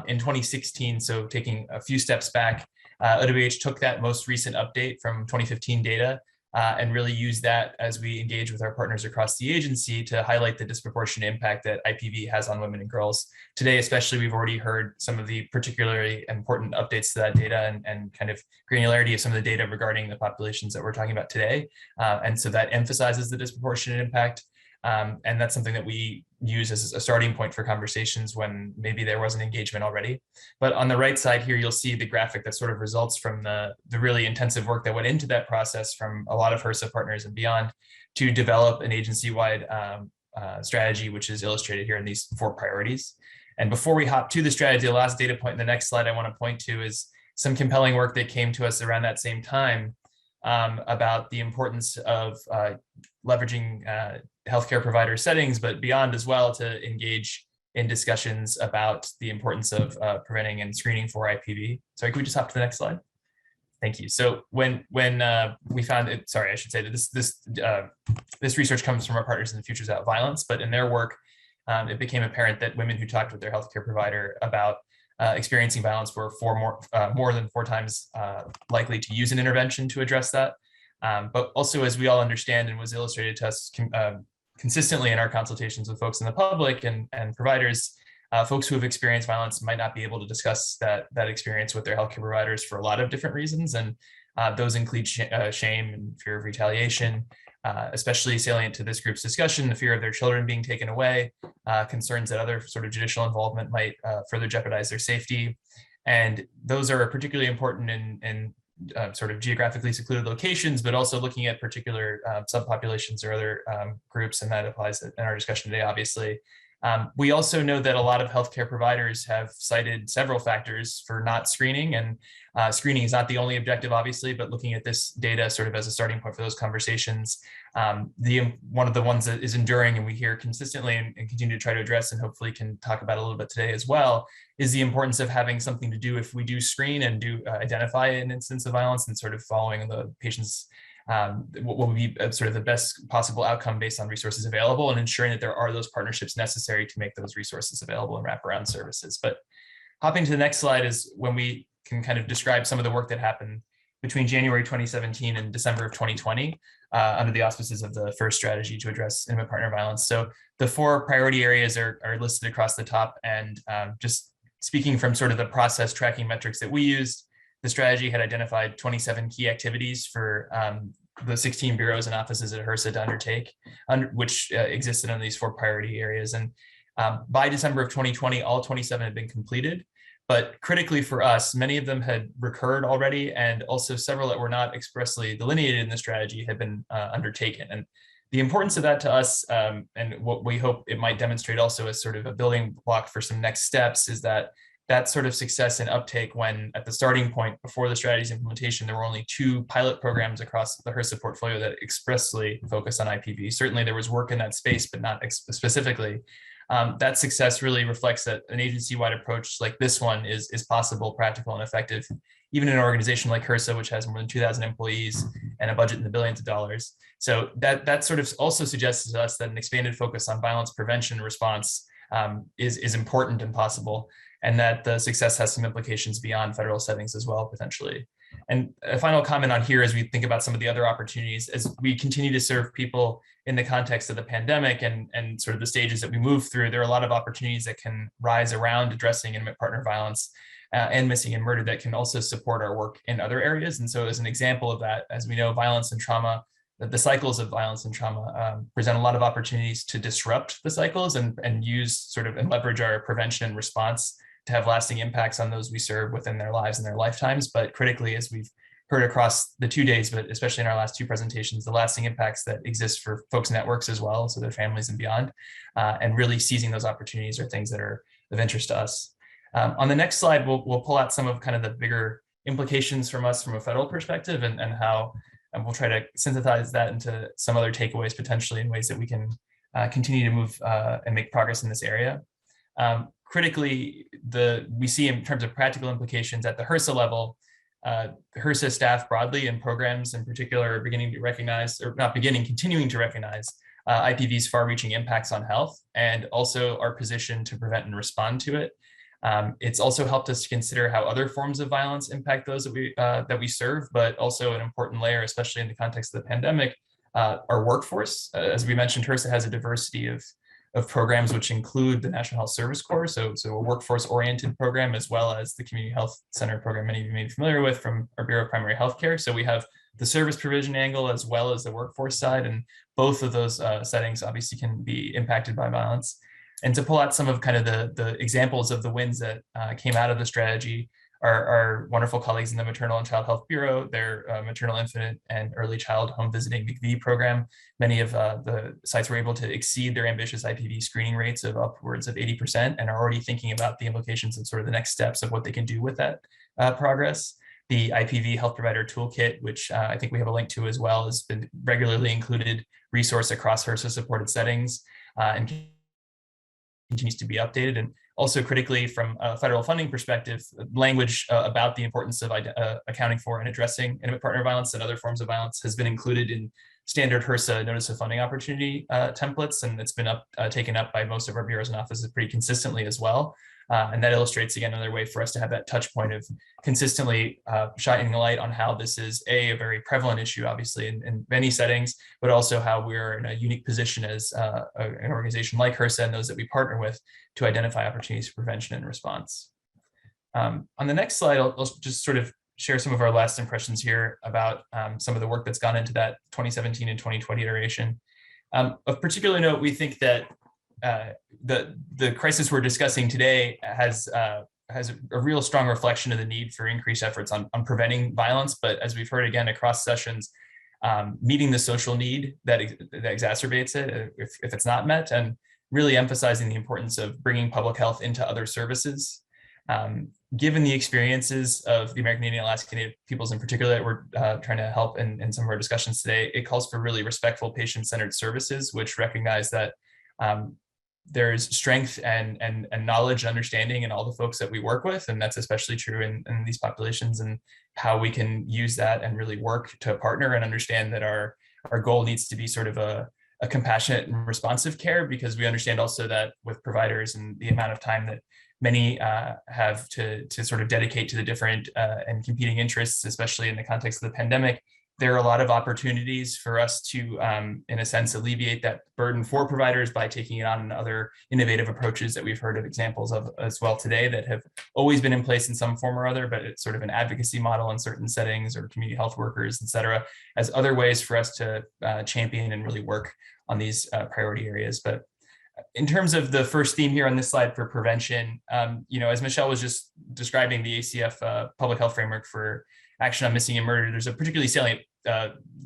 In 2016, so taking a few steps back, OWH took that most recent update from 2015 data and really used that as we engage with our partners across the agency to highlight the disproportionate impact that IPV has on women and girls. Today, especially, we've already heard some of the particularly important updates to that data and kind of granularity of some of the data regarding the populations that we're talking about today. And so that emphasizes the disproportionate impact. And that's something that we use as a starting point for conversations when maybe there was an engagement already. But on the right side here, you'll see the graphic that sort of results from the really intensive work that went into that process from a lot of HRSA partners and beyond to develop an agency-wide strategy, which is illustrated here in these 4 priorities. And before we hop to the strategy, the last data point in the next slide I want to point to is some compelling work that came to us around that same time about the importance of leveraging healthcare provider settings, but beyond as well, to engage in discussions about the importance of preventing and screening for IPV. Sorry, can we just hop to the next slide? Thank you. So when we found it, sorry, I should say that this research comes from our partners in the Futures Without Violence, but in their work, it became apparent that women who talked with their healthcare provider about experiencing violence were more than 4 times likely to use an intervention to address that. But also, as we all understand and was illustrated to us consistently in our consultations with folks in the public and providers, folks who have experienced violence might not be able to discuss that experience with their healthcare providers for a lot of different reasons. And those include shame and fear of retaliation, especially salient to this group's discussion, the fear of their children being taken away, concerns that other sort of judicial involvement might further jeopardize their safety. And those are particularly important in sort of geographically secluded locations, but also looking at particular subpopulations or other groups, and that applies in our discussion today, obviously. We also know that a lot of healthcare providers have cited several factors for not screening, and screening is not the only objective, obviously, but looking at this data sort of as a starting point for those conversations. One of the ones that is enduring and we hear consistently and continue to try to address, and hopefully can talk about a little bit today as well, is the importance of having something to do if we do screen and do identify an instance of violence, and sort of following the patient's what will be sort of the best possible outcome based on resources available, and ensuring that there are those partnerships necessary to make those resources available and wraparound services. But hopping to the next slide is when we can kind of describe some of the work that happened between January 2017 and December of 2020 under the auspices of the first strategy to address intimate partner violence. So the 4 priority areas are listed across the top, and just speaking from sort of the process tracking metrics that we used, the strategy had identified 27 key activities for the 16 bureaus and offices at HRSA to undertake, which existed on these 4 priority areas. And by December of 2020, all 27 had been completed. But critically for us, many of them had recurred already, and also several that were not expressly delineated in the strategy had been undertaken. And the importance of that to us, and what we hope it might demonstrate also as sort of a building block for some next steps, is that sort of success and uptake, when at the starting point before the strategy's implementation, there were only 2 pilot programs across the HRSA portfolio that expressly focused on IPV. Certainly there was work in that space, but not specifically. That success really reflects that an agency-wide approach like this one is possible, practical, and effective, even in an organization like HRSA, which has more than 2,000 employees and a budget in the billions of dollars. So that sort of also suggests to us that an expanded focus on violence prevention response is important and possible, and that the success has some implications beyond federal settings as well, potentially. And a final comment on here, as we think about some of the other opportunities, as we continue to serve people in the context of the pandemic and sort of the stages that we move through, there are a lot of opportunities that can rise around addressing intimate partner violence and missing and murder that can also support our work in other areas. And so as an example of that, as we know, violence and trauma, the cycles of violence and trauma present a lot of opportunities to disrupt the cycles and use sort of and leverage our prevention and response to have lasting impacts on those we serve within their lives and their lifetimes. But critically, as we've heard across the 2 days, but especially in our last 2 presentations, the lasting impacts that exist for folks' networks as well, so their families and beyond, and really seizing those opportunities are things that are of interest to us. On the next slide, we'll pull out some of kind of the bigger implications from us from a federal perspective, and how, and we'll try to synthesize that into some other takeaways potentially in ways that we can continue to move and make progress in this area. Critically, we see in terms of practical implications at the HRSA level, HRSA staff broadly and programs in particular are beginning to recognize, or not beginning, continuing to recognize IPV's far-reaching impacts on health, and also our position to prevent and respond to it. It's also helped us to consider how other forms of violence impact those that we serve, but also an important layer, especially in the context of the pandemic, our workforce. As we mentioned, HRSA has a diversity of programs which include the National Health Service Corps, so a workforce-oriented program, as well as the Community Health Center program many of you may be familiar with from our Bureau of Primary Health Care. So we have the service provision angle as well as the workforce side. And both of those settings obviously can be impacted by violence. And to pull out some of kind of the examples of the wins that came out of the strategy, our wonderful colleagues in the Maternal and Child Health Bureau, their Maternal Infant and Early Child Home Visiting McV program, many of the sites were able to exceed their ambitious IPV screening rates of upwards of 80% and are already thinking about the implications of sort of the next steps of what they can do with that progress. The IPV Health Provider Toolkit, which I think we have a link to as well, has been regularly included resource across HRSA supported settings and continues to be updated. And also critically, from a federal funding perspective, language about the importance of accounting for and addressing intimate partner violence and other forms of violence has been included in standard HRSA Notice of Funding Opportunity templates, and it's been taken up by most of our bureaus and offices pretty consistently as well. And that illustrates, again, another way for us to have that touch point of consistently shining a light on how this is a very prevalent issue, obviously, in many settings, but also how we're in a unique position as an organization like HRSA and those that we partner with to identify opportunities for prevention and response. On the next slide, I'll just sort of share some of our last impressions here about some of the work that's gone into that 2017 and 2020 iteration. Of particular note, we think that the crisis we're discussing today has a real strong reflection of the need for increased efforts on preventing violence, but as we've heard again across sessions, meeting the social need that exacerbates it if it's not met, and really emphasizing the importance of bringing public health into other services. Given the experiences of the American Indian Alaska Native peoples in particular that we're trying to help in some of our discussions today, it calls for really respectful patient-centered services, which recognize that there's strength and knowledge and understanding in all the folks that we work with. And that's especially true in these populations, and how we can use that and really work to partner and understand that our goal needs to be sort of a compassionate and responsive care, because we understand also that with providers and the amount of time that many have to sort of dedicate to the different and competing interests, especially in the context of the pandemic, there are a lot of opportunities for us to, in a sense, alleviate that burden for providers by taking it on in other innovative approaches that we've heard of examples of as well today that have always been in place in some form or other, but it's sort of an advocacy model in certain settings, or community health workers, et cetera, as other ways for us to champion and really work on these priority areas. But in terms of the first theme here on this slide for prevention, as Michelle was just describing the ACF public health framework for action on missing and murder, there's a particularly salient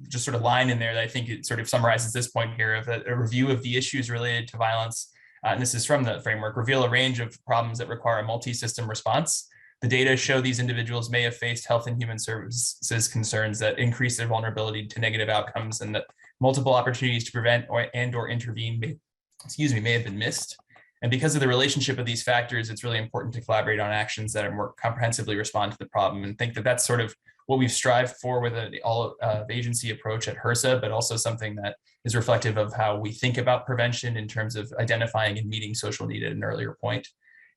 just sort of line in there that I think it sort of summarizes this point here of a review of the issues related to violence. And this is from the framework, reveal a range of problems that require a multi-system response. The data show these individuals may have faced health and human services concerns that increase their vulnerability to negative outcomes, and that multiple opportunities to prevent or intervene may have been missed. And because of the relationship of these factors, it's really important to collaborate on actions that are more comprehensively respond to the problem, and think that that's sort of what we've strived for with an all-agency approach at HRSA, but also something that is reflective of how we think about prevention in terms of identifying and meeting social need at an earlier point.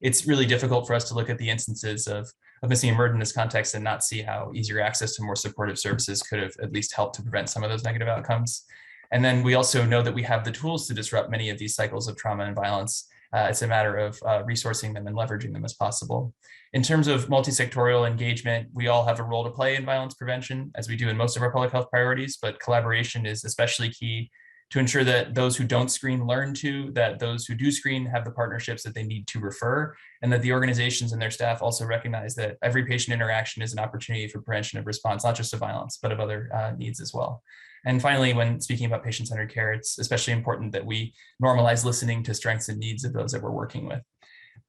It's really difficult for us to look at the instances of missing and murder in this context and not see how easier access to more supportive services could have at least helped to prevent some of those negative outcomes. And then we also know that we have the tools to disrupt many of these cycles of trauma and violence. It's a matter of resourcing them and leveraging them as possible. In terms of multi-sectorial engagement, we all have a role to play in violence prevention, as we do in most of our public health priorities, but collaboration is especially key to ensure that those who don't screen learn to, that those who do screen have the partnerships that they need to refer, and that the organizations and their staff also recognize that every patient interaction is an opportunity for prevention of response, not just of violence, but of other needs as well. And finally, when speaking about patient-centered care, it's especially important that we normalize listening to strengths and needs of those that we're working with.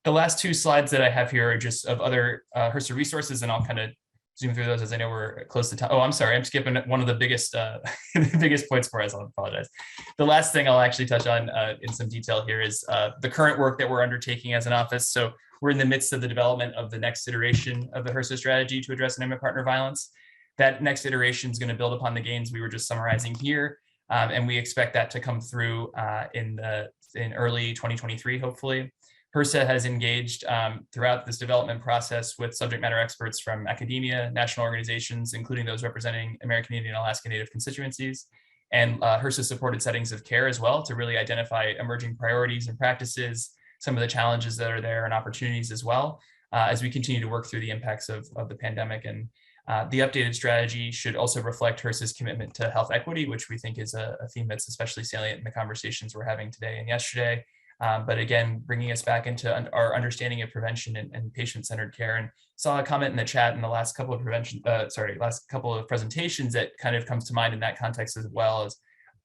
The last two slides that I have here are just of other HRSA resources, and I'll kind of zoom through those as I know we're close to time. Oh, I'm sorry, I'm skipping one of the biggest the biggest points for us. I'll apologize. The last thing I'll actually touch on in some detail here is the current work that we're undertaking as an office. So we're in the midst of the development of the next iteration of the HRSA strategy to address intimate partner violence. That next iteration is going to build upon the gains we were just summarizing here, and we expect that to come through in early 2023, hopefully. HRSA has engaged throughout this development process with subject matter experts from academia, national organizations, including those representing American Indian and Alaska Native constituencies, and HRSA-supported settings of care as well, to really identify emerging priorities and practices, some of the challenges that are there and opportunities as well, as we continue to work through the impacts of the pandemic. And The updated strategy should also reflect HRSA's commitment to health equity, which we think is a theme that's especially salient in the conversations we're having today and yesterday. But again, bringing us back into our understanding of prevention and patient-centered care. And saw a comment in the chat in the last couple of last couple of presentations that kind of comes to mind in that context as well. As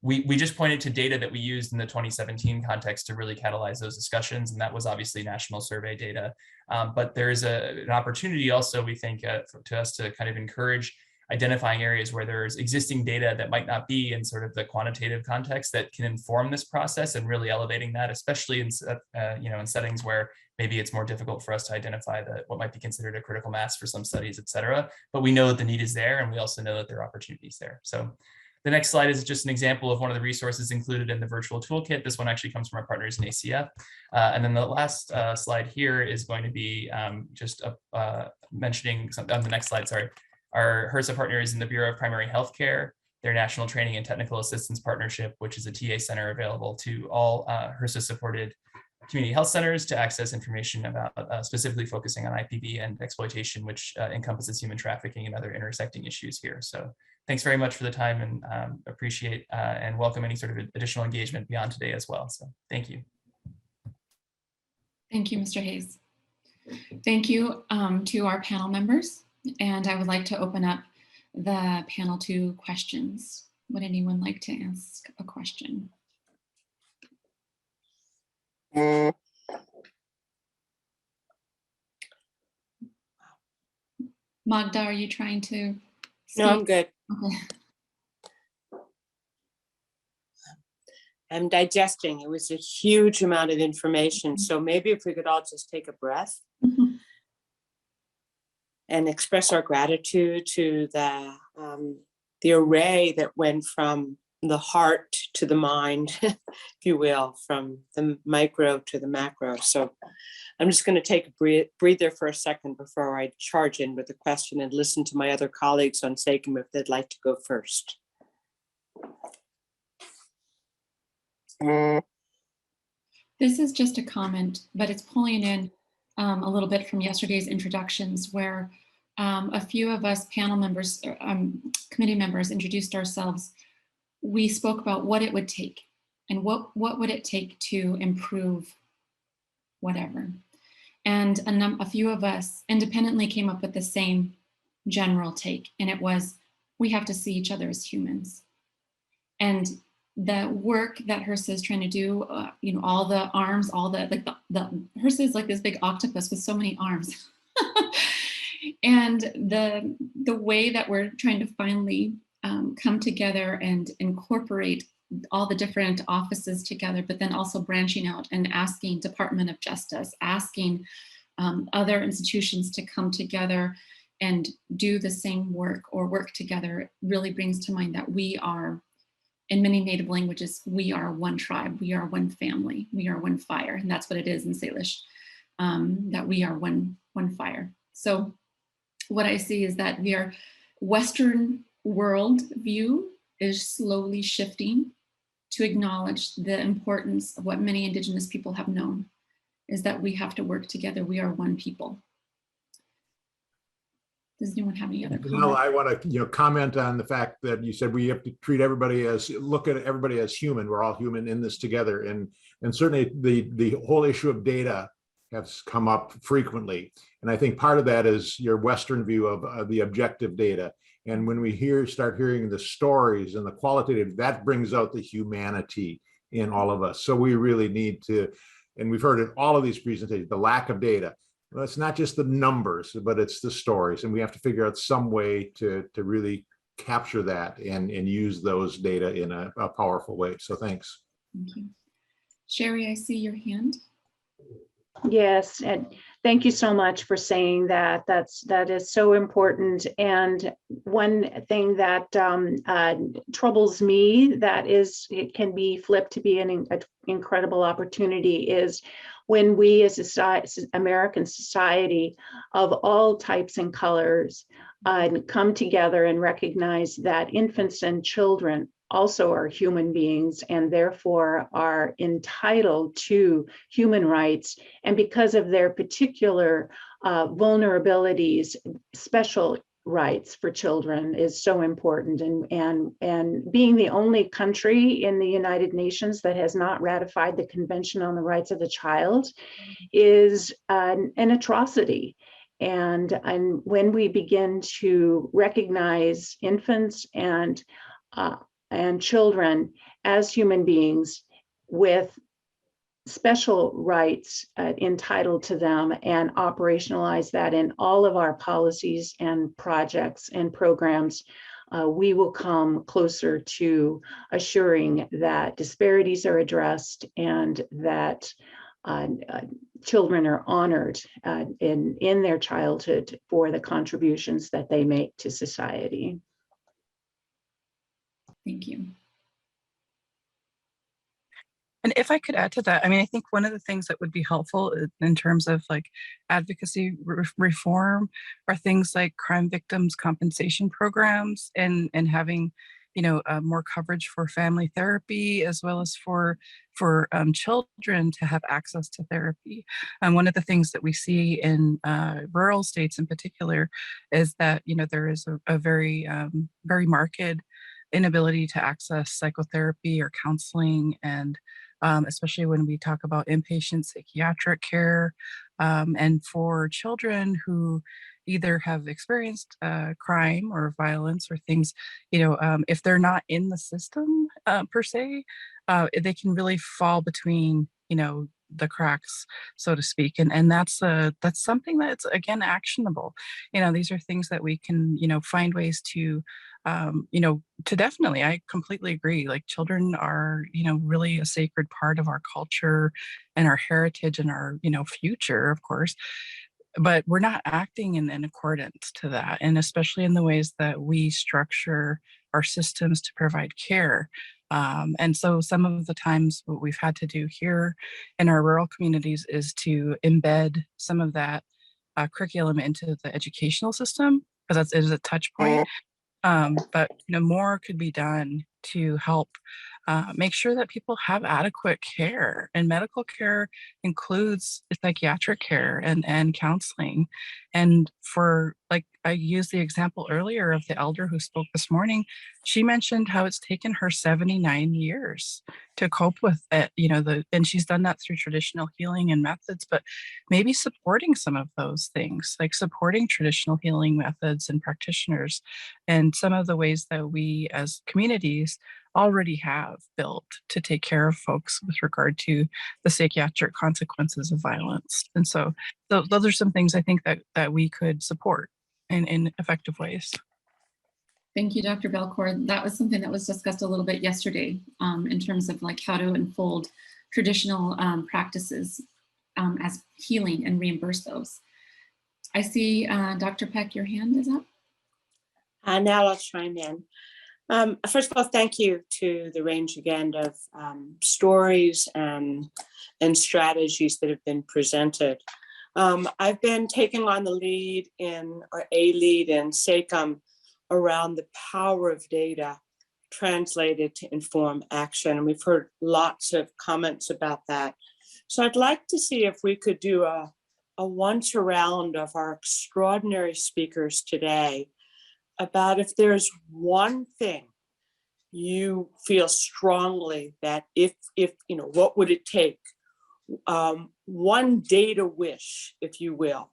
we just pointed to data that we used in the 2017 context to really catalyze those discussions, and that was obviously national survey data. But there's an opportunity also, we think, to us to kind of encourage identifying areas where there's existing data that might not be in sort of the quantitative context that can inform this process, and really elevating that, especially in in settings where maybe it's more difficult for us to identify what might be considered a critical mass for some studies, et cetera. But we know that the need is there, and we also know that there are opportunities there. So the next slide is just an example of one of the resources included in the virtual toolkit. This one actually comes from our partners in ACF. And then the last slide here is going to be just mentioning something on the next slide, sorry. Our HRSA partner is in the Bureau of Primary Healthcare, their National Training and Technical Assistance Partnership, which is a TA center available to all HRSA supported community health centers to access information about specifically focusing on IPV and exploitation, which encompasses human trafficking and other intersecting issues here. So thanks very much for the time, and appreciate and welcome any sort of additional engagement beyond today as well. So thank you. Thank you, Mr. Hayes. Thank you to our panel members. And I would like to open up the panel to questions. Would anyone like to ask a question? Magda, are you trying to speak? No, I'm good. Okay. I'm digesting. It was a huge amount of information. So maybe if we could all just take a breath and express our gratitude to the array that went from the heart to the mind, if you will, from the micro to the macro. So I'm just going to take a breather for a second before I charge in with a question and listen to my other colleagues on ACIMM if they'd like to go first. This is just a comment, but it's pulling in a little bit from yesterday's introductions, where a few of us panel members, committee members introduced ourselves. We spoke about what it would take and what would it take to improve whatever. And a few of us independently came up with the same general take, and it was, we have to see each other as humans. And the work that HRSA is trying to do, all the arms, all the HRSA is like this big octopus with so many arms. And the way that we're trying to finally come together and incorporate all the different offices together, but then also branching out and asking Department of Justice, asking other institutions to come together and do the same work or work together, really brings to mind that we are, in many native languages, we are one tribe, we are one family, we are one fire. And that's what it is in Salish, that we are one fire. So what I see is that our Western world view is slowly shifting to acknowledge the importance of what many Indigenous people have known, is that we have to work together. We are one people. Does anyone have any other comments? No, I want to comment on the fact that you said we have to treat everybody look at everybody as human. We're all human in this together, and certainly the whole issue of data has come up frequently. And I think part of that is your Western view of the objective data. And when we start hearing the stories and the qualitative, that brings out the humanity in all of us. So we really need to, and we've heard in all of these presentations, the lack of data. Well, it's not just the numbers, but it's the stories. And we have to figure out some way to really capture that and use those data in a powerful way. So thanks. Thank you. Sherry, I see your hand. Yes, and thank you so much for saying that. That is so important. And one thing that troubles me, it can be flipped to be an incredible opportunity, is when we as a American society of all types and colors come together and recognize that infants and children also are human beings and therefore are entitled to human rights. And because of their particular vulnerabilities, special rights for children is so important, and being the only country in the United Nations that has not ratified the Convention on the Rights of the Child is an atrocity. And when we begin to recognize infants and children as human beings with special rights entitled to them and operationalize that in all of our policies and projects and programs, we will come closer to assuring that disparities are addressed and that children are honored in their childhood for the contributions that they make to society. Thank you. And if I could add to that, I mean, I think one of the things that would be helpful in terms of like advocacy reform are things like crime victims compensation programs and having, you know, more coverage for family therapy as well as for children to have access to therapy. And one of the things that we see in rural states in particular is that, you know, there is a very marked inability to access psychotherapy or counseling, and especially when we talk about inpatient psychiatric care, and for children who either have experienced crime or violence or things, you know, if they're not in the system per se, they can really fall between, you know, the cracks, so to speak. And that's something that's, again, actionable. You know, these are things that we can, you know, find ways to, you know, to definitely, I completely agree. Like children are, you know, really a sacred part of our culture and our heritage and our, you know, future, of course. But we're not acting in accordance to that. And especially in the ways that we structure our systems to provide care. And so some of the times what we've had to do here in our rural communities is to embed some of that curriculum into the educational system, because that is a touch point. But you know, more could be done to help make sure that people have adequate care, and medical care includes psychiatric care and counseling. And for, like, I used the example earlier of the elder who spoke this morning. She mentioned how it's taken her 79 years to cope with it, you know, and she's done that through traditional healing and methods, but maybe supporting some of those things, like supporting traditional healing methods and practitioners, and some of the ways that we as communities already have built to take care of folks with regard to the psychiatric consequences of violence. And so those are some things I think that we could support in effective ways. Thank you, Dr. Belcourt. That was something that was discussed a little bit yesterday in terms of like how to unfold traditional practices as healing and reimburse those. I see Dr. Peck, your hand is up. Now I'll chime in. First of all, thank you to the range again of stories and strategies that have been presented. I've been taking on the lead in ACIMM around the power of data translated to inform action. And we've heard lots of comments about that. So I'd like to see if we could do a once around of our extraordinary speakers today about if there's one thing you feel strongly that if you know, what would it take? One data wish, if you will.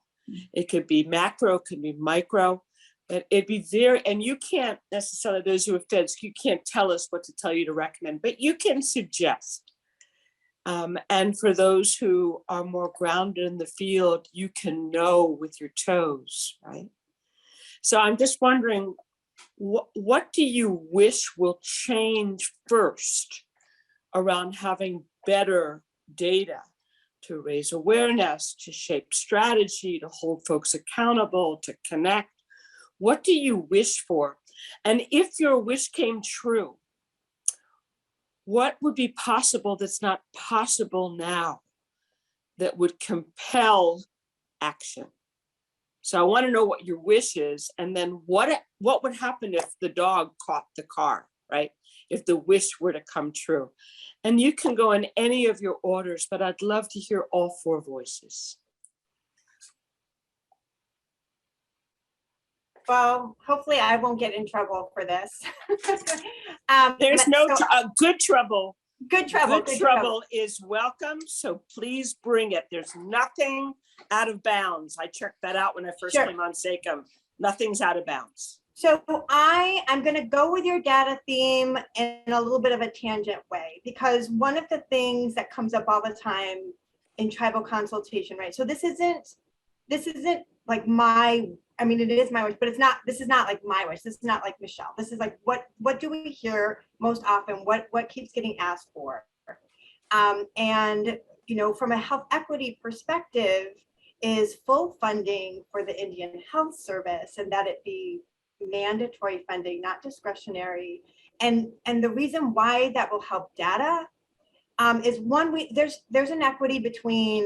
It could be macro, it could be micro. It'd be there, and you can't necessarily, those who have feds, you can't tell us what to tell you to recommend, but you can suggest. And for those who are more grounded in the field, you can know with your toes, right? So I'm just wondering, what do you wish will change first around having better data to raise awareness, to shape strategy, to hold folks accountable, to connect? What do you wish for? And if your wish came true, what would be possible that's not possible now that would compel action? So I want to know what your wish is, and then what would happen if the dog caught the car, right? If the wish were to come true. And you can go in any of your orders, but I'd love to hear all four voices. well, hopefully I won't get in trouble for this. There's no so- good trouble. Good trouble. Good trouble is welcome, so please bring it. There's nothing out of bounds. I checked that out when I first Sure. came on SACIMM. Nothing's out of bounds. So I'm going to go with your data theme in a little bit of a tangent way, because one of the things that comes up all the time in tribal consultation, right? So this isn't like my, I mean, it is my wish, but this is not like my wish. This is not like Michelle. This is like, what do we hear most often? What keeps getting asked for? And, you know, from a health equity perspective, is full funding for the Indian Health Service, and that it be mandatory funding, not discretionary. And the reason why that will help data is one, there's an equity between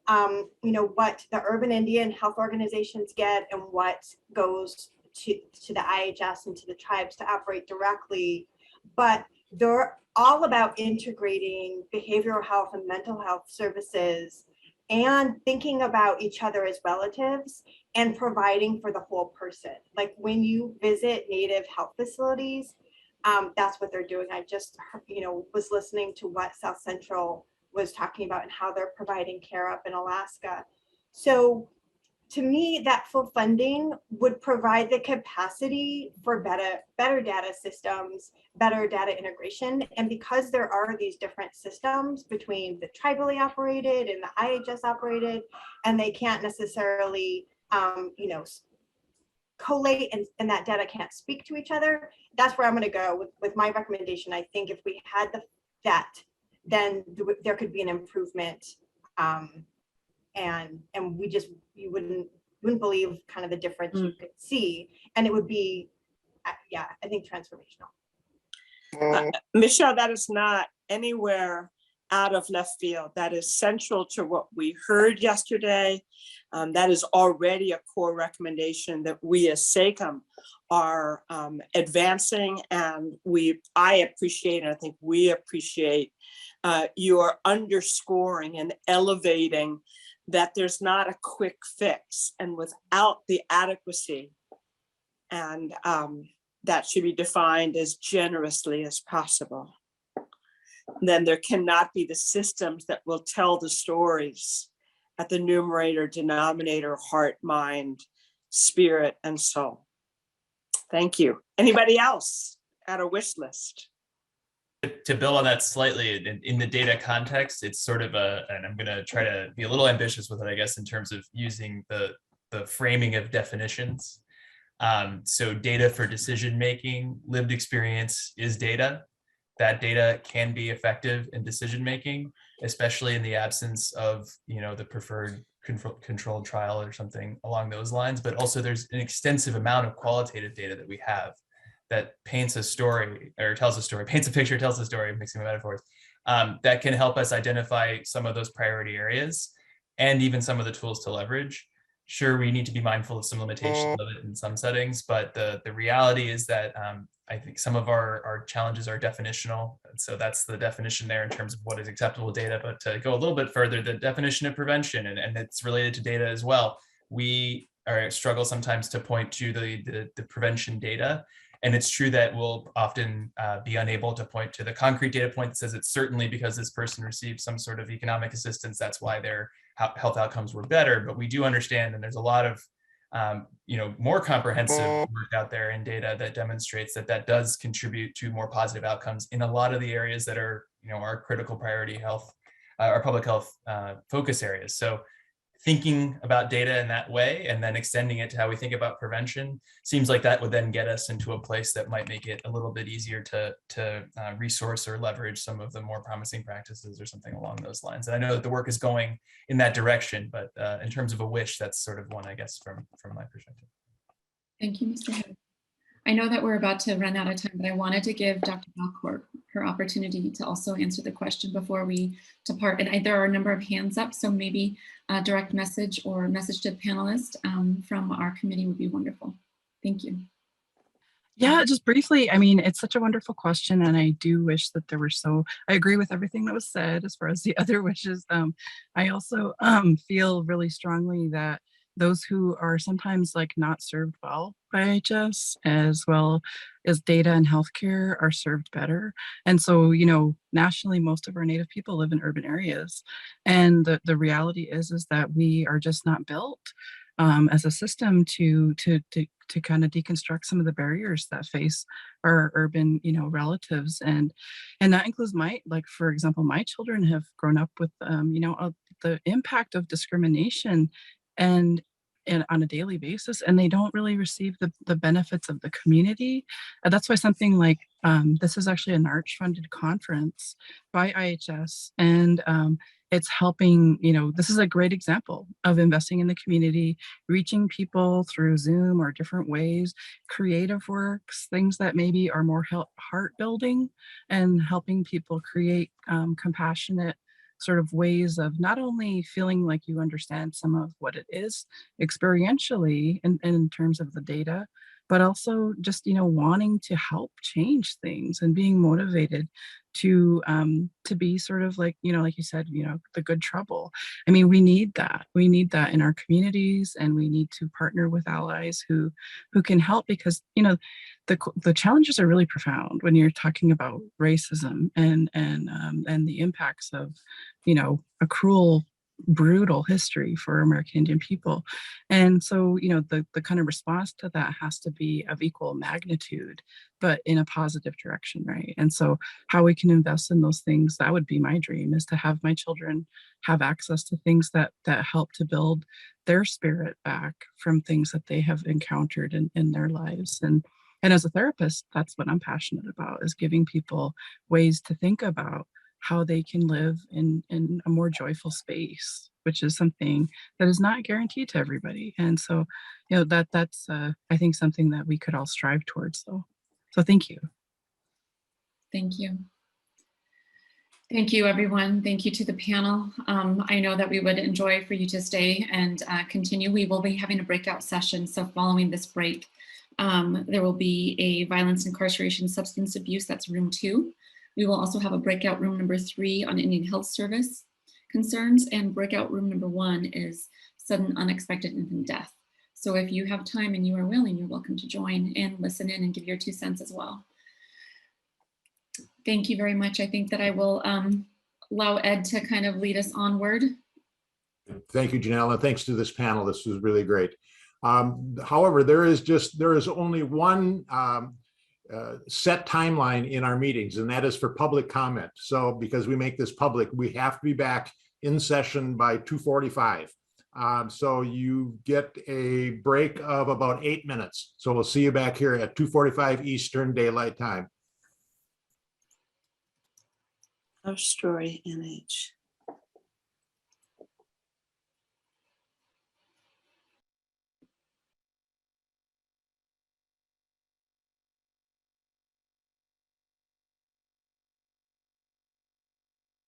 you know, what the urban Indian health organizations get and what goes to the IHS and to the tribes to operate directly. But they're all about integrating behavioral health and mental health services and thinking about each other as relatives and providing for the whole person. Like when you visit Native health facilities, that's what they're doing. I just, you know, was listening to what South Central was talking about and how they're providing care up in Alaska. So to me, that full funding would provide the capacity for better data systems, better data integration. And because there are these different systems between the tribally operated and the IHS operated, and they can't necessarily, you know, collate and that data can't speak to each other, that's where I'm going to go with my recommendation. I think if we had that, then there could be an improvement, and you wouldn't believe kind of the difference you could see, and it would be, yeah, I think transformational. Michelle, that is not anywhere out of left field. That is central to what we heard yesterday. That is already a core recommendation that we as SACIMM are advancing, and I appreciate, and I think we appreciate your underscoring and elevating that there's not a quick fix, and without the adequacy, and that should be defined as generously as possible, then there cannot be the systems that will tell the stories at the numerator, denominator, heart, mind, spirit, and soul. Thank you. Anybody else at a wish list? To build on that slightly, in the data context, it's sort of and I'm going to try to be a little ambitious with it, I guess, in terms of using the framing of definitions. So data for decision-making, lived experience is data. That data can be effective in decision-making, especially in the absence of, you know, the preferred controlled trial or something along those lines. But also there's an extensive amount of qualitative data that we have that paints a story or tells a story, paints a picture, tells a story, mixing metaphors, that can help us identify some of those priority areas and even some of the tools to leverage. Sure, we need to be mindful of some limitations of it in some settings, but the reality is that I think some of our challenges are definitional. And so that's the definition there in terms of what is acceptable data. But to go a little bit further, the definition of prevention, and it's related to data as well. We struggle sometimes to point to the prevention data. And it's true that we'll often be unable to point to the concrete data point that says it's certainly because this person received some sort of economic assistance, that's why their health outcomes were better. But we do understand, and there's a lot of you know, more comprehensive work out there in data that demonstrates that does contribute to more positive outcomes in a lot of the areas that are, you know, our critical priority health, our public health focus areas. So thinking about data in that way and then extending it to how we think about prevention seems like that would then get us into a place that might make it a little bit easier to resource or leverage some of the more promising practices or something along those lines. And I know that the work is going in that direction, but in terms of a wish, that's sort of one, I guess, from my perspective. Thank you, Mr. Head. I know that we're about to run out of time, but I wanted to give Dr. Belcourt her opportunity to also answer the question before we depart. And there are a number of hands up, so maybe a direct message or message to the panelists from our committee would be wonderful. Thank you. Yeah, just briefly, I mean, it's such a wonderful question, and I do wish that there were I agree with everything that was said as far as the other wishes. I also feel really strongly that those who are sometimes like not served well by IHS, as well as data and healthcare, are served better. And so, you know, nationally, most of our Native people live in urban areas. And the reality is that we are just not built as a system to kind of deconstruct some of the barriers that face our urban, you know, relatives. And that includes like, for example, my children have grown up with, you know, the impact of discrimination and on a daily basis, and they don't really receive the benefits of the community. That's why something like this is actually a NARCH funded conference by IHS, and it's helping, you know, this is a great example of investing in the community, reaching people through Zoom or different ways, creative works, things that maybe are more heart building, and helping people create compassionate sort of ways of not only feeling like you understand some of what it is experientially in terms of the data, but also just, you know, wanting to help change things and being motivated to be sort of like, you know, like you said, you know, the good trouble. I mean, we need that in our communities, and we need to partner with allies who can help, because, you know, the challenges are really profound when you're talking about racism and the impacts of, you know, a cruel, brutal history for American Indian people. And so, you know, the kind of response to that has to be of equal magnitude, but in a positive direction, right? And so how we can invest in those things, that would be my dream, is to have my children have access to things that help to build their spirit back from things that they have encountered in their lives. And as a therapist, that's what I'm passionate about, is giving people ways to think about how they can live in a more joyful space, which is something that is not guaranteed to everybody. And so, you know, that's I think something that we could all strive towards. So thank you. Thank you. Thank you, everyone. Thank you to the panel. I know that we would enjoy for you to stay and continue. We will be having a breakout session. So following this break, there will be a violence, incarceration, substance abuse. That's room 2. We will also have a breakout room number 3 on Indian Health Service concerns, and breakout room number 1 is sudden unexpected infant death. So if you have time and you are willing, you're welcome to join and listen in and give your 2 cents as well. Thank you very much. I think that I will allow Ed to kind of lead us onward. Thank you, Janelle, and thanks to this panel. This was really great. However, there is only one set timeline in our meetings, and that is for public comment. So because we make this public, we have to be back in session by 2:45. So you get a break of about 8 minutes. So we'll see you back here at 2:45 Eastern Daylight Time. Our story, NH.